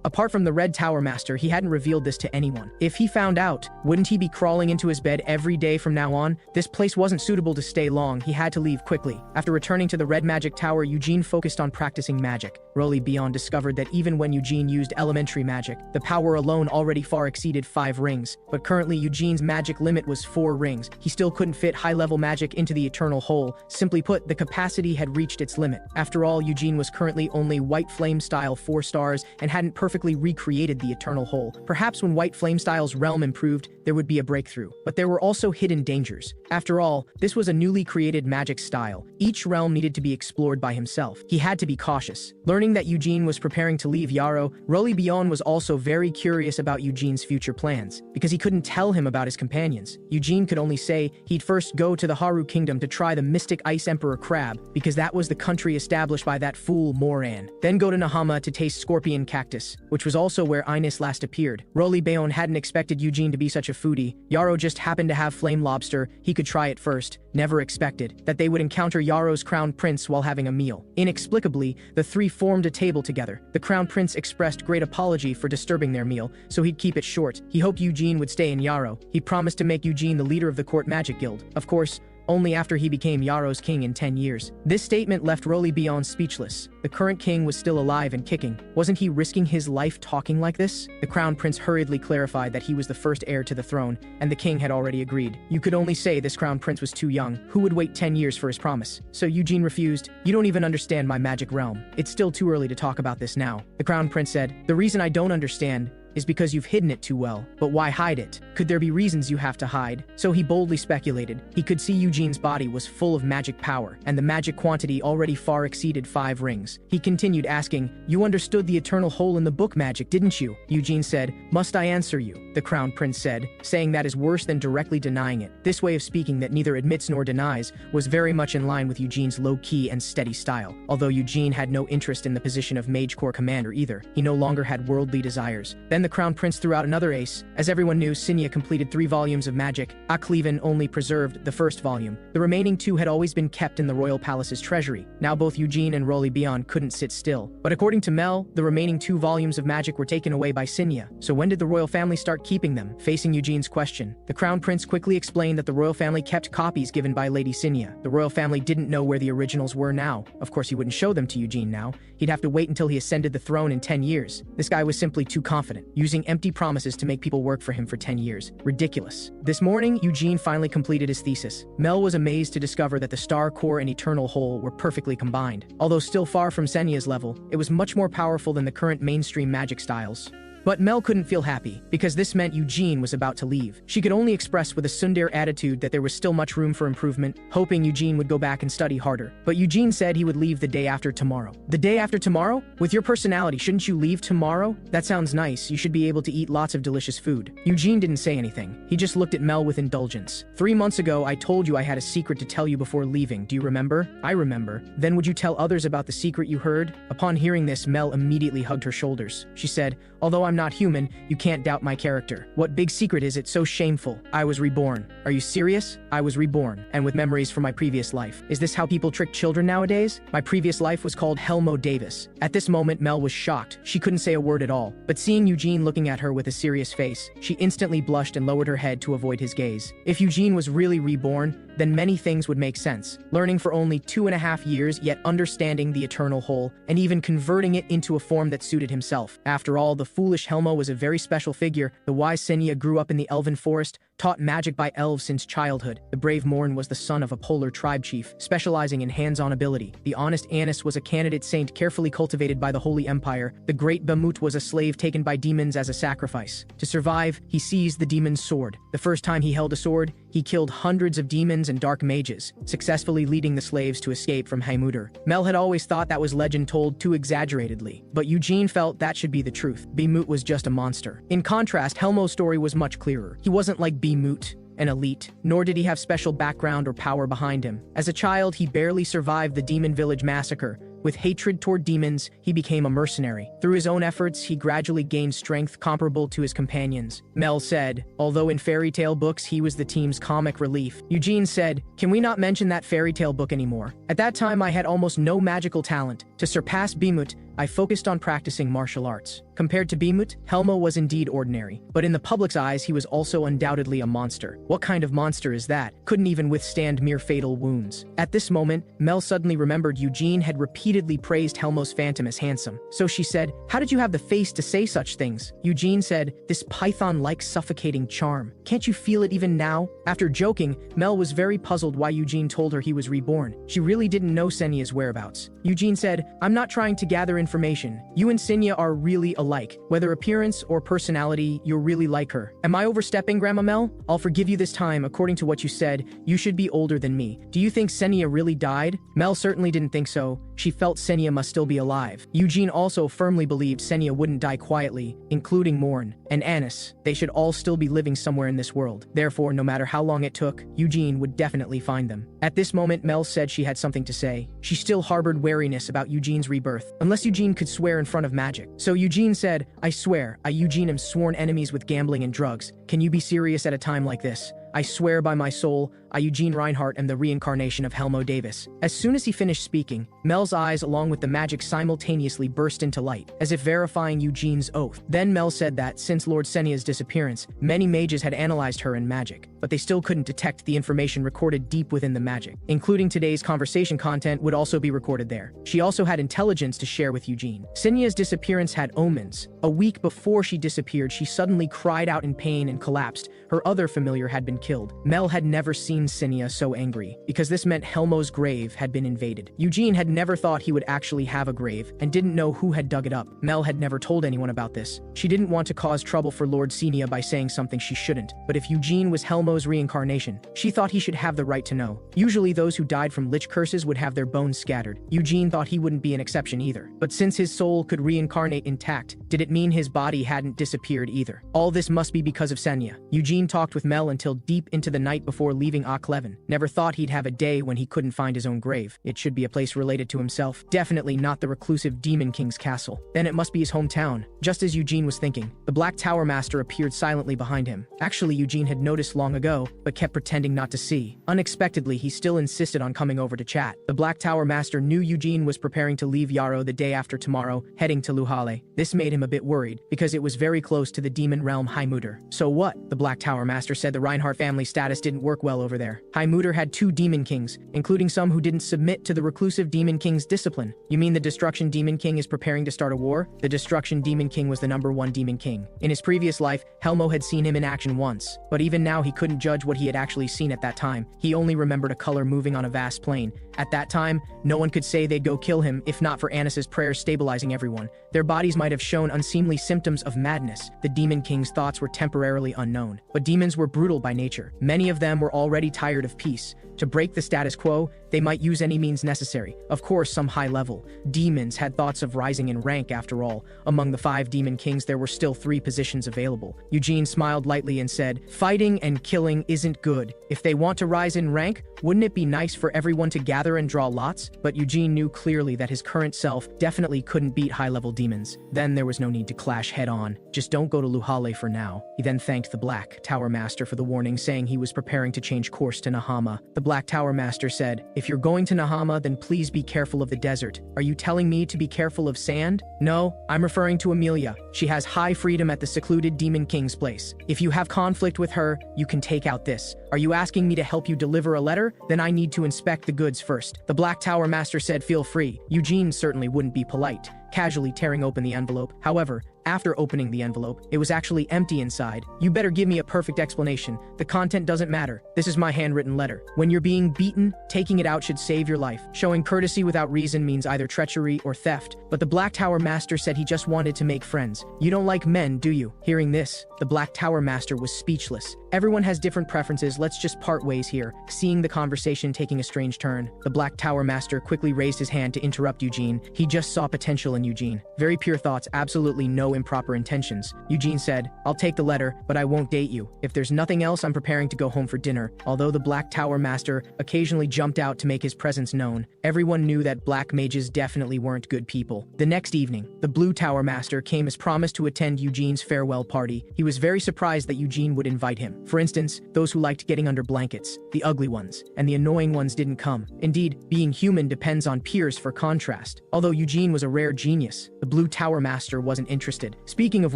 Apart from the Red Tower Master, he hadn't revealed this to anyone. If he found out, wouldn't he be crawling into his bed every day from now on? This place wasn't suitable to stay long. He had to leave quickly. After returning to the Red Magic Tower, Eugene focused on practicing magic. Roly Bion discovered that even when Eugene used elementary magic, the power alone already far exceeded 5 rings. But currently, Eugene's magic limit was 4 rings. He still couldn't fit high-level magic into the eternal hole. Simply put, the capacity had reached its limit. After all, Eugene was currently only white flame style 4 stars and hadn't perfectly recreated the eternal hole. Perhaps when white flame style's realm improved, there would be a breakthrough. But there were also hidden dangers. After all, this was a newly created magic style. Each realm needed to be explored by himself. He had to be cautious. Learning that Eugene was preparing to leave Yarrow, Roly Bion was also very curious about Eugene's future plans, because he couldn't tell him about his companions. Eugene could only say he He'd first go to the Haru Kingdom to try the Mystic Ice Emperor crab, because that was the country established by that fool Moran. Then go to Nahama to taste scorpion cactus, which was also where Ines last appeared. Roly Bayon hadn't expected Eugene to be such a foodie. Yarrow just happened to have flame lobster, he could try it first. Never expected that they would encounter Yarrow's crown prince while having a meal. Inexplicably, the three formed a table together. The crown prince expressed great apology for disturbing their meal, so he'd keep it short. He hoped Eugene would stay in Yarrow. He promised to make Eugene the leader of the court magic guild. Of course, only after he became Yarrow's king in 10 years. This statement left Roly Bayon speechless. The current king was still alive and kicking. Wasn't he risking his life talking like this? The crown prince hurriedly clarified that he was the first heir to the throne, and the king had already agreed. You could only say this crown prince was too young. Who would wait 10 years for his promise? So Eugene refused. You don't even understand my magic realm. It's still too early to talk about this now. The crown prince said, the reason I don't understand is because you've hidden it too well. But why hide it? Could there be reasons you have to hide? So he boldly speculated. He could see Eugene's body was full of magic power, and the magic quantity already far exceeded 5 rings. He continued asking, you understood the eternal hole in the book magic, didn't you? Eugene said, must I answer you? The crown prince said, saying that is worse than directly denying it. This way of speaking that neither admits nor denies was very much in line with Eugene's low-key and steady style. Although Eugene had no interest in the position of Mage Corps commander either, he no longer had worldly desires. Then the crown prince threw out another ace. As everyone knew, Sinya completed 3 volumes of magic. Akleven only preserved the first volume. The remaining 2 had always been kept in the royal palace's treasury. Now both Eugene and Roly Bayon couldn't sit still. But according to Mel, the remaining 2 volumes of magic were taken away by Sinya. So when did the royal family start keeping them? Facing Eugene's question, the crown prince quickly explained that the royal family kept copies given by Lady Sinya. The royal family didn't know where the originals were now. Of course, he wouldn't show them to Eugene now. He'd have to wait until he ascended the throne in 10 years. This guy was simply too confident, using empty promises to make people work for him for 10 years. Ridiculous. This morning, Eugene finally completed his thesis. Mel was amazed to discover that the Star Core and Eternal Whole were perfectly combined. Although still far from Senya's level, it was much more powerful than the current mainstream magic styles. But Mel couldn't feel happy, because this meant Eugene was about to leave. She could only express with a tsundere attitude that there was still much room for improvement, hoping Eugene would go back and study harder. But Eugene said he would leave the day after tomorrow. The day after tomorrow? With your personality, shouldn't you leave tomorrow? That sounds nice. You should be able to eat lots of delicious food. Eugene didn't say anything. He just looked at Mel with indulgence. 3 months ago, I told you I had a secret to tell you before leaving. Do you remember? I remember. Then would you tell others about the secret you heard? Upon hearing this, Mel immediately hugged her shoulders. She said, although I'm not human, you can't doubt my character. What big secret is it so shameful? I was reborn. Are you serious? I was reborn, and with memories from my previous life. Is this how people trick children nowadays? My previous life was called Helmo Davis. At this moment, Mel was shocked. She couldn't say a word at all. But seeing Eugene looking at her with a serious face, she instantly blushed and lowered her head to avoid his gaze. If Eugene was really reborn, then many things would make sense. Learning for only 2.5 years, yet understanding the eternal whole, and even converting it into a form that suited himself. After all, the foolish Helmo was a very special figure. The wise Senya grew up in the elven forest, taught magic by elves since childhood. The brave Morn was the son of a polar tribe chief, specializing in hands-on ability. The honest Anis was a candidate saint carefully cultivated by the Holy Empire. The great Bamut was a slave taken by demons as a sacrifice. To survive, he seized the demon's sword. The first time he held a sword, he killed hundreds of demons and dark mages, successfully leading the slaves to escape from Heimuder. Mel had always thought that was legend told too exaggeratedly, but Eugene felt that should be the truth. Bamut was just a monster. In contrast, Helmo's story was much clearer. He wasn't like Bamut, an elite, nor did he have special background or power behind him. As a child, he barely survived the Demon Village massacre. With hatred toward demons, he became a mercenary. Through his own efforts, he gradually gained strength comparable to his companions. Mel said, although in fairy tale books he was the team's comic relief. Eugene said, can we not mention that fairy tale book anymore? At that time, I had almost no magical talent. To surpass Bamut, I focused on practicing martial arts. Compared to Bamut, Helmo was indeed ordinary, but in the public's eyes he was also undoubtedly a monster. What kind of monster is that? Couldn't even withstand mere fatal wounds. At this moment, Mel suddenly remembered Eugene had repeatedly praised Helmo's phantom as handsome. So she said, how did you have the face to say such things? Eugene said, this python-like suffocating charm. Can't you feel it even now? After joking, Mel was very puzzled why Eugene told her he was reborn. She really didn't know Senya's whereabouts. Eugene said, I'm not trying to gather information. You and Senya are really alike. Whether appearance or personality, you're really like her. Am I overstepping, Grandma Mel? I'll forgive you this time. According to what you said, you should be older than me. Do you think Senya really died? Mel certainly didn't think so. she felt Senya must still be alive. Eugene also firmly believed Senya wouldn't die quietly, including Morn and Anis. They should all still be living somewhere in this world. Therefore, no matter how long it took, Eugene would definitely find them. At this moment, Mel said she had something to say. She still harbored wariness about Eugene's rebirth, unless Eugene could swear in front of magic. So Eugene said, I swear, I Eugene am sworn enemies with gambling and drugs. Can you be serious at a time like this? I swear by my soul, I Eugene Reinhardt am the reincarnation of Helmo Davis. As soon as he finished speaking, Mel's eyes along with the magic simultaneously burst into light, as if verifying Eugene's oath. Then Mel said that, since Lord Senya's disappearance, many mages had analyzed her in magic, but they still couldn't detect the information recorded deep within the magic, including today's conversation content would also be recorded there. She also had intelligence to share with Eugene. Senya's disappearance had omens. A week before she disappeared, she suddenly cried out in pain and collapsed. Her other familiar had been killed. Mel had never seen Senya so angry, because this meant Helmo's grave had been invaded. Eugene had never thought he would actually have a grave, and didn't know who had dug it up. Mel had never told anyone about this. She didn't want to cause trouble for Lord Senya by saying something she shouldn't, but if Eugene was Helmo's reincarnation, she thought he should have the right to know. Usually those who died from lich curses would have their bones scattered. Eugene thought he wouldn't be an exception either. But since his soul could reincarnate intact, did it mean his body hadn't disappeared either? All this must be because of Senya. Eugene talked with Mel until deep into the night before leaving Akleven. Never thought he'd have a day when he couldn't find his own grave. It should be a place related to himself. Definitely not the reclusive Demon King's castle. Then it must be his hometown. Just as Eugene was thinking, the Black Tower Master appeared silently behind him. Actually, Eugene had noticed long ago, but kept pretending not to see. Unexpectedly, he still insisted on coming over to chat. The Black Tower Master knew Eugene was preparing to leave Yarrow the day after tomorrow, heading to Luhale. This made him a bit worried, because it was very close to the demon realm Heimutter. So what? The Black Tower Master said the Reinhardt family status didn't work well over there. Heimutter had 2 demon kings, including some who didn't submit to the reclusive demon king's discipline. You mean the Destruction Demon King is preparing to start a war? The Destruction Demon King was the #1 demon king. In his previous life, Helmo had seen him in action once, but even now he couldn't judge what he had actually seen at that time. He only remembered a color moving on a vast plain. At that time, no one could say they'd go kill him if not for Anis's prayers stabilizing everyone. Their bodies might have shown unseemly symptoms of madness. The Demon King's thoughts were temporarily unknown. But demons were brutal by nature. Many of them were already tired of peace. To break the status quo, they might use any means necessary. Of course, some high-level demons had thoughts of rising in rank after all. Among the 5 demon kings, there were still 3 positions available. Eugene smiled lightly and said, fighting and killing isn't good. If they want to rise in rank, wouldn't it be nice for everyone to gather and draw lots? But Eugene knew clearly that his current self definitely couldn't beat high-level demons. Then there was no need to clash head-on. Just don't go to Luhale for now. He then thanked the Black Tower Master for the warning, saying he was preparing to change course to Nahama. The Black Tower Master said, if you're going to Nahama, then please be careful of the desert. Are you telling me to be careful of sand? No, I'm referring to Amelia. She has high freedom at the secluded Demon King's place. If you have conflict with her, you can take out this. Are you asking me to help you deliver a letter? Then I need to inspect the goods first. The Black Tower Master said, feel free. Eugene certainly wouldn't be polite, casually tearing open the envelope. However, after opening the envelope, it was actually empty inside. You better give me a perfect explanation. The content doesn't matter. This is my handwritten letter. When you're being beaten, taking it out should save your life. Showing courtesy without reason means either treachery or theft. But the Black Tower Master said he just wanted to make friends. You don't like men, do you? Hearing this, the Black Tower Master was speechless. Everyone has different preferences, let's just part ways here. Seeing the conversation taking a strange turn, the Black Tower Master quickly raised his hand to interrupt Eugene. He just saw potential in Eugene. Very pure thoughts, absolutely no improper intentions. Eugene said, I'll take the letter, but I won't date you. If there's nothing else, I'm preparing to go home for dinner. Although the Black Tower Master occasionally jumped out to make his presence known, everyone knew that black mages definitely weren't good people. The next evening, the Blue Tower Master came as promised to attend Eugene's farewell party. He was very surprised that Eugene would invite him. For instance, those who liked getting under blankets, the ugly ones, and the annoying ones didn't come. Indeed, being human depends on peers for contrast. Although Eugene was a rare genius, the Blue Tower Master wasn't interested. Speaking of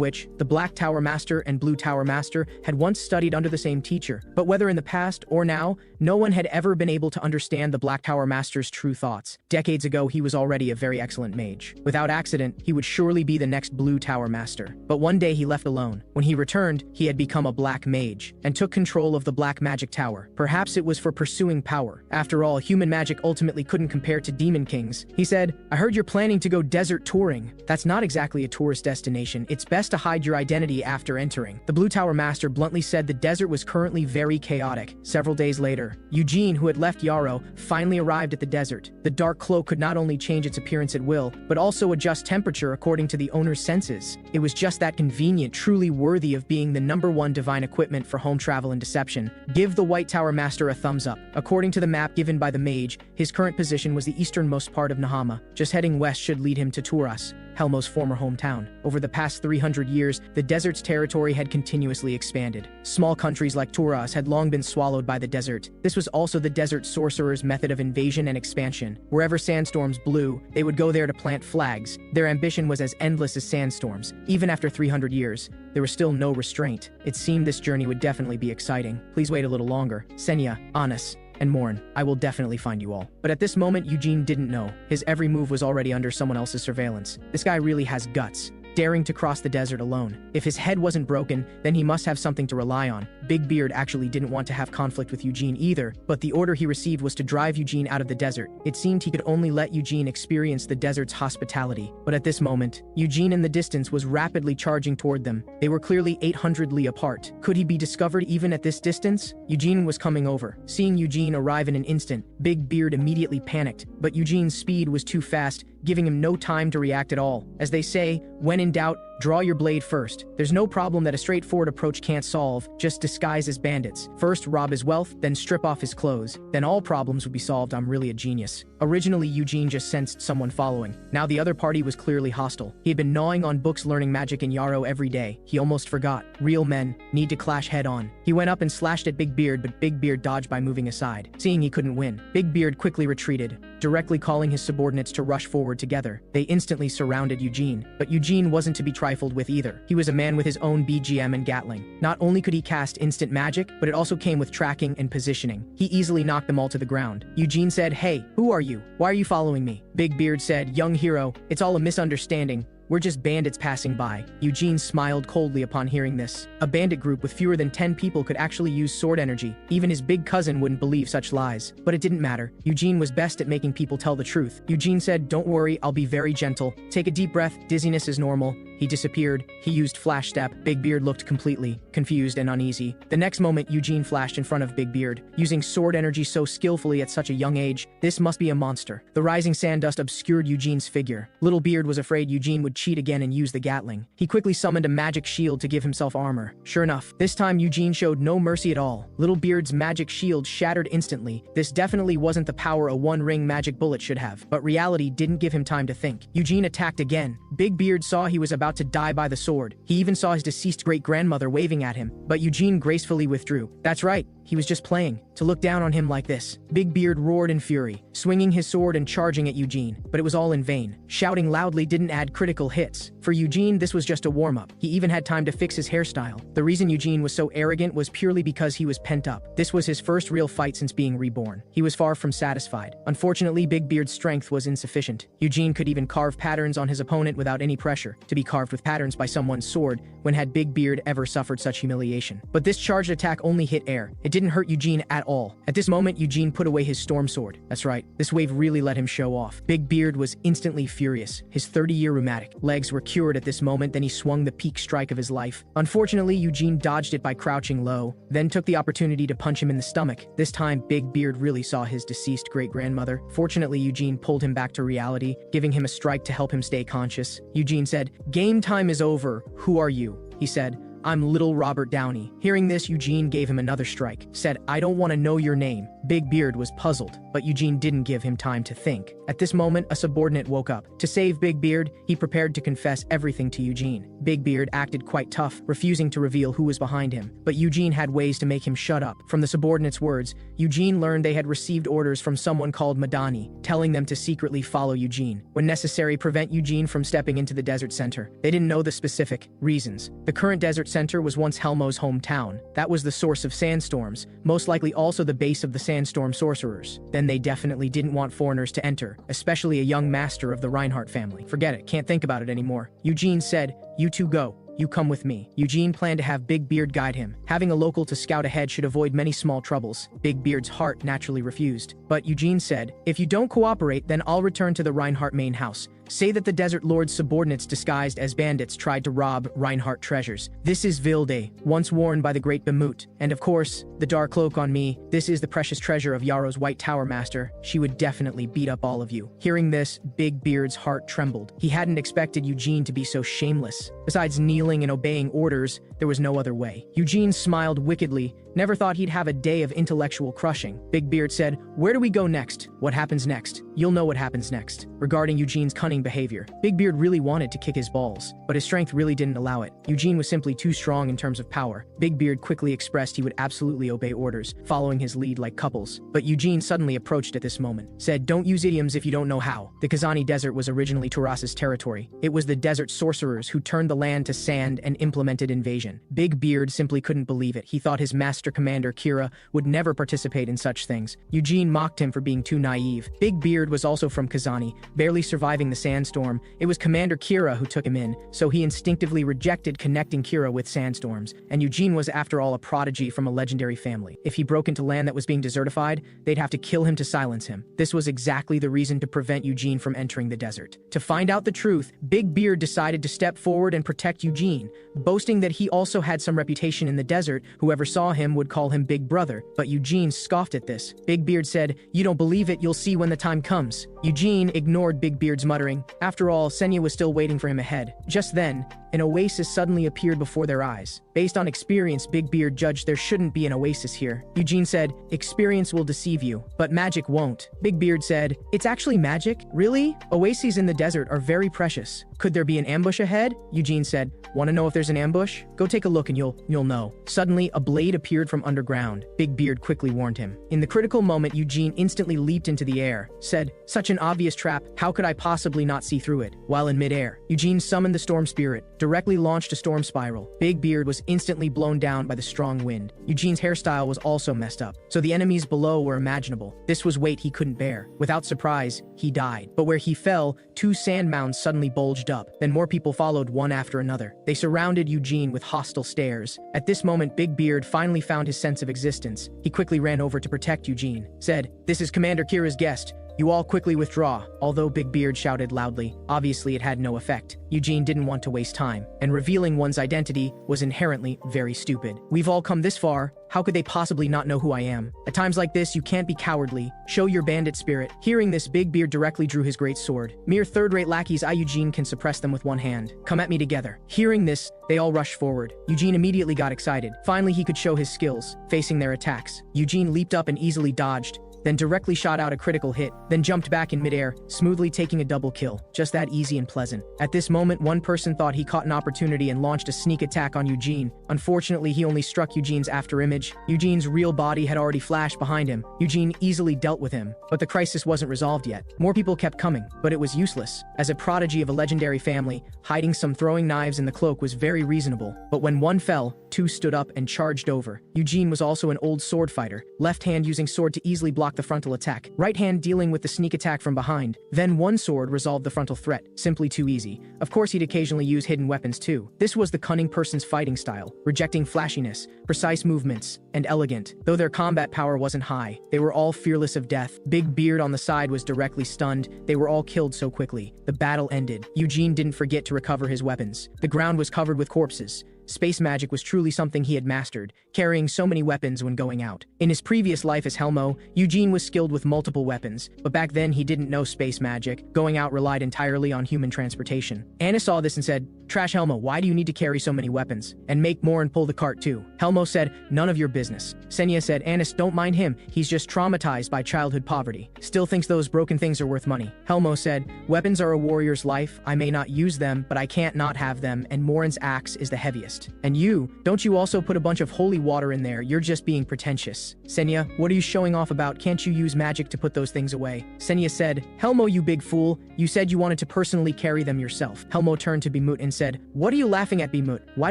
which, the Black Tower Master and Blue Tower Master had once studied under the same teacher, but whether in the past or now, no one had ever been able to understand the Black Tower Master's true thoughts. Decades ago, he was already a very excellent mage. Without accident, he would surely be the next Blue Tower Master. But one day he left alone. When he returned, he had become a black mage, and took control of the Black Magic Tower. Perhaps it was for pursuing power. After all, human magic ultimately couldn't compare to Demon Kings. He said, I heard you're planning to go desert touring. That's not exactly a tourist destination. information, it's best to hide your identity after entering. The Blue Tower Master bluntly said the desert was currently very chaotic. Several days later, Eugene, who had left Yarrow, finally arrived at the desert. The dark cloak could not only change its appearance at will, but also adjust temperature according to the owner's senses. It was just that convenient, truly worthy of being the #1 divine equipment for home travel and deception. Give the White Tower Master a thumbs up. According to the map given by the mage, his current position was the easternmost part of Nahama. Just heading west should lead him to Turas, Helmo's former hometown. Over the past 300 years, the desert's territory had continuously expanded. Small countries like Turas had long been swallowed by the desert. This was also the desert sorcerer's method of invasion and expansion. Wherever sandstorms blew, they would go there to plant flags. Their ambition was as endless as sandstorms. Even after 300 years, there was still no restraint. It seemed this journey would definitely be exciting. Please wait a little longer. Senya, Anis, and Morn, I will definitely find you all. But at this moment, Eugene didn't know. His every move was already under someone else's surveillance. This guy really has guts, daring to cross the desert alone. If his head wasn't broken, then he must have something to rely on. Big Beard actually didn't want to have conflict with Eugene either, but the order he received was to drive Eugene out of the desert. It seemed he could only let Eugene experience the desert's hospitality. But at this moment, Eugene in the distance was rapidly charging toward them. They were clearly 800 li apart. Could he be discovered even at this distance? Eugene was coming over. Seeing Eugene arrive in an instant, Big Beard immediately panicked, but Eugene's speed was too fast, giving him no time to react at all. As they say, when in doubt, draw your blade first. There's no problem that a straightforward approach can't solve, just disguise as bandits. First rob his wealth, then strip off his clothes. Then all problems would be solved. I'm really a genius. Originally, Eugene just sensed someone following. Now the other party was clearly hostile. He had been gnawing on books learning magic in Yarrow every day. He almost forgot. Real men need to clash head on. He went up and slashed at Big Beard, but Big Beard dodged by moving aside. Seeing he couldn't win, Big Beard quickly retreated, directly calling his subordinates to rush forward together. They instantly surrounded Eugene, but Eugene wasn't to be trifled with either. He was a man with his own BGM and Gatling. Not only could he cast instant magic, but it also came with tracking and positioning. He easily knocked them all to the ground. Eugene said, "Hey, who are you? Why are you following me?" Big Beard said, "Young hero, it's all a misunderstanding. We're just bandits passing by." Eugene smiled coldly upon hearing this. A bandit group with fewer than 10 people could actually use sword energy. Even his big cousin wouldn't believe such lies. But it didn't matter. Eugene was best at making people tell the truth. Eugene said, "Don't worry, I'll be very gentle. Take a deep breath, dizziness is normal." He disappeared. He used Flash Step. Big Beard looked completely confused and uneasy. The next moment, Eugene flashed in front of Big Beard, using sword energy so skillfully at such a young age. This must be a monster. The rising sand dust obscured Eugene's figure. Little Beard was afraid Eugene would cheat again and use the Gatling. He quickly summoned a magic shield to give himself armor. Sure enough, this time Eugene showed no mercy at all. Little Beard's magic shield shattered instantly. This definitely wasn't the power a one-ring magic bullet should have, but reality didn't give him time to think. Eugene attacked again. Big Beard saw he was about to die by the sword. He even saw his deceased great-grandmother waving at him, but Eugene gracefully withdrew. That's right, he was just playing. To look down on him like this. Big Beard roared in fury, swinging his sword and charging at Eugene, but it was all in vain. Shouting loudly didn't add critical hits. For Eugene, this was just a warm-up. He even had time to fix his hairstyle. The reason Eugene was so arrogant was purely because he was pent up. This was his first real fight since being reborn. He was far from satisfied. Unfortunately, Big Beard's strength was insufficient. Eugene could even carve patterns on his opponent without any pressure. To be carved with patterns by someone's sword, when had Big Beard ever suffered such humiliation? But this charged attack only hit air. It didn't hurt Eugene at all. At this moment, Eugene put away his storm sword. That's right, this wave really let him show off. Big Beard was instantly furious. His 30-year rheumatic legs were cured at this moment, then he swung the peak strike of his life. Unfortunately, Eugene dodged it by crouching low, then took the opportunity to punch him in the stomach. This time, Big Beard really saw his deceased great-grandmother. Fortunately, Eugene pulled him back to reality, giving him a strike to help him stay conscious. Eugene said, "Game time is over. Who are you?" He said, "I'm little Robert Downey." Hearing this, Eugene gave him another strike. Said, "I don't want to know your name." Big Beard was puzzled, but Eugene didn't give him time to think. At this moment, a subordinate woke up. To save Big Beard, he prepared to confess everything to Eugene. Big Beard acted quite tough, refusing to reveal who was behind him, but Eugene had ways to make him shut up. From the subordinate's words, Eugene learned they had received orders from someone called Madani, telling them to secretly follow Eugene. When necessary, prevent Eugene from stepping into the desert center. They didn't know the specific reasons. The current desert center was once Helmo's hometown. That was the source of sandstorms, most likely also the base of the sandstorm sorcerers. Then they definitely didn't want foreigners to enter, especially a young master of the Reinhardt family. Forget it, can't think about it anymore. Eugene said, "You two go." You come with me. Eugene planned to have Big Beard guide him. Having a local to scout ahead should avoid many small troubles. Big Beard's heart naturally refused. But Eugene said, if you don't cooperate, then I'll return to the Reinhardt main house. Say that the Desert Lord's subordinates disguised as bandits tried to rob Reinhardt treasures. This is Vilde, once worn by the great Bamut. And of course, the dark cloak on me. This is the precious treasure of Yarrow's White Tower Master. She would definitely beat up all of you. Hearing this, Big Beard's heart trembled. He hadn't expected Eugene to be so shameless. Besides kneeling and obeying orders, there was no other way. Eugene smiled wickedly, never thought he'd have a day of intellectual crushing. Big Beard said, where do we go next? What happens next? You'll know what happens next. Regarding Eugene's cunning behavior, Big Beard really wanted to kick his balls, but his strength really didn't allow it. Eugene was simply too strong in terms of power. Big Beard quickly expressed he would absolutely obey orders, following his lead like couples. But Eugene suddenly approached at this moment, said, don't use idioms if you don't know how. The Kazani Desert was originally Taras's territory. It was the desert sorcerers who turned the land to sand and implemented invasion. Big Beard simply couldn't believe it. He thought his master commander Kira would never participate in such things. Eugene mocked him for being too naive. Big Beard was also from Kazani, barely surviving the sandstorm. It was Commander Kira who took him in, so he instinctively rejected connecting Kira with sandstorms. And Eugene was after all a prodigy from a legendary family. If he broke into land that was being desertified, they'd have to kill him to silence him. This was exactly the reason to prevent Eugene from entering the desert. To find out the truth, Big Beard decided to step forward and protect Eugene, boasting that he also had some reputation in the desert. Whoever saw him would call him Big Brother. But Eugene scoffed at this. Big Beard said, you don't believe it, you'll see when the time comes. Eugene ignored Big Beard's muttering. After all, Senya was still waiting for him ahead. Just then, an oasis suddenly appeared before their eyes. Based on experience, Big Beard judged there shouldn't be an oasis here. Eugene said, experience will deceive you, but magic won't. Big Beard said, it's actually magic? Really? Oases in the desert are very precious. Could there be an ambush ahead? Eugene said, want to know if there's an ambush? Go take a look and you'll know. Suddenly, a blade appeared from underground. Big Beard quickly warned him. In the critical moment, Eugene instantly leaped into the air, said, such an obvious trap, how could I possibly not see through it? While in midair, Eugene summoned the storm spirit, directly launched a storm spiral. Big Beard was instantly blown down by the strong wind. Eugene's hairstyle was also messed up, so the enemies below were imaginable. This was weight he couldn't bear. Without surprise, he died. But where he fell, 2 sand mounds suddenly bulged up. Then more people followed one after another. They surrounded Eugene with hostile stares. At this moment, Big Beard finally found his sense of existence. He quickly ran over to protect Eugene, said, this is Commander Kira's guest. You all quickly withdraw. Although Big Beard shouted loudly, obviously it had no effect. Eugene didn't want to waste time, and revealing one's identity was inherently very stupid. We've all come this far. How could they possibly not know who I am? At times like this, you can't be cowardly. Show your bandit spirit. Hearing this, Big Beard directly drew his great sword. Mere third-rate lackeys, Eugene can suppress them with one hand. Come at me together. Hearing this, they all rushed forward. Eugene immediately got excited. Finally, he could show his skills, facing their attacks. Eugene leaped up and easily dodged, then directly shot out a critical hit, then jumped back in midair, smoothly taking a double kill. Just that easy and pleasant. At this moment, one person thought he caught an opportunity and launched a sneak attack on Eugene. Unfortunately, he only struck Eugene's afterimage. Eugene's real body had already flashed behind him. Eugene easily dealt with him, but the crisis wasn't resolved yet. More people kept coming, but it was useless. As a prodigy of a legendary family, hiding some throwing knives in the cloak was very reasonable. But when one fell, 2 stood up and charged over. Eugene was also an old sword fighter, left hand using sword to easily block the frontal attack, right hand dealing with the sneak attack from behind. Then one sword resolved the frontal threat, simply too easy. Of course, he'd occasionally use hidden weapons too. This was the cunning person's fighting style, rejecting flashiness, precise movements, and elegant. Though their combat power wasn't high, they were all fearless of death. Big Beard on the side was directly stunned. They were all killed so quickly. The battle ended. Eugene didn't forget to recover his weapons. The ground was covered with corpses. Space magic was truly something he had mastered, carrying so many weapons when going out. In his previous life as Helmo, Eugene was skilled with multiple weapons, but back then he didn't know space magic. Going out relied entirely on human transportation. Anna saw this and said, "Trash Helmo, why do you need to carry so many weapons? And make more and pull the cart too." Helmo said, "None of your business." Senya said, "Anis, don't mind him, he's just traumatized by childhood poverty. Still thinks those broken things are worth money." Helmo said, "Weapons are a warrior's life, I may not use them, but I can't not have them, and Morin's axe is the heaviest. And you, don't you also put a bunch of holy water in there, you're just being pretentious." Senya, "What are you showing off about? Can't you use magic to put those things away?" Senya said, "Helmo, you big fool, you said you wanted to personally carry them yourself." Helmo turned to Bimut and said, "What are you laughing at, Bimut? Why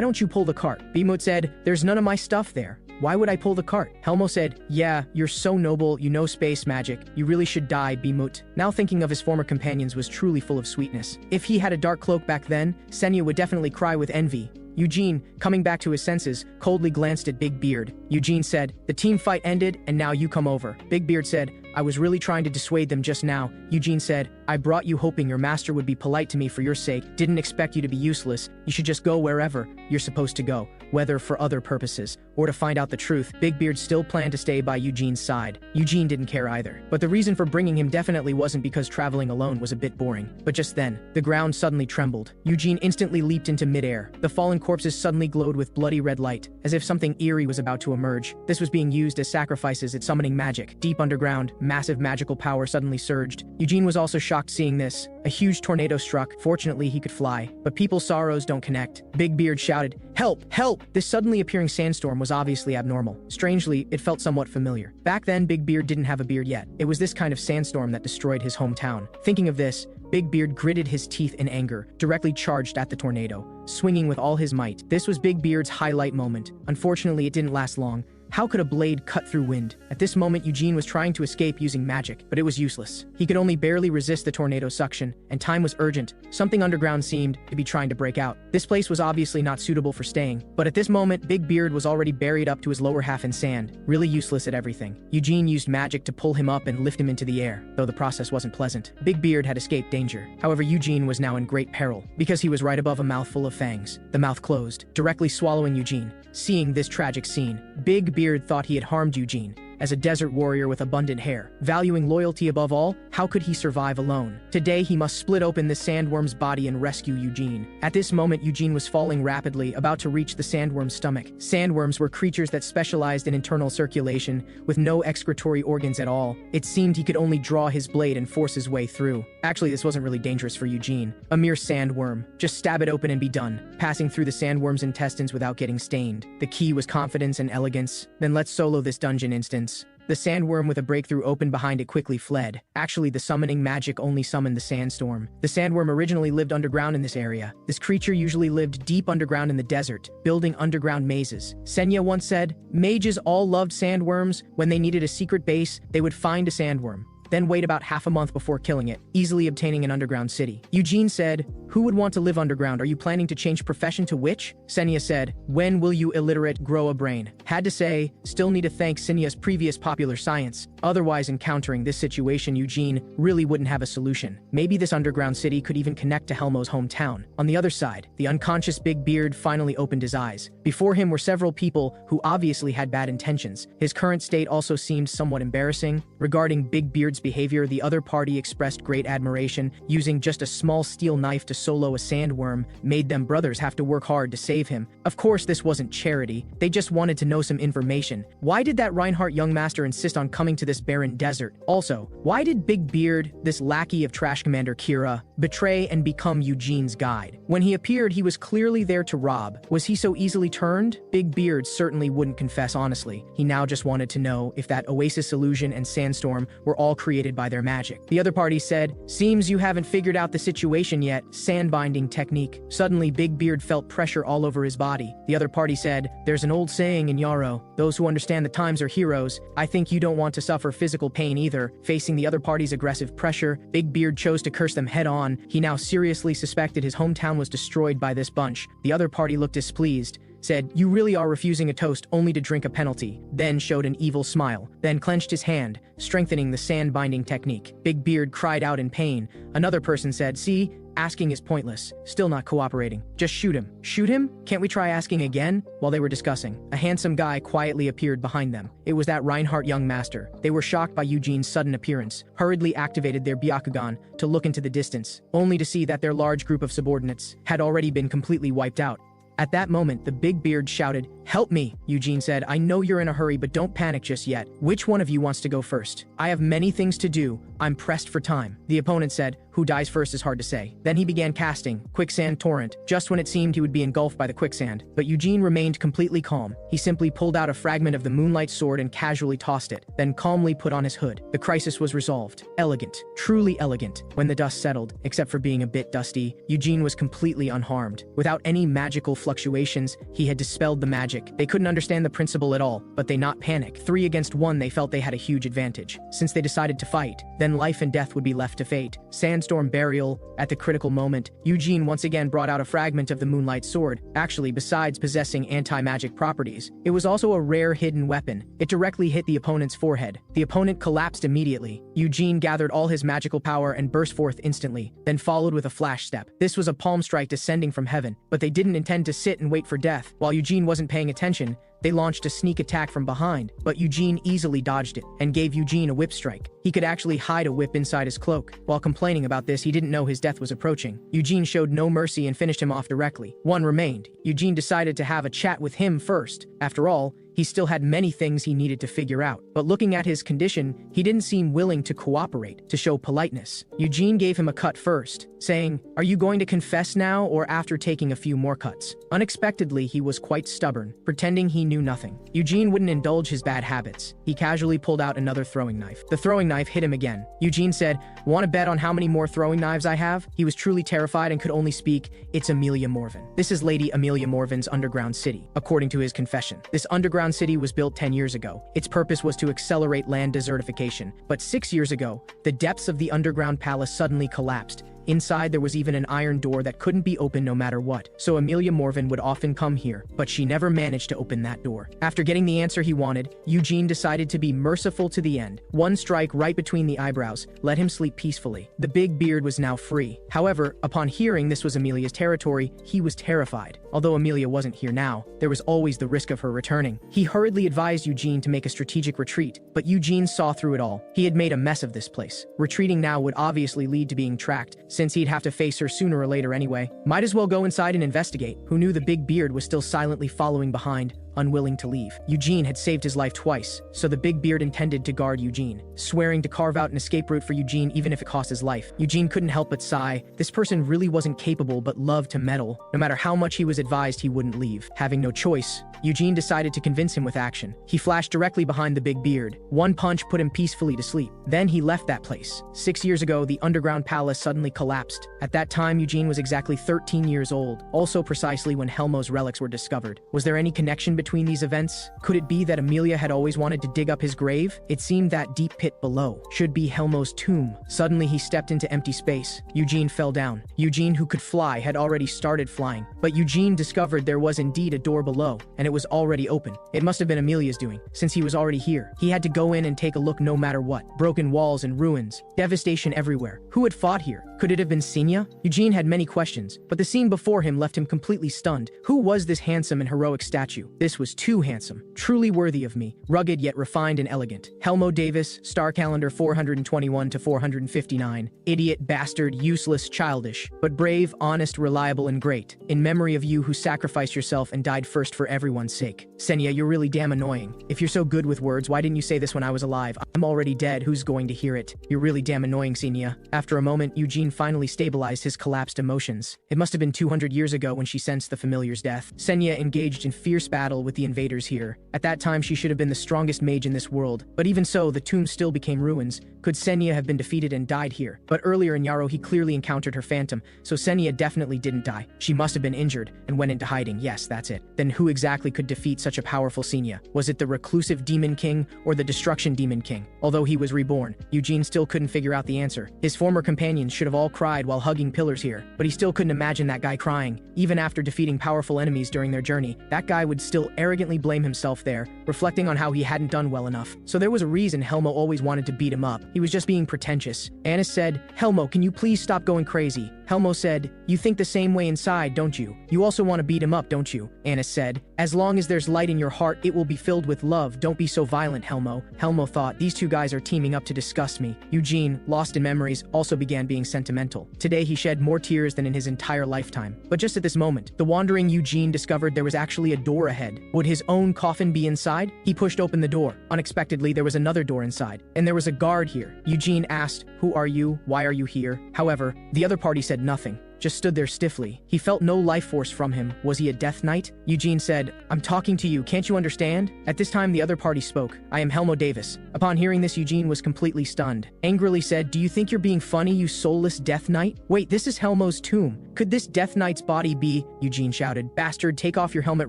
don't you pull the cart?" Bimut said, "There's none of my stuff there. Why would I pull the cart?" Helmo said, "Yeah, you're so noble, you know space magic. You really should die, Bimut." Now thinking of his former companions was truly full of sweetness. If he had a dark cloak back then, Senya would definitely cry with envy. Eugene, coming back to his senses, coldly glanced at Big Beard. Eugene said, "The team fight ended, and now you come over." Big Beard said, "I was really trying to dissuade them just now." Eugene said, "I brought you hoping your master would be polite to me for your sake. Didn't expect you to be useless. You should just go wherever you're supposed to go, whether for other purposes or to find out the truth." Big Beard still planned to stay by Eugene's side. Eugene didn't care either. But the reason for bringing him definitely wasn't because traveling alone was a bit boring. But just then, the ground suddenly trembled. Eugene instantly leaped into midair. The fallen corpses suddenly glowed with bloody red light, as if something eerie was about to emerge. This was being used as sacrifices at summoning magic. Deep underground, massive magical power suddenly surged. Eugene was also shocked seeing this. A huge tornado struck. Fortunately, he could fly. But people's sorrows don't connect. Big Beard shouted, "Help! Help!" This suddenly appearing sandstorm was obviously abnormal. Strangely, it felt somewhat familiar. Back then, Big Beard didn't have a beard yet. It was this kind of sandstorm that destroyed his hometown. Thinking of this, Big Beard gritted his teeth in anger, directly charged at the tornado, swinging with all his might. This was Big Beard's highlight moment. Unfortunately, it didn't last long. How could a blade cut through wind? At this moment, Eugene was trying to escape using magic, but it was useless. He could only barely resist the tornado suction, and time was urgent. Something underground seemed to be trying to break out. This place was obviously not suitable for staying, but at this moment, Big Beard was already buried up to his lower half in sand, really useless at everything. Eugene used magic to pull him up and lift him into the air, though the process wasn't pleasant. Big Beard had escaped danger. However, Eugene was now in great peril, because he was right above a mouthful of fangs. The mouth closed, directly swallowing Eugene. Seeing this tragic scene, Big Beard thought he had harmed Eugene. As a desert warrior with abundant hair, valuing loyalty above all, how could he survive alone? Today, he must split open the sandworm's body and rescue Eugene. At this moment, Eugene was falling rapidly, about to reach the sandworm's stomach. Sandworms were creatures that specialized in internal circulation, with no excretory organs at all. It seemed he could only draw his blade and force his way through. Actually, this wasn't really dangerous for Eugene. A mere sandworm. Just stab it open and be done, passing through the sandworm's intestines without getting stained. The key was confidence and elegance. Then let's solo this dungeon instance. The sandworm with a breakthrough open behind it quickly fled. Actually, the summoning magic only summoned the sandstorm. The sandworm originally lived underground in this area. This creature usually lived deep underground in the desert, building underground mazes. Senya once said, "Mages all loved sandworms. When they needed a secret base, they would find a sandworm, then wait about half a month before killing it, easily obtaining an underground city." Eugene said, "Who would want to live underground? Are you planning to change profession to witch?" Senya said, "When will you illiterate grow a brain?" Had to say, still need to thank Senya's previous popular science. Otherwise, encountering this situation, Eugene really wouldn't have a solution. Maybe this underground city could even connect to Helmo's hometown. On the other side, the unconscious Big Beard finally opened his eyes. Before him were several people who obviously had bad intentions. His current state also seemed somewhat embarrassing. Regarding Big Beard's behavior, the other party expressed great admiration. Using just a small steel knife to solo a sandworm made them brothers have to work hard to save him. Of course, this wasn't charity. They just wanted to know some information. Why did that Reinhardt young master insist on coming to this barren desert? Also, why did Big Beard, this lackey of Trash Commander Kira, betray and become Eugene's guide? When he appeared, he was clearly there to rob. Was he so easily turned? Big Beard certainly wouldn't confess honestly. He now just wanted to know if that Oasis illusion and sandstorm were all created by their magic. The other party said, "Seems you haven't figured out the situation yet. Sandbinding technique." Suddenly, Big Beard felt pressure all over his body. The other party said, "There's an old saying in Yarrow, those who understand the times are heroes. I think you don't want to suffer physical pain either." Facing the other party's aggressive pressure, Big Beard chose to curse them head on. He now seriously suspected his hometown was destroyed by this bunch. The other party looked displeased, said, "You really are refusing a toast only to drink a penalty," then showed an evil smile, then clenched his hand, strengthening the sand binding technique. Big Beard cried out in pain. Another person said, "See, asking is pointless," still not cooperating. "Just shoot him." "Shoot him? Can't we try asking again?" While they were discussing, a handsome guy quietly appeared behind them. It was that Reinhardt young master. They were shocked by Eugene's sudden appearance, hurriedly activated their Byakugan to look into the distance, only to see that their large group of subordinates had already been completely wiped out. At that moment, the Big Beard shouted, "Help me!" Eugene said, "I know you're in a hurry, but don't panic just yet. Which one of you wants to go first? I have many things to do. I'm pressed for time." The opponent said, "Who dies first is hard to say." Then he began casting Quicksand Torrent, just when it seemed he would be engulfed by the quicksand. But Eugene remained completely calm. He simply pulled out a fragment of the Moonlight Sword and casually tossed it, then calmly put on his hood. The crisis was resolved. Elegant. Truly elegant. When the dust settled, except for being a bit dusty, Eugene was completely unharmed. Without any magical fluctuations, he had dispelled the magic. They couldn't understand the principle at all, but they not panic. 3 against 1, they felt they had a huge advantage, since they decided to fight. Then then life and death would be left to fate. Sandstorm burial. At the critical moment, Eugene once again brought out a fragment of the Moonlight Sword. Actually, besides possessing anti-magic properties, it was also a rare hidden weapon. It directly hit the opponent's forehead. The opponent collapsed immediately. Eugene gathered all his magical power and burst forth instantly, then followed with a flash step. This was a palm strike descending from heaven, but they didn't intend to sit and wait for death. While Eugene wasn't paying attention, they launched a sneak attack from behind, but Eugene easily dodged it and gave Eugene a whip strike. He could actually hide a whip inside his cloak. While complaining about this, he didn't know his death was approaching. Eugene showed no mercy and finished him off directly. One remained. Eugene decided to have a chat with him first. After all, he still had many things he needed to figure out. But looking at his condition, he didn't seem willing to cooperate, to show politeness. Eugene gave him a cut first, saying, "Are you going to confess now or after taking a few more cuts?" Unexpectedly, he was quite stubborn, pretending he knew nothing. Eugene wouldn't indulge his bad habits. He casually pulled out another throwing knife. The throwing knife hit him again. Eugene said, "Want to bet on how many more throwing knives I have?" He was truly terrified and could only speak, "It's Amelia Morven. This is Lady Amelia Morven's underground city," according to his confession. This underground city was built 10 years ago. Its purpose was to accelerate land desertification. But 6 years ago, the depths of the underground palace suddenly collapsed. Inside, there was even an iron door that couldn't be opened no matter what. So Amelia Morven would often come here, but she never managed to open that door. After getting the answer he wanted, Eugene decided to be merciful to the end. One strike right between the eyebrows let him sleep peacefully. The big beard was now free. However, upon hearing this was Amelia's territory, he was terrified. Although Amelia wasn't here now, there was always the risk of her returning. He hurriedly advised Eugene to make a strategic retreat, but Eugene saw through it all. He had made a mess of this place. Retreating now would obviously lead to being tracked, since he'd have to face her sooner or later anyway. Might as well go inside and investigate. Who knew the big beard was still silently following behind, unwilling to leave. Eugene had saved his life twice, so the big beard intended to guard Eugene, swearing to carve out an escape route for Eugene even if it cost his life. Eugene couldn't help but sigh. This person really wasn't capable but loved to meddle. No matter how much he was advised, he wouldn't leave. Having no choice, Eugene decided to convince him with action. He flashed directly behind the big beard. One punch put him peacefully to sleep. Then he left that place. 6 years ago, the underground palace suddenly collapsed. At that time, Eugene was exactly 13 years old, also precisely when Helmo's relics were discovered. Was there any connection between these events? Could it be that Amelia had always wanted to dig up his grave? It seemed that deep pit below should be Helmo's tomb. Suddenly, he stepped into empty space. Eugene fell down. Eugene, who could fly, had already started flying. But Eugene discovered there was indeed a door below, and it was already open. It must have been Amelia's doing, since he was already here. He had to go in and take a look no matter what. Broken walls and ruins. Devastation everywhere. Who had fought here? Could it have been Senya? Eugene had many questions, but the scene before him left him completely stunned. Who was this handsome and heroic statue? This was too handsome. Truly worthy of me. Rugged yet refined and elegant. Helmo Davis, star calendar 421 to 459. Idiot, bastard, useless, childish, but brave, honest, reliable, and great. In memory of you who sacrificed yourself and died first for everyone's sake. Senya, you're really damn annoying. If you're so good with words, why didn't you say this when I was alive? I'm already dead. Who's going to hear it? You're really damn annoying, Senya. After a moment, Eugene finally stabilized his collapsed emotions. It must have been 200 years ago when she sensed the familiar's death. Senya engaged in fierce battle with the invaders here. At that time, she should have been the strongest mage in this world. But even so, the tomb still became ruins. Could Senya have been defeated and died here? But earlier in Yarrow, he clearly encountered her phantom, so Senya definitely didn't die. She must have been injured and went into hiding. Yes, that's it. Then who exactly could defeat such a powerful Senya? Was it the reclusive demon king or the destruction demon king? Although he was reborn, Eugene still couldn't figure out the answer. His former companions should have all cried while hugging pillars here, but he still couldn't imagine that guy crying. Even after defeating powerful enemies during their journey, that guy would still arrogantly blame himself there, reflecting on how he hadn't done well enough. So there was a reason Helmo always wanted to beat him up. He was just being pretentious. Anna said, "Helmo, can you please stop going crazy?" Helmo said, "You think the same way inside, don't you? You also want to beat him up, don't you?" Anna said, "As long as there's light in your heart, it will be filled with love. Don't be so violent, Helmo." Helmo thought, these two guys are teaming up to disgust me. Eugene, lost in memories, also began being sentimental. Today he shed more tears than in his entire lifetime. But just at this moment, the wandering Eugene discovered there was actually a door ahead. Would his own coffin be inside? He pushed open the door. Unexpectedly, there was another door inside, and there was a guard here. Eugene asked, "Who are you? Why are you here?" However, the other party said nothing. just stood there stiffly. He felt no life force from him. Was he a Death Knight? Eugene said, "I'm talking to you, can't you understand?" At this time the other party spoke. "I am Helmo Davis." Upon hearing this, Eugene was completely stunned. Angrily said, "Do you think you're being funny, you soulless Death Knight? Wait, this is Helmo's tomb. Could this Death Knight's body be?" Eugene shouted, "Bastard, take off your helmet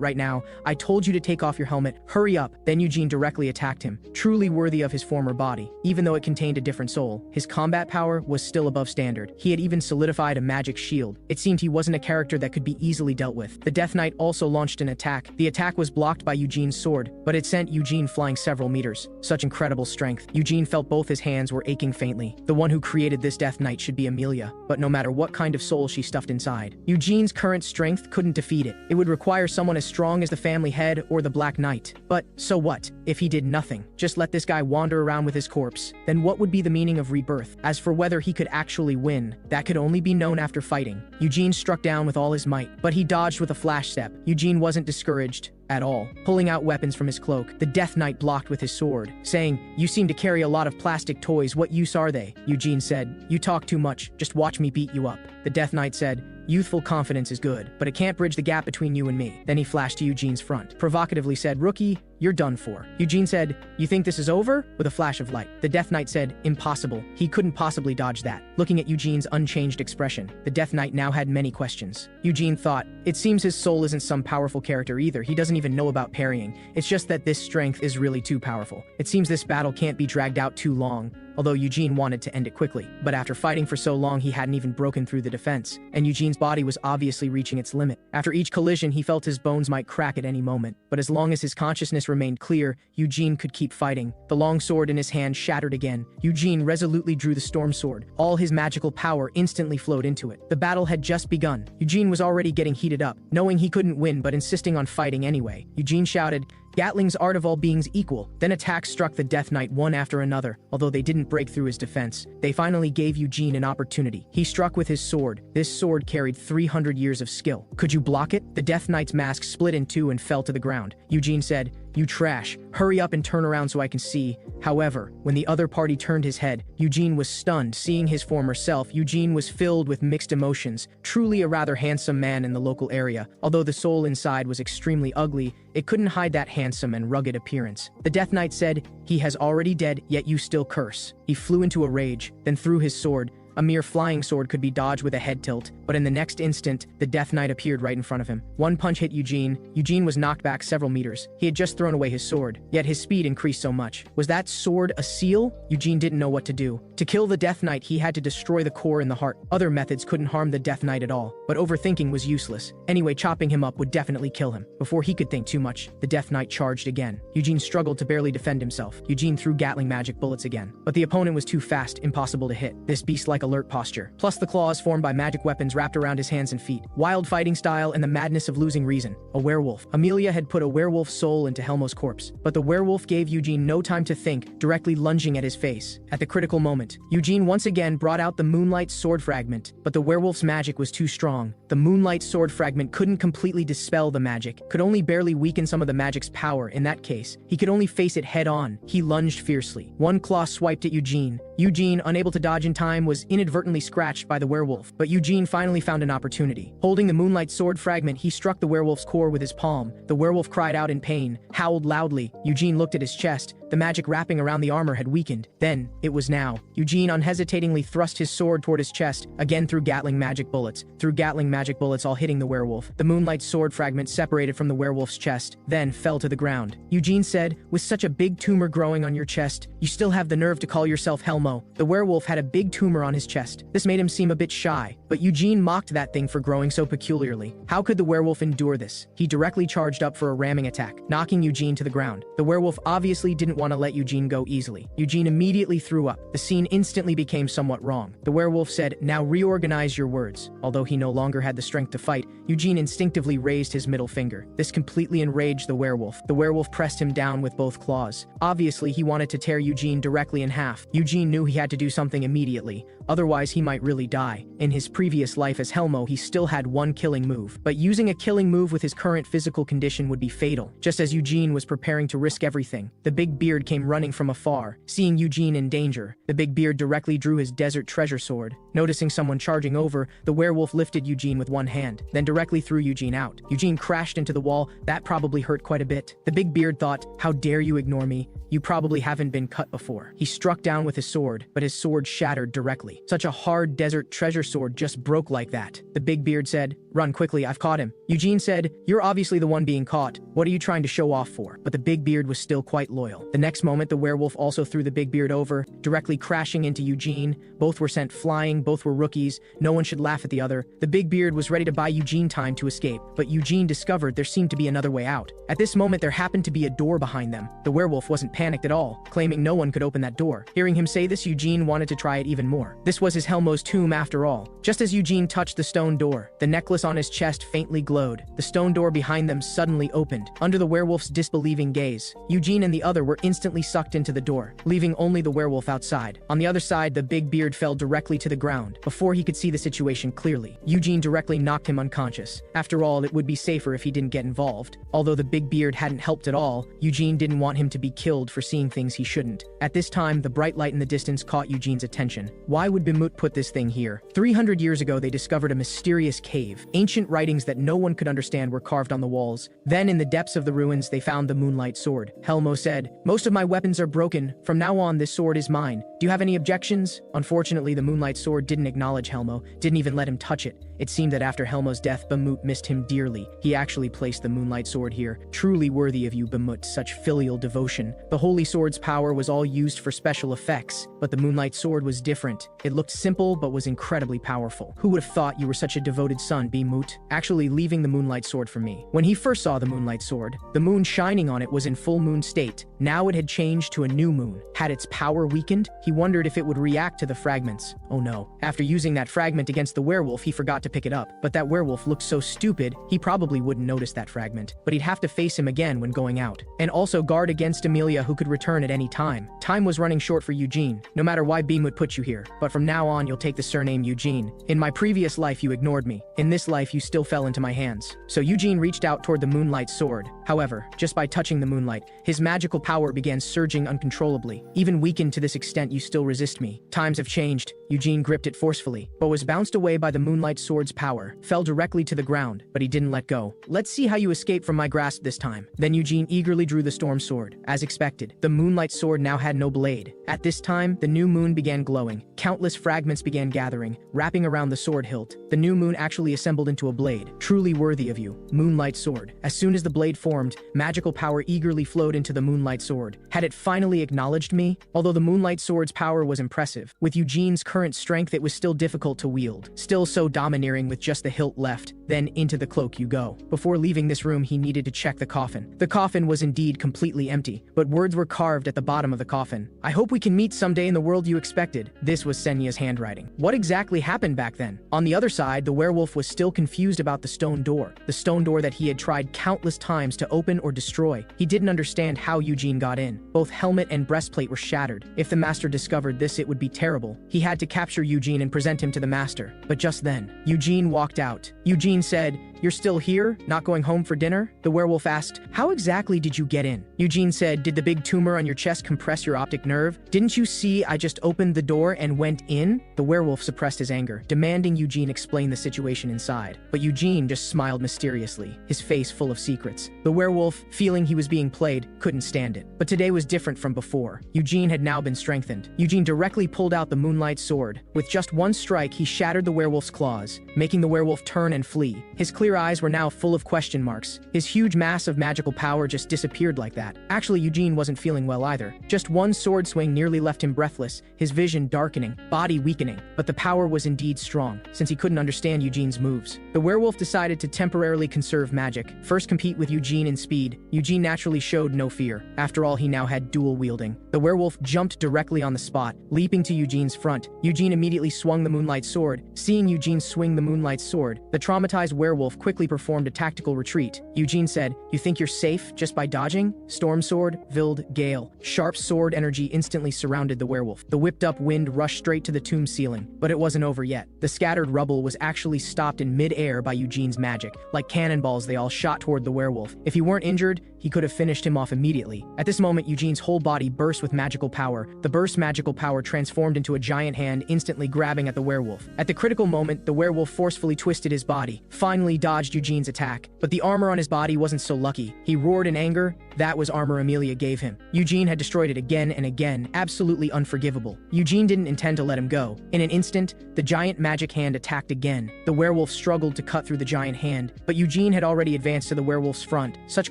right now. I told you to take off your helmet. Hurry up." Then Eugene directly attacked him, truly worthy of his former body. Even though it contained a different soul, his combat power was still above standard. He had even solidified a magic shield. It seemed he wasn't a character that could be easily dealt with. The Death Knight also launched an attack. The attack was blocked by Eugene's sword, but it sent Eugene flying several meters. Such incredible strength. Eugene felt both his hands were aching faintly. The one who created this Death Knight should be Amelia, but no matter what kind of soul she stuffed inside, Eugene's current strength couldn't defeat it. It would require someone as strong as the family head or the Black Knight. But so what? If he did nothing, just let this guy wander around with his corpse, then what would be the meaning of rebirth? As for whether he could actually win, that could only be known after fighting. Eugene struck down with all his might, but he dodged with a flash step. Eugene wasn't discouraged at all. Pulling out weapons from his cloak, the Death Knight blocked with his sword, saying, "You seem to carry a lot of plastic toys. What use are they?" Eugene said, "You talk too much. Just watch me beat you up." The Death Knight said, "Youthful confidence is good, but it can't bridge the gap between you and me." Then he flashed to Eugene's front, provocatively said, "Rookie, you're done for." Eugene said, "You think this is over?" with a flash of light. The Death Knight said, "Impossible. He couldn't possibly dodge that." Looking at Eugene's unchanged expression, the Death Knight now had many questions. Eugene thought, it seems his soul isn't some powerful character either. He doesn't even know about parrying. It's just that this strength is really too powerful. It seems this battle can't be dragged out too long. Although Eugene wanted to end it quickly. But after fighting for so long, he hadn't even broken through the defense, and Eugene's body was obviously reaching its limit. After each collision, he felt his bones might crack at any moment, but as long as his consciousness remained clear, Eugene could keep fighting. The long sword in his hand shattered again. Eugene resolutely drew the storm sword. All his magical power instantly flowed into it. The battle had just begun. Eugene was already getting heated up, knowing he couldn't win but insisting on fighting anyway. Eugene shouted, "Gatling's art of all beings equal." Then attacks struck the Death Knight one after another. Although they didn't break through his defense, they finally gave Eugene an opportunity. He struck with his sword. This sword carried 300 years of skill. "Could you block it?" The Death Knight's mask split in two and fell to the ground. Eugene said, "You trash. Hurry up and turn around so I can see." However, when the other party turned his head, Eugene was stunned. Seeing his former self, Eugene was filled with mixed emotions. Truly a rather handsome man in the local area. Although the soul inside was extremely ugly, it couldn't hide that handsome and rugged appearance. The Death Knight said, "He has already dead, yet you still curse." He flew into a rage, then threw his sword. A mere flying sword could be dodged with a head tilt, but in the next instant, the Death Knight appeared right in front of him. One punch hit Eugene. Eugene was knocked back several meters. He had just thrown away his sword, yet his speed increased so much. Was that sword a seal? Eugene didn't know what to do. To kill the Death Knight, he had to destroy the core in the heart. Other methods couldn't harm the Death Knight at all, but overthinking was useless. Anyway, chopping him up would definitely kill him. Before he could think too much, the Death Knight charged again. Eugene struggled to barely defend himself. Eugene threw Gatling magic bullets again, but the opponent was too fast, impossible to hit. This beast-like alert posture, plus the claws formed by magic weapons wrapped around his hands and feet. Wild fighting style and the madness of losing reason. A werewolf. Amelia had put a werewolf soul into Helmo's corpse, but the werewolf gave Eugene no time to think, directly lunging at his face. At the critical moment, Eugene once again brought out the Moonlight Sword Fragment, but the werewolf's magic was too strong. The Moonlight Sword Fragment couldn't completely dispel the magic, could only barely weaken some of the magic's power. In that case, he could only face it head on. He lunged fiercely. One claw swiped at Eugene. Eugene, unable to dodge in time, was inadvertently scratched by the werewolf, but Eugene finally found an opportunity. Holding the Moonlight Sword Fragment, he struck the werewolf's core with his palm. The werewolf cried out in pain, howled loudly. Eugene looked at his chest. The magic wrapping around the armor had weakened. Then, it was now. Eugene unhesitatingly thrust his sword toward his chest, again threw Gatling magic bullets. Threw Gatling magic bullets, all hitting the werewolf. The Moonlight Sword Fragment separated from the werewolf's chest, then fell to the ground. Eugene said, "With such a big tumor growing on your chest, you still have the nerve to call yourself Helmo." The werewolf had a big tumor on his chest. This made him seem a bit shy, but Eugene mocked that thing for growing so peculiarly. How could the werewolf endure this? He directly charged up for a ramming attack, knocking Eugene to the ground. The werewolf obviously didn't want to let Eugene go easily. Eugene immediately threw up. The scene instantly became somewhat wrong. The werewolf said, "Now reorganize your words." Although he no longer had the strength to fight, Eugene instinctively raised his middle finger. This completely enraged the werewolf. The werewolf pressed him down with both claws. Obviously, he wanted to tear Eugene directly in half. Eugene knew he had to do something immediately, otherwise he might really die. In his previous life as Helmo, he still had one killing move, but using a killing move with his current physical condition would be fatal. Just as Eugene Eugene was preparing to risk everything. The big beard came running from afar. Seeing Eugene in danger, the big beard directly drew his desert treasure sword. Noticing someone charging over, the werewolf lifted Eugene with one hand, then directly threw Eugene out. Eugene crashed into the wall. That probably hurt quite a bit. The big beard thought, "How dare you ignore me? You probably haven't been cut before." He struck down with his sword, but his sword shattered directly. Such a hard desert treasure sword just broke like that. The big beard said, "Run quickly, I've caught him." Eugene said, "You're obviously the one being caught. What are you trying to show off for?" But the big beard was still quite loyal. The next moment, the werewolf also threw the big beard over, directly crashing into Eugene. Both were sent flying, both were rookies. No one should laugh at the other. The big beard was ready to buy Eugene time to escape, but Eugene discovered there seemed to be another way out. At this moment, there happened to be a door behind them. The werewolf wasn't panicked at all, claiming no one could open that door. Hearing him say this, Eugene wanted to try it even more. This was his Helmo's tomb after all. Just as Eugene touched the stone door, the necklace on his chest faintly glowed. The stone door behind them suddenly opened. Under the werewolf's disbelieving gaze, Eugene and the other were instantly sucked into the door, leaving only the werewolf outside. On the other side, the big beard fell directly to the ground. Before he could see the situation clearly, Eugene directly knocked him unconscious. After all, it would be safer if he didn't get involved. Although the big beard hadn't helped at all, Eugene didn't want him to be killed for seeing things he shouldn't. At this time, the bright light in the distance caught Eugene's attention. Why would Bimut put this thing here? 300 years ago, they discovered a mysterious cave. Ancient writings that no one could understand were carved on the walls. Then, in the depths of the ruins, they found the moonlight sword. Helmo said, "Most of my weapons are broken. From now on, this sword is mine. Do you have any objections?" Unfortunately, the moonlight sword didn't acknowledge Helmo, didn't even let him touch it. It seemed that after Helmo's death, Bamut missed him dearly. He actually placed the moonlight sword here. Truly worthy of you, Bamut, such filial devotion. The holy sword's power was all used for special effects, but the moonlight sword was different. It looked simple, but was incredibly powerful. Who would have thought you were such a devoted son, Bamut? Actually leaving the moonlight sword for me. When he first saw the moonlight sword, the moon shining on it was in full moon state. Now it had changed to a new moon. Had its power weakened? He wondered if it would react to the fragments. Oh no. After using that fragment against the werewolf, he forgot to pick it up. But that werewolf looked so stupid, he probably wouldn't notice that fragment. But he'd have to face him again when going out. And also guard against Amelia, who could return at any time. Time was running short for Eugene. No matter why Beam would put you here, but from now on you'll take the surname Eugene. In my previous life you ignored me. In this life you still fell into my hands. So Eugene reached out toward the moonlight sword. However, just by touching the moonlight, his magical power began surging uncontrollably. Even weakened to this extent, you still resist me. Times have changed. Eugene gripped it forcefully, but was bounced away by the moonlight sword's power, fell directly to the ground, but he didn't let go. Let's see how you escape from my grasp this time. Then Eugene eagerly drew the storm sword. As expected, the moonlight sword now had no blade. At this time, the new moon began glowing. Countless fragments began gathering, wrapping around the sword hilt. The new moon actually assembled into a blade. Truly worthy of you, moonlight sword. As soon as the blade formed, magical power eagerly flowed into the moonlight sword. Had it finally acknowledged me? Although the moonlight sword's power was impressive, with Eugene's current strength it was still difficult to wield. Still so domineering with just the hilt left. Then into the cloak you go. Before leaving this room, he needed to check the coffin. The coffin was indeed completely empty, but words were carved at the bottom of the coffin. "I hope we can meet someday in the world you expected." This was Senya's handwriting. What exactly happened back then? On the other side, the werewolf was still confused about the stone door. The stone door that he had tried countless times to open or destroy. He didn't understand how Eugene got in. Both helmet and breastplate were shattered. If the master discovered this, it would be terrible. He had to capture Eugene and present him to the master. But just then, Eugene walked out. Eugene said, "You're still here? Not going home for dinner?" The werewolf asked, "How exactly did you get in?" Eugene said, "Did the big tumor on your chest compress your optic nerve? Didn't you see I just opened the door and went in?" The werewolf suppressed his anger, demanding Eugene explain the situation inside. But Eugene just smiled mysteriously, his face full of secrets. The werewolf, feeling he was being played, couldn't stand it. But today was different from before. Eugene had now been strengthened. Eugene directly pulled out the moonlight sword. With just one strike, he shattered the werewolf's claws, making the werewolf turn and flee. His clear eyes were now full of question marks. His huge mass of magical power just disappeared like that. Actually, Eugene wasn't feeling well either. Just one sword swing nearly left him breathless, his vision darkening, body weakening. But the power was indeed strong, since he couldn't understand Eugene's moves. The werewolf decided to temporarily conserve magic, first compete with Eugene in speed. Eugene naturally showed no fear. After all, he now had dual wielding. The werewolf jumped directly on the spot, leaping to Eugene's front. Eugene immediately swung the moonlight sword. Seeing Eugene swing the moonlight sword, the traumatized werewolf quickly performed a tactical retreat. Eugene said, "You think you're safe just by dodging?" Storm sword, Vild, Gale. Sharp sword energy instantly surrounded the werewolf. The whipped-up wind rushed straight to the tomb ceiling, but it wasn't over yet. The scattered rubble was actually stopped in mid-air by Eugene's magic. Like cannonballs, they all shot toward the werewolf. If he weren't injured, he could have finished him off immediately. At this moment, Eugene's whole body burst with magical power. The burst magical power transformed into a giant hand, instantly grabbing at the werewolf. At the critical moment, the werewolf forcefully twisted his body, finally dodged Eugene's attack. But the armor on his body wasn't so lucky. He roared in anger. That was armor Amelia gave him. Eugene had destroyed it again and again, absolutely unforgivable. Eugene didn't intend to let him go. In an instant, the giant magic hand attacked again. The werewolf struggled to cut through the giant hand, but Eugene had already advanced to the werewolf's front. Such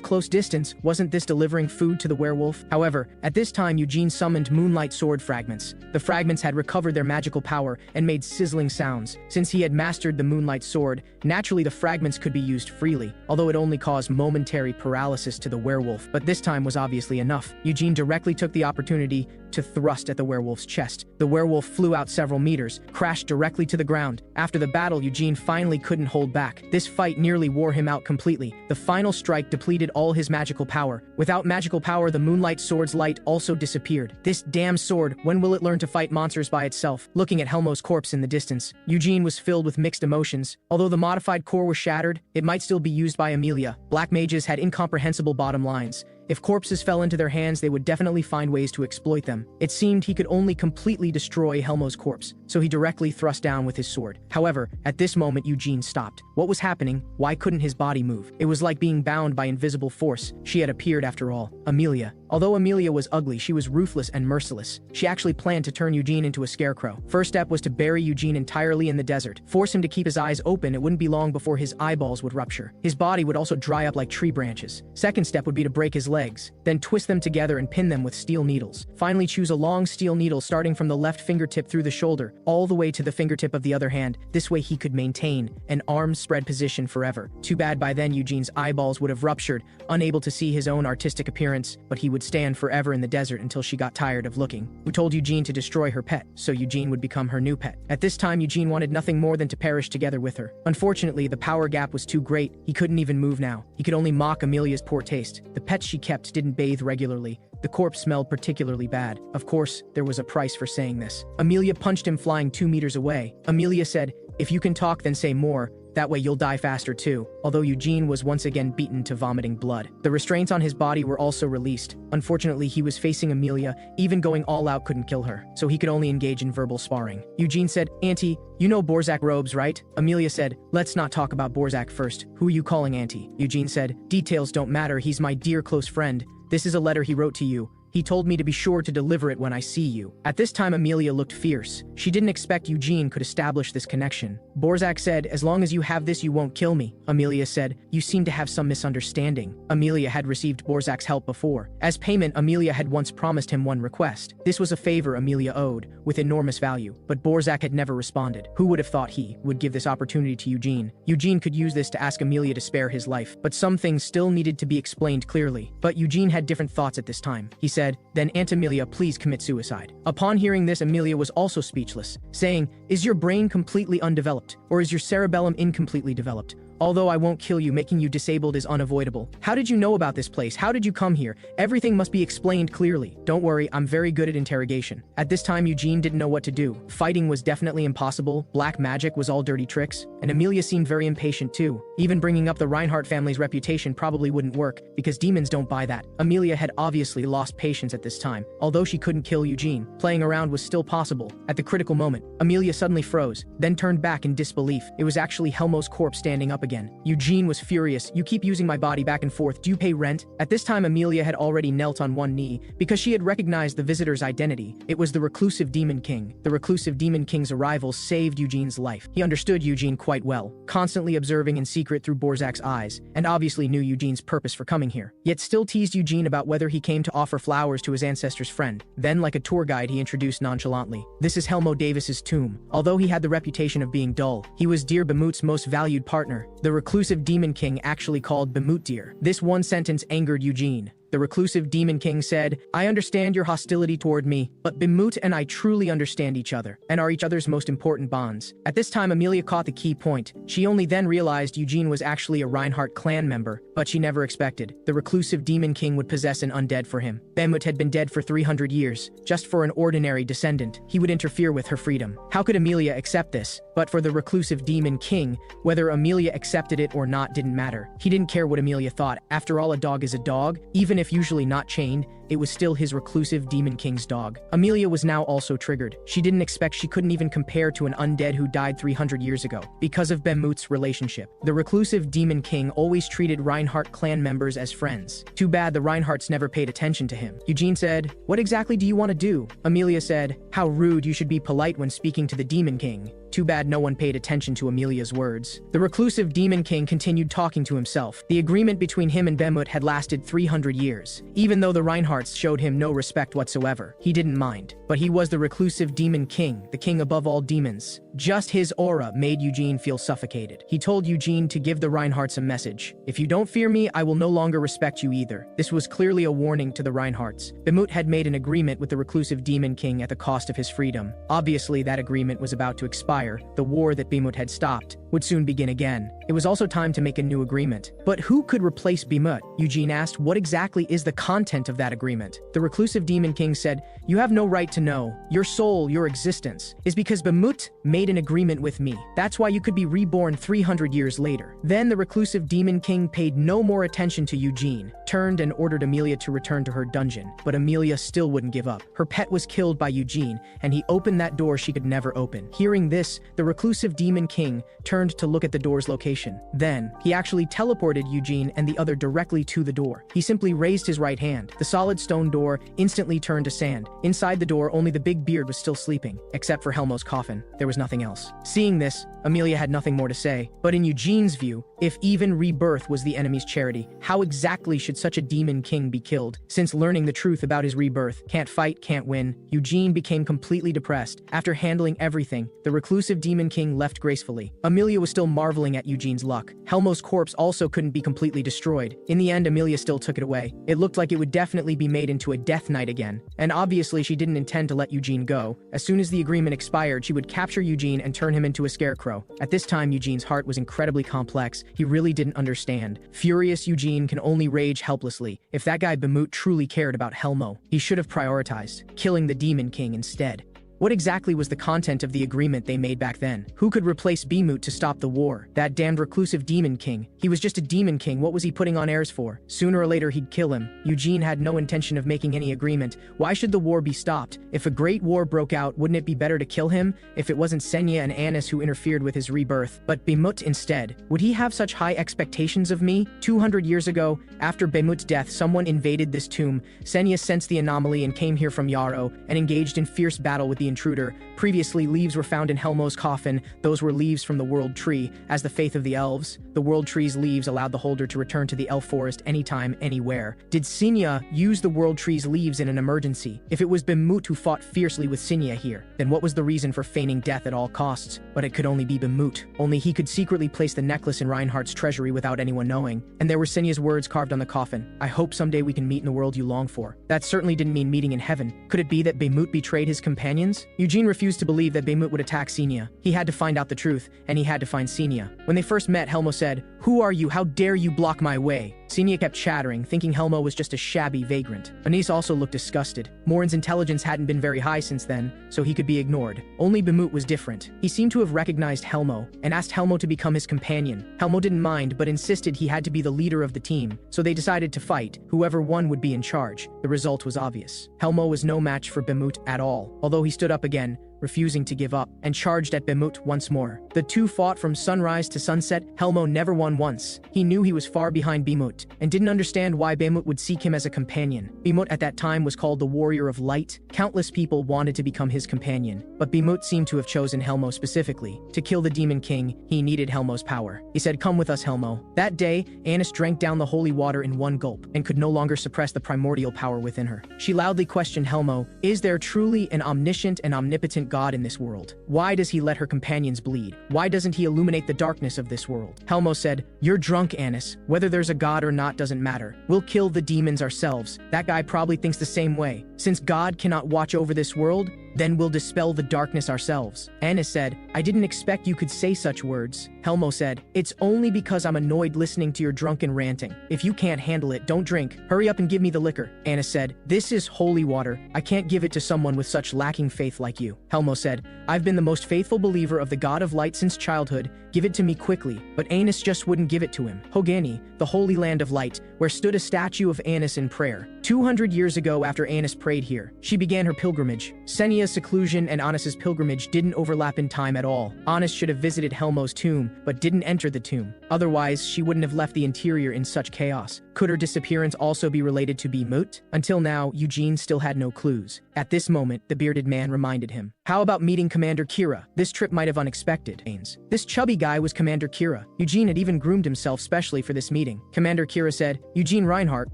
close distance, wasn't this delivering food to the werewolf? However, at this time Eugene summoned moonlight sword fragments. The fragments had recovered their magical power and made sizzling sounds. Since he had mastered the moonlight sword, naturally the fragments could be used freely, although it only caused momentary paralysis to the werewolf. But this time was obviously enough. Eugene directly took the opportunity to thrust at the werewolf's chest. The werewolf flew out several meters, crashed directly to the ground. After the battle, Eugene finally couldn't hold back. This fight nearly wore him out completely. The final strike depleted all his magical power. Without magical power, the moonlight sword's light also disappeared. This damn sword, when will it learn to fight monsters by itself? Looking at Helmo's corpse in the distance, Eugene was filled with mixed emotions. Although the modified core was shattered, it might still be used by Amelia. Black mages had incomprehensible bottom lines. If corpses fell into their hands, they would definitely find ways to exploit them. It seemed he could only completely destroy Helmo's corpse, so he directly thrust down with his sword. However, at this moment Eugene stopped. What was happening? Why couldn't his body move? It was like being bound by invisible force. She had appeared after all. Amelia. Although Amelia was ugly, she was ruthless and merciless. She actually planned to turn Eugene into a scarecrow. First step was to bury Eugene entirely in the desert. Force him to keep his eyes open. It wouldn't be long before his eyeballs would rupture. His body would also dry up like tree branches. Second step would be to break his legs, then twist them together and pin them with steel needles. Finally, choose a long steel needle starting from the left fingertip through the shoulder, all the way to the fingertip of the other hand. This way he could maintain an arms spread position forever. Too bad by then Eugene's eyeballs would have ruptured, unable to see his own artistic appearance, but he would stand forever in the desert until she got tired of looking. Who told Eugene to destroy her pet, so Eugene would become her new pet. At this time, Eugene wanted nothing more than to perish together with her. Unfortunately, the power gap was too great. He couldn't even move now. He could only mock Amelia's poor taste. The pets she kept didn't bathe regularly. The corpse smelled particularly bad. Of course, there was a price for saying this. Amelia punched him flying 2 meters away. Amelia said, "If you can talk, then say more. That way you'll die faster too." Although Eugene was once again beaten to vomiting blood. The restraints on his body were also released. Unfortunately, he was facing Amelia. Even going all out couldn't kill her, so he could only engage in verbal sparring. Eugene said, "Auntie, you know Borzak robes, right?" Amelia said, "Let's not talk about Borzak first. Who are you calling Auntie?" Eugene said, "Details don't matter. He's my dear close friend. This is a letter he wrote to you. He told me to be sure to deliver it when I see you." At this time, Amelia looked fierce. She didn't expect Eugene could establish this connection. Borzak said, "As long as you have this, you won't kill me." Amelia said, "You seem to have some misunderstanding." Amelia had received Borzak's help before. As payment, Amelia had once promised him one request. This was a favor Amelia owed, with enormous value, but Borzak had never responded. Who would have thought he would give this opportunity to Eugene? Eugene could use this to ask Amelia to spare his life, but some things still needed to be explained clearly. But Eugene had different thoughts at this time. He said, "Then Aunt Amelia, please commit suicide." Upon hearing this, Amelia was also speechless, saying, "Is your brain completely undeveloped, or is your cerebellum incompletely developed? Although I won't kill you, making you disabled is unavoidable. How did you know about this place? How did you come here? Everything must be explained clearly. Don't worry, I'm very good at interrogation." At this time, Eugene didn't know what to do. Fighting was definitely impossible. Black magic was all dirty tricks. And Amelia seemed very impatient too. Even bringing up the Reinhardt family's reputation probably wouldn't work, because demons don't buy that. Amelia had obviously lost patience at this time. Although she couldn't kill Eugene, playing around was still possible. At the critical moment, Amelia suddenly froze, then turned back in disbelief. It was actually Helmo's corpse standing up again. Eugene was furious. "You keep using my body back and forth. Do you pay rent?" At this time, Amelia had already knelt on one knee, because she had recognized the visitor's identity. It was the reclusive Demon King. The reclusive Demon King's arrival saved Eugene's life. He understood Eugene quite well, constantly observing in secret through Borzak's eyes, and obviously knew Eugene's purpose for coming here. Yet still teased Eugene about whether he came to offer flowers to his ancestor's friend. Then, like a tour guide, he introduced nonchalantly, "This is Helmo Davis's tomb." Although he had the reputation of being dull, he was Dear Bamut's most valued partner. The reclusive Demon King actually called Bamut dear. This one sentence angered Eugene. The reclusive Demon King said, "I understand your hostility toward me, but Bimut and I truly understand each other, and are each other's most important bonds." At this time, Amelia caught the key point. She only then realized Eugene was actually a Reinhardt clan member, but she never expected the reclusive Demon King would possess an undead for him. Bimut had been dead for 300 years. Just for an ordinary descendant, he would interfere with her freedom. How could Amelia accept this? But for the reclusive Demon King, whether Amelia accepted it or not didn't matter. He didn't care what Amelia thought. After all, a dog is a dog. Even if usually not chained, it was still his reclusive Demon King's dog. Amelia was now also triggered. She didn't expect she couldn't even compare to an undead who died 300 years ago. Because of Bemut's relationship, the reclusive Demon King always treated Reinhardt clan members as friends. Too bad the Reinhardts never paid attention to him. Eugene said, "What exactly do you want to do?" Amelia said, "How rude, you should be polite when speaking to the Demon King." Too bad no one paid attention to Amelia's words. The reclusive Demon King continued talking to himself. The agreement between him and Bemut had lasted 300 years. Even though the Reinhardts showed him no respect whatsoever, he didn't mind. But he was the reclusive Demon King, the king above all demons. Just his aura made Eugene feel suffocated. He told Eugene to give the Reinhardts a message. "If you don't fear me, I will no longer respect you either." This was clearly a warning to the Reinhardts. Bemut had made an agreement with the reclusive Demon King at the cost of his freedom. Obviously, that agreement was about to expire. The war that Bemut had stopped would soon begin again. It was also time to make a new agreement. But who could replace Bemut? Eugene asked, "What exactly is the content of that agreement?" The reclusive Demon King said, "You have no right to know. Your soul, your existence, is because Bemut made an agreement with me. That's why you could be reborn 300 years later." Then the reclusive Demon King paid no more attention to Eugene, turned and ordered Amelia to return to her dungeon. But Amelia still wouldn't give up. Her pet was killed by Eugene, and he opened that door she could never open. Hearing this, the reclusive Demon King turned to look at the door's location. Then, he actually teleported Eugene and the other directly to the door. He simply raised his right hand. The solid stone door instantly turned to sand. Inside the door, only the big beard was still sleeping. Except for Helmo's coffin, there was nothing else. Seeing this, Amelia had nothing more to say. But in Eugene's view, if even rebirth was the enemy's charity, how exactly should such a Demon King be killed? Since learning the truth about his rebirth, can't fight, can't win, Eugene became completely depressed. After handling everything, the reclusive Demon King left gracefully. Amelia was still marveling at Eugene's luck. Helmo's corpse also couldn't be completely destroyed. In the end, Amelia still took it away. It looked like it would definitely be made into a death knight again. And obviously, she didn't intend to let Eugene go. As soon as the agreement expired, she would capture Eugene and turn him into a scarecrow. At this time, Eugene's heart was incredibly complex. He really didn't understand. Furious Eugene can only rage helplessly. If that guy Bemut truly cared about Helmo, he should have prioritized killing the Demon King instead. What exactly was the content of the agreement they made back then? Who could replace Bemut to stop the war? That damned reclusive Demon King. He was just a Demon King. What was he putting on airs for? Sooner or later he'd kill him. Eugene had no intention of making any agreement. Why should the war be stopped? If a great war broke out, wouldn't it be better to kill him? If it wasn't Senya and Anis who interfered with his rebirth, but Bemut instead. Would he have such high expectations of me? 200 years ago, after Bemut's death, someone invaded this tomb. Senya sensed the anomaly and came here from Yarrow and engaged in fierce battle with the intruder. Previously, leaves were found in Helmo's coffin. Those were leaves from the World Tree. As the faith of the elves, the World Tree's leaves allowed the holder to return to the elf forest anytime, anywhere. Did Senya use the World Tree's leaves in an emergency? If it was Bemut who fought fiercely with Senya here, then what was the reason for feigning death at all costs? But it could only be Bemut. Only he could secretly place the necklace in Reinhardt's treasury without anyone knowing. And there were Senya's words carved on the coffin. "I hope someday we can meet in the world you long for." That certainly didn't mean meeting in heaven. Could it be that Bemut betrayed his companions? Eugene refused to believe that Bemut would attack Senya. He had to find out the truth, and he had to find Senya. When they first met, Helmo said, "Who are you? How dare you block my way?" Senya kept chattering, thinking Helmo was just a shabby vagrant. Anis also looked disgusted. Morin's intelligence hadn't been very high since then, so he could be ignored. Only Bemut was different. He seemed to have recognized Helmo, and asked Helmo to become his companion. Helmo didn't mind, but insisted he had to be the leader of the team, so they decided to fight. Whoever won would be in charge. The result was obvious. Helmo was no match for Bemut at all, although he stood up again, refusing to give up, and charged at Bemut once more. The two fought from sunrise to sunset. Helmo never won once. He knew he was far behind Bemut, and didn't understand why Bemut would seek him as a companion. Bemut at that time was called the Warrior of Light. Countless people wanted to become his companion, but Bemut seemed to have chosen Helmo specifically. To kill the Demon King, he needed Helmo's power. He said, "Come with us, Helmo." That day, Anis drank down the holy water in one gulp, and could no longer suppress the primordial power within her. She loudly questioned Helmo, "Is there truly an omniscient and omnipotent god in this world? Why does he let her companions bleed? Why doesn't he illuminate the darkness of this world? Helmo said, "You're drunk, Anis. Whether there's a god or not doesn't matter. We'll kill the demons ourselves. That guy probably thinks the same way. Since God cannot watch over this world, then we'll dispel the darkness ourselves." Anis said, "I didn't expect you could say such words." Helmo said, "It's only because I'm annoyed listening to your drunken ranting. If you can't handle it, don't drink. Hurry up and give me the liquor." Anis said, "This is holy water. I can't give it to someone with such lacking faith like you." Helmo said, "I've been the most faithful believer of the God of Light since childhood. Give it to me quickly." But Anis just wouldn't give it to him. Hogani, the holy land of light, where stood a statue of Anis in prayer. 200 years ago, after Anis prayed here, she began her pilgrimage. Senia's seclusion and Anis's pilgrimage didn't overlap in time at all. Anis should have visited Helmo's tomb, but didn't enter the tomb. Otherwise, she wouldn't have left the interior in such chaos. Could her disappearance also be related to Bemut? Until now, Eugene still had no clues. At this moment, the bearded man reminded him. How about meeting Commander Kira? This trip might have unexpected. This chubby guy was Commander Kira. Eugene had even groomed himself specially for this meeting. Commander Kira said, "Eugene Reinhardt,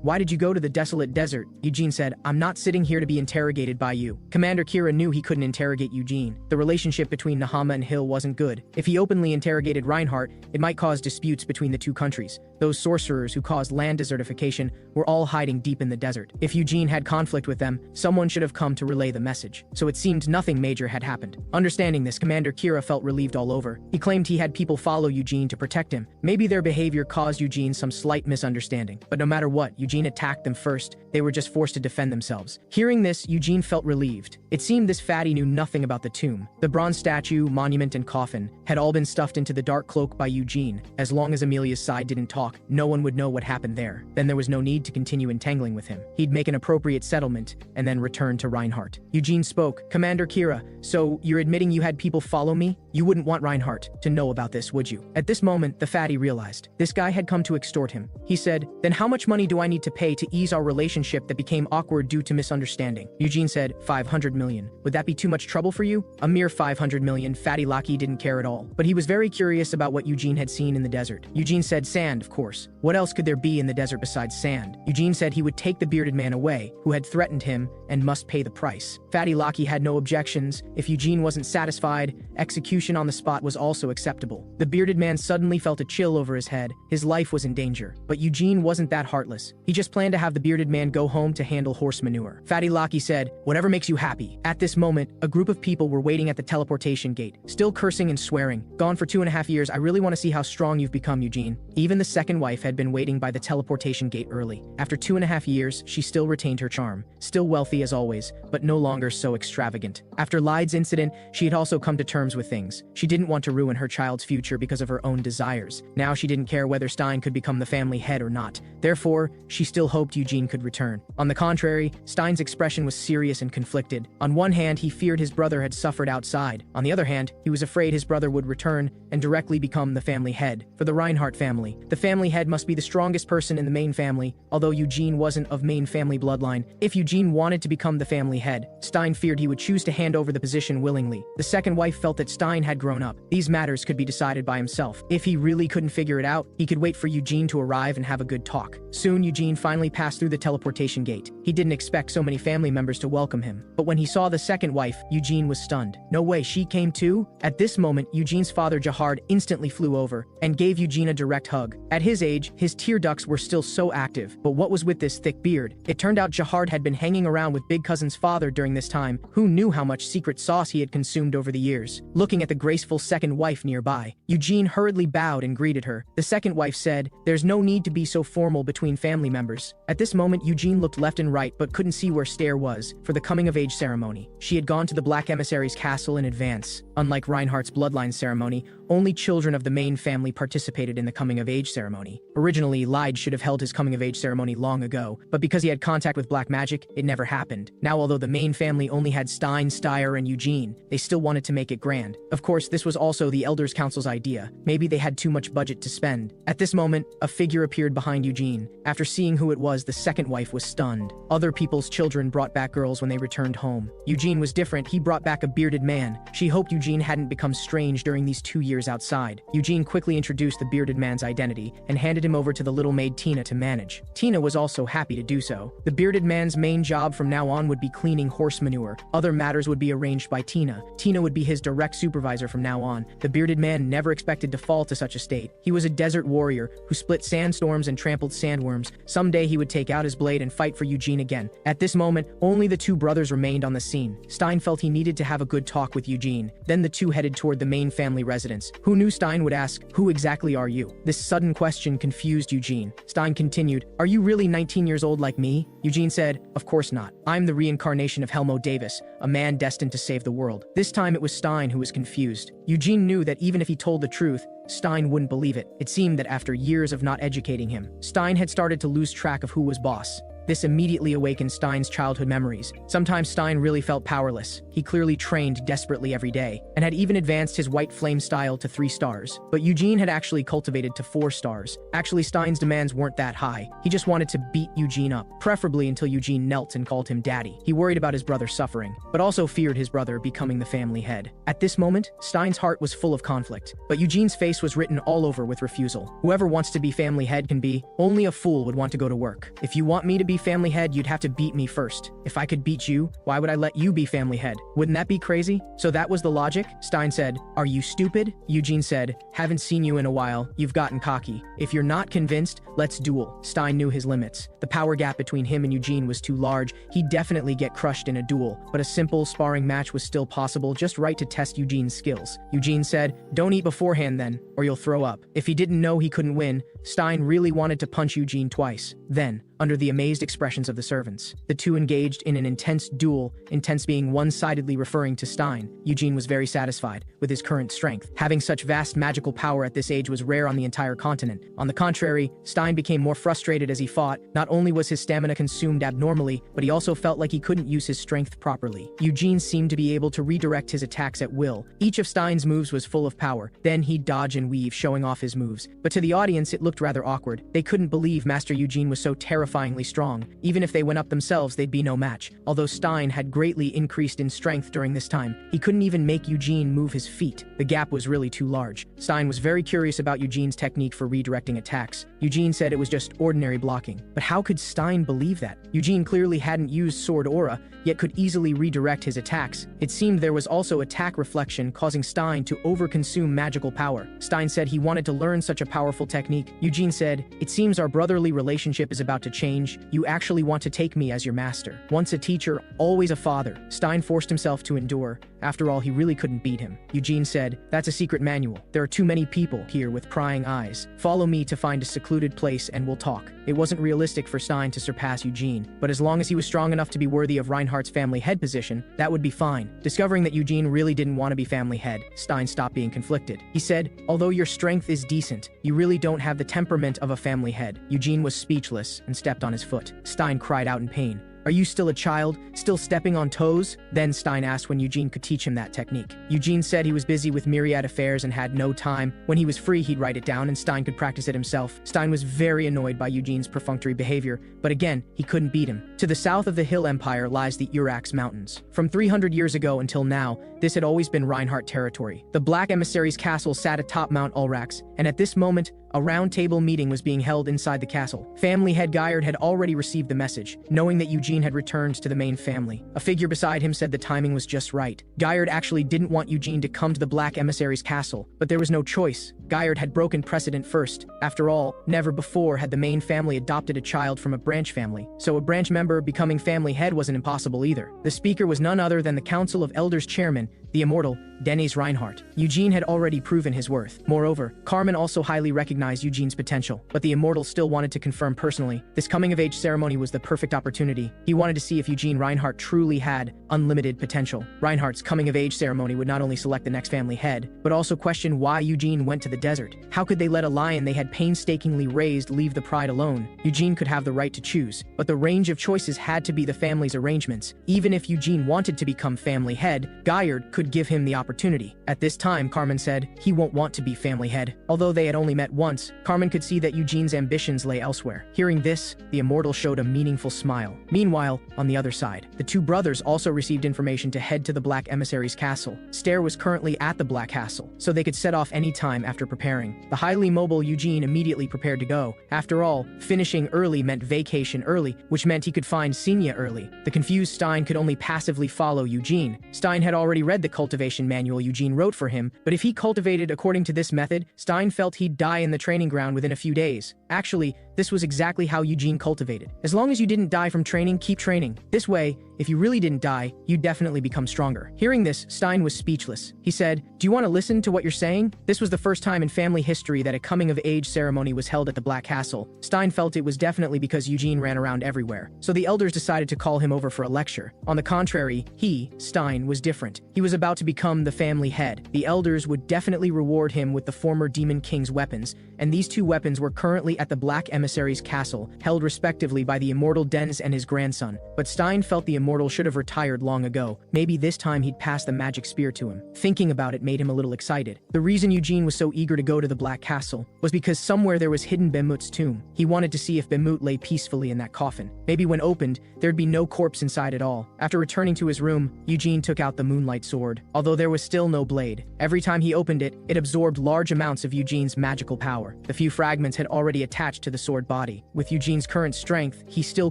why did you go to the desolate desert?" Eugene said, "I'm not sitting here to be interrogated by you." Commander Kira knew he couldn't interrogate Eugene. The relationship between Nahama and Hill wasn't good. If he openly interrogated Reinhardt, it might cause disputes between the two countries. Those sorcerers who caused land desertification were all hiding deep in the desert. If Eugene had conflict with them, someone should have come to relay the message. So it seemed nothing major had happened. Understanding this, Commander Kira felt relieved all over. He claimed he had people follow Eugene to protect him. Maybe their behavior caused Eugene some slight misunderstanding. But no matter what, Eugene attacked them first. They were just forced to defend themselves. Hearing this, Eugene felt relieved. It seemed this fatty knew nothing about the tomb. The bronze statue, monument, and coffin had all been stuffed into the dark cloak by Eugene. As long as Amelia's side didn't talk, no one would know what happened there. Then there was no need to continue entangling with him. He'd make an appropriate settlement and then return to Reinhardt. Eugene spoke. "Commander Kira, so you're admitting you had people follow me? You wouldn't want Reinhardt to know about this, would you?" At this moment, the fatty realized this guy had come to extort him. He said, "Then how much money do I need to pay to ease our relationship that became awkward due to misunderstanding?" Eugene said, 500 million. Would that be too much trouble for you? A mere 500 million, Fatty Laki didn't care at all. But he was very curious about what Eugene had seen in the desert. Eugene said sand, of course. What else could there be in the desert besides sand? Eugene said he would take the bearded man away, who had threatened him and must pay the price. Fatty Laki had no objections. If Eugene wasn't satisfied, execution on the spot was also acceptable. The bearded man suddenly felt a chill over his head. His life was in danger. But Eugene wasn't that heartless. He just planned to have the bearded man go home to handle horse manure. Fatty Laki said, "Whatever makes you happy." At this moment, a group of people were waiting at the teleportation gate, still cursing and swearing. "Gone for 2.5 years, I really want to see how strong you've become, Eugene." Even the second wife had been waiting by the teleportation gate early. After 2.5 years, she still retained her charm. Still wealthy as always, but no longer so extravagant. After Lyde's incident, she had also come to terms with things. She didn't want to ruin her child's future because of her own desires. Now she didn't care whether Stein could become the family head or not. Therefore, she still hoped Eugene could return. On the contrary, Stein's expression was serious and conflicted. On one hand, he feared his brother had suffered outside. On the other hand, he was afraid his brother would return and directly become the family head. For the Reinhardt family, the family head must be the strongest person in the main family, although Eugene wasn't of main family bloodline. If Eugene wanted to become the family head, Stein feared he would choose to hand over the position willingly. The second wife felt that Stein had grown up. These matters could be decided by himself. If he really couldn't figure it out, he could wait for Eugene to arrive and have a good talk. Soon, Eugene finally passed through the teleportation gate. He didn't expect so many family members to welcome him. But when he saw the second wife, Eugene was stunned. No way, she came too? At this moment, Eugene's father Jahard instantly flew over and gave Eugene a direct hug. At his age, his tear ducts were still so active. But what was with this thick beard? It turned out Jahard had been hanging around with Big Cousin's father during this time. Who knew how much secret sauce he had consumed over the years? Looking at the graceful second wife nearby, Eugene hurriedly bowed and greeted her. The second wife said, "There's no need to be so formal between family members." At this moment, Eugene looked left and right but couldn't see where Stair was for the coming-of-age ceremony. She had gone to the Black Emissary's castle in advance. Unlike Reinhardt's bloodline ceremony, only children of the main family participated in the coming-of-age ceremony. Originally, Lyde should have held his coming-of-age ceremony long ago, but because he had contact with black magic, it never happened. Now, although the main family only had Stein, Steyer, and Eugene, they still wanted to make it grand. Of course, this was also the Elders' Council's idea. Maybe they had too much budget to spend. At this moment, a figure appeared behind Eugene. After seeing who it was, the second wife was stunned. Other people's children brought back girls when they returned home. Eugene was different. He brought back a bearded man. She hoped Eugene hadn't become strange changed during these 2 years outside. Eugene quickly introduced the bearded man's identity and handed him over to the little maid Tina to manage. Tina was also happy to do so. The bearded man's main job from now on would be cleaning horse manure. Other matters would be arranged by Tina. Tina would be his direct supervisor from now on. The bearded man never expected to fall to such a state. He was a desert warrior who split sandstorms and trampled sandworms. Someday he would take out his blade and fight for Eugene again. At this moment, only the two brothers remained on the scene. Stein felt he needed to have a good talk with Eugene. Then the two headed toward the main family residence. Who knew Stein would ask, "Who exactly are you?" This sudden question confused Eugene. Stein continued, "Are you really 19 years old like me?" Eugene said, "Of course not. I'm the reincarnation of Helmo Davis, a man destined to save the world." This time it was Stein who was confused. Eugene knew that even if he told the truth, Stein wouldn't believe it. It seemed that after years of not educating him, Stein had started to lose track of who was boss. This immediately awakened Stein's childhood memories. Sometimes Stein really felt powerless. He clearly trained desperately every day, and had even advanced his white flame style to 3 stars. But Eugene had actually cultivated to 4 stars. Actually, Stein's demands weren't that high. He just wanted to beat Eugene up, preferably until Eugene knelt and called him daddy. He worried about his brother suffering, but also feared his brother becoming the family head. At this moment, Stein's heart was full of conflict, but Eugene's face was written all over with refusal. Whoever wants to be family head can be. Only a fool would want to go to work. If you want me to be family head, you'd have to beat me first. If I could beat you, why would I let you be family head? Wouldn't that be crazy? So that was the logic? Stein said, "Are you stupid?" Eugene said, "Haven't seen you in a while. You've gotten cocky. If you're not convinced, let's duel." Stein knew his limits. The power gap between him and Eugene was too large. He'd definitely get crushed in a duel, but a simple sparring match was still possible, just right to test Eugene's skills. Eugene said, "Don't eat beforehand then, or you'll throw up." If he didn't know he couldn't win, Stein really wanted to punch Eugene twice. Then, under the amazed expressions of the servants, the two engaged in an intense duel, intense being one-sidedly referring to Stein. Eugene was very satisfied with his current strength. Having such vast magical power at this age was rare on the entire continent. On the contrary, Stein became more frustrated as he fought. Not only was his stamina consumed abnormally, but he also felt like he couldn't use his strength properly. Eugene seemed to be able to redirect his attacks at will. Each of Stein's moves was full of power. Then he'd dodge and weave, showing off his moves. But to the audience, it looked rather awkward. They couldn't believe Master Eugene was so terrifyingly strong. Even if they went up themselves, they'd be no match. Although Stein had greatly increased in strength during this time, he couldn't even make Eugene move his feet. The gap was really too large. Stein was very curious about Eugene's technique for redirecting attacks. Eugene said it was just ordinary blocking. But how could Stein believe that? Eugene clearly hadn't used sword aura, yet could easily redirect his attacks. It seemed there was also attack reflection, causing Stein to overconsume magical power. Stein said he wanted to learn such a powerful technique. Eugene said, "It seems our brotherly relationship is about to change. You actually want to take me as your master. Once a teacher, always a father." Stein forced himself to endure. After all, he really couldn't beat him. Eugene said, "That's a secret manual. There are too many people here with prying eyes. Follow me to find a secluded place and we'll talk." It wasn't realistic for Stein to surpass Eugene, but as long as he was strong enough to be worthy of Reinhardt's family head position, that would be fine. Discovering that Eugene really didn't want to be family head, Stein stopped being conflicted. He said, "Although your strength is decent, you really don't have the temperament of a family head." Eugene was speechless and stepped on his foot. Stein cried out in pain. "Are you still a child? Still stepping on toes?" Then Stein asked when Eugene could teach him that technique. Eugene said he was busy with myriad affairs and had no time. When he was free, he'd write it down and Stein could practice it himself. Stein was very annoyed by Eugene's perfunctory behavior, but again, he couldn't beat him. To the south of the Hill Empire lies the Urax Mountains. From 300 years ago until now, this had always been Reinhardt territory. The Black Emissary's castle sat atop Mount Ulrax, and at this moment, a round-table meeting was being held inside the castle. Family head Guyard had already received the message, knowing that Eugene had returned to the main family. A figure beside him said the timing was just right. Guyard actually didn't want Eugene to come to the Black Emissary's castle, but there was no choice. Guyard had broken precedent first. After all, never before had the main family adopted a child from a branch family, so a branch member becoming family head wasn't impossible either. The speaker was none other than the Council of Elders chairman, the immortal Dennis Reinhardt. Eugene had already proven his worth. Moreover, Carmen also highly recognized Eugene's potential, but the immortal still wanted to confirm personally. This coming-of-age ceremony was the perfect opportunity. He wanted to see if Eugene Reinhardt truly had unlimited potential. Reinhardt's coming-of-age ceremony would not only select the next family head, but also question why Eugene went to the desert. How could they let a lion they had painstakingly raised leave the pride alone? Eugene could have the right to choose, but the range of choices had to be the family's arrangements. Even if Eugene wanted to become family head, Guyard could could give him the opportunity. At this time, Carmen said he won't want to be family head. Although they had only met once, Carmen could see that Eugene's ambitions lay elsewhere. Hearing this, the immortal showed a meaningful smile. Meanwhile, on the other side, the two brothers also received information to head to the Black Emissary's castle. Stair was currently at the Black Castle, so they could set off any time after preparing. The highly mobile Eugene immediately prepared to go. After all, finishing early meant vacation early, which meant he could find Senya early. The confused Stein could only passively follow Eugene. Stein had already read the cultivation manual Eugene wrote for him, but if he cultivated according to this method, Stein felt he'd die in the training ground within a few days. Actually, this was exactly how Eugene cultivated. As long as you didn't die from training, keep training. This way, if you really didn't die, you'd definitely become stronger. Hearing this, Stein was speechless. He said, "Do you want to listen to what you're saying?" This was the first time in family history that a coming-of-age ceremony was held at the Black Castle. Stein felt it was definitely because Eugene ran around everywhere. So the elders decided to call him over for a lecture. On the contrary, he, Stein, was different. He was about to become the family head. The elders would definitely reward him with the former Demon King's weapons, and these two weapons were currently at the Black Emissary's castle, held respectively by the immortal Dennis and his grandson. But Stein felt the immortal should have retired long ago. Maybe this time he'd pass the magic spear to him. Thinking about it made him a little excited. The reason Eugene was so eager to go to the Black Castle was because somewhere there was hidden Bemut's tomb. He wanted to see if Bemut lay peacefully in that coffin. Maybe when opened, there'd be no corpse inside at all. After returning to his room, Eugene took out the moonlight sword. Although there was still no blade, every time he opened it, it absorbed large amounts of Eugene's magical power. The few fragments had already attached to the sword body. With Eugene's current strength, he still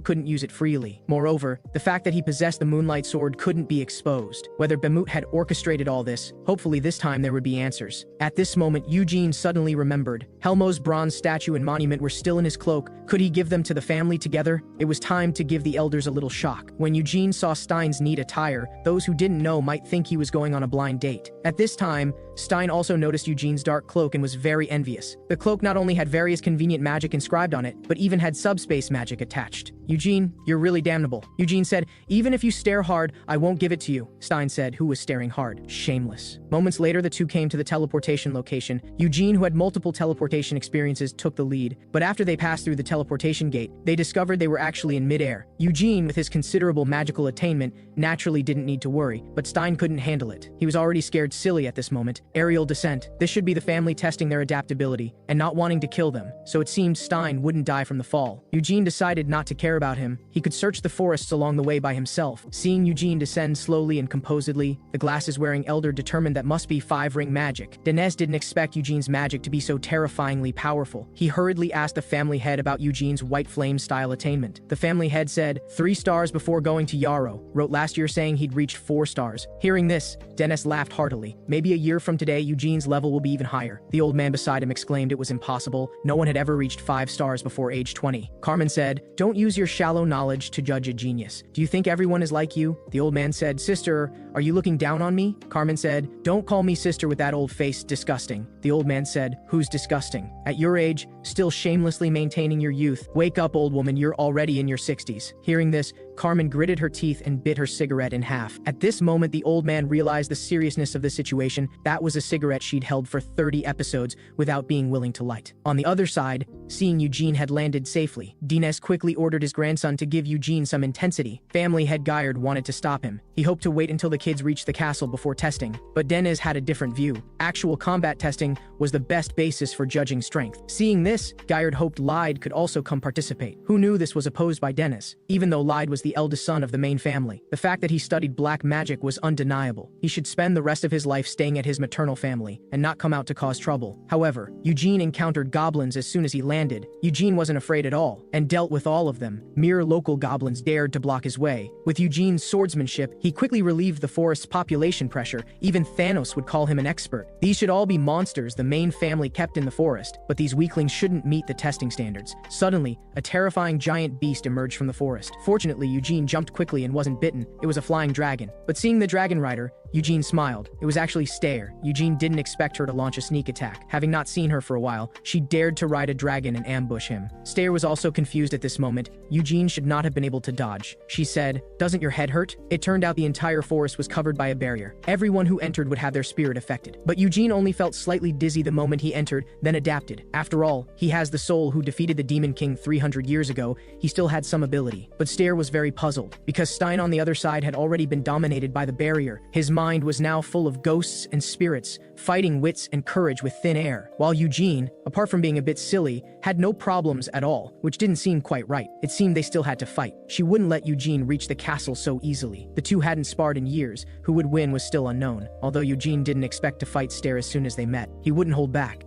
couldn't use it freely. Moreover, the fact that he possessed the moonlight sword couldn't be exposed. Whether Bemut had orchestrated all this, hopefully this time there would be answers. At this moment, Eugene suddenly remembered. Helmo's bronze statue and monument were still in his cloak. Could he give them to the family together? It was time to give the elders a little shock. When Eugene saw Stein's neat attire, those who didn't know might think he was going on a blind date. At this time, Stein also noticed Eugene's dark cloak and was very envious. The cloak not only had various convenient magic inscribed on it, but even had subspace magic attached. "Eugene, you're really damnable." Eugene said, "Even if you stare hard, I won't give it to you," Stein said, who was staring hard. Shameless. Moments later, the two came to the teleportation location. Eugene, who had multiple teleportation experiences, took the lead. But after they passed through the teleportation gate, they discovered they were actually in midair. Eugene, with his considerable magical attainment, naturally didn't need to worry, but Stein couldn't handle it. He was already scared silly at this moment. Aerial descent. This should be the family testing their adaptability and not wanting to kill them, so it seemed Stein wouldn't die from the fall. Eugene decided not to care about him. He could search the forests along the way by himself. Seeing Eugene descend slowly and composedly, the glasses-wearing elder determined that must be 5-ring magic. Denez didn't expect Eugene's magic to be so terrifyingly powerful. He hurriedly asked the family head about Eugene's white flame-style attainment. The family head said, 3 stars before going to Yarrow. Wrote last year saying he'd reached 4 stars. Hearing this, Dennis laughed heartily. Maybe a year from today, Eugene's level will be even higher. The old man beside him exclaimed it was impossible. No one had ever reached 5 stars before age 20. Carmen said, "Don't use your shallow knowledge to judge a genius. Do you think everyone is like you?" The old man said, "Sister, are you looking down on me?" Carmen said, "Don't call me sister with that old face, disgusting." The old man said, "Who's disgusting? At your age, still shamelessly maintaining your youth. Wake up, old woman, you're already in your 60s. Hearing this, Carmen gritted her teeth and bit her cigarette in half. At this moment, the old man realized the seriousness of the situation. That was a cigarette she'd held for 30 episodes without being willing to light. On the other side, seeing Eugene had landed safely, Dines quickly ordered his grandson to give Eugene some intensity. Family head Guyard wanted to stop him. He hoped to wait until the kids reached the castle before testing, but Dines had a different view. Actual combat testing was the best basis for judging strength. Seeing this, Guyard hoped Lyde could also come participate. Who knew this was opposed by Dennis? Even though Lyde was the eldest son of the main family, the fact that he studied black magic was undeniable. He should spend the rest of his life staying at his maternal family and not come out to cause trouble. However, Eugene encountered goblins as soon as he landed. Eugene wasn't afraid at all and dealt with all of them. Mere local goblins dared to block his way. With Eugene's swordsmanship, he quickly relieved the forest's population pressure. Even Thanos would call him an expert. These should all be monsters the main family kept in the forest, but these weaklings shouldn't meet the testing standards. Suddenly, a terrifying giant beast emerged from the forest. Fortunately, Eugene jumped quickly and wasn't bitten. It was a flying dragon. But seeing the dragon rider, Eugene smiled. It was actually Stair. Eugene didn't expect her to launch a sneak attack. Having not seen her for a while, she dared to ride a dragon and ambush him. Stair was also confused at this moment. Eugene should not have been able to dodge. She said, "Doesn't your head hurt?" It turned out the entire forest was covered by a barrier. Everyone who entered would have their spirit affected. But Eugene only felt slightly dizzy the moment he entered, then adapted. After all, he has the soul who defeated the Demon King 300 years ago. He still had some ability. But Stair was very puzzled, because Stein on the other side had already been dominated by the barrier. His mind mind was now full of ghosts and spirits, fighting wits and courage with thin air, while Eugene, apart from being a bit silly, had no problems at all, which didn't seem quite right. It seemed they still had to fight. She wouldn't let Eugene reach the castle so easily. The two hadn't sparred in years. Who would win was still unknown, although Eugene didn't expect to fight Stair as soon as they met. He wouldn't hold back.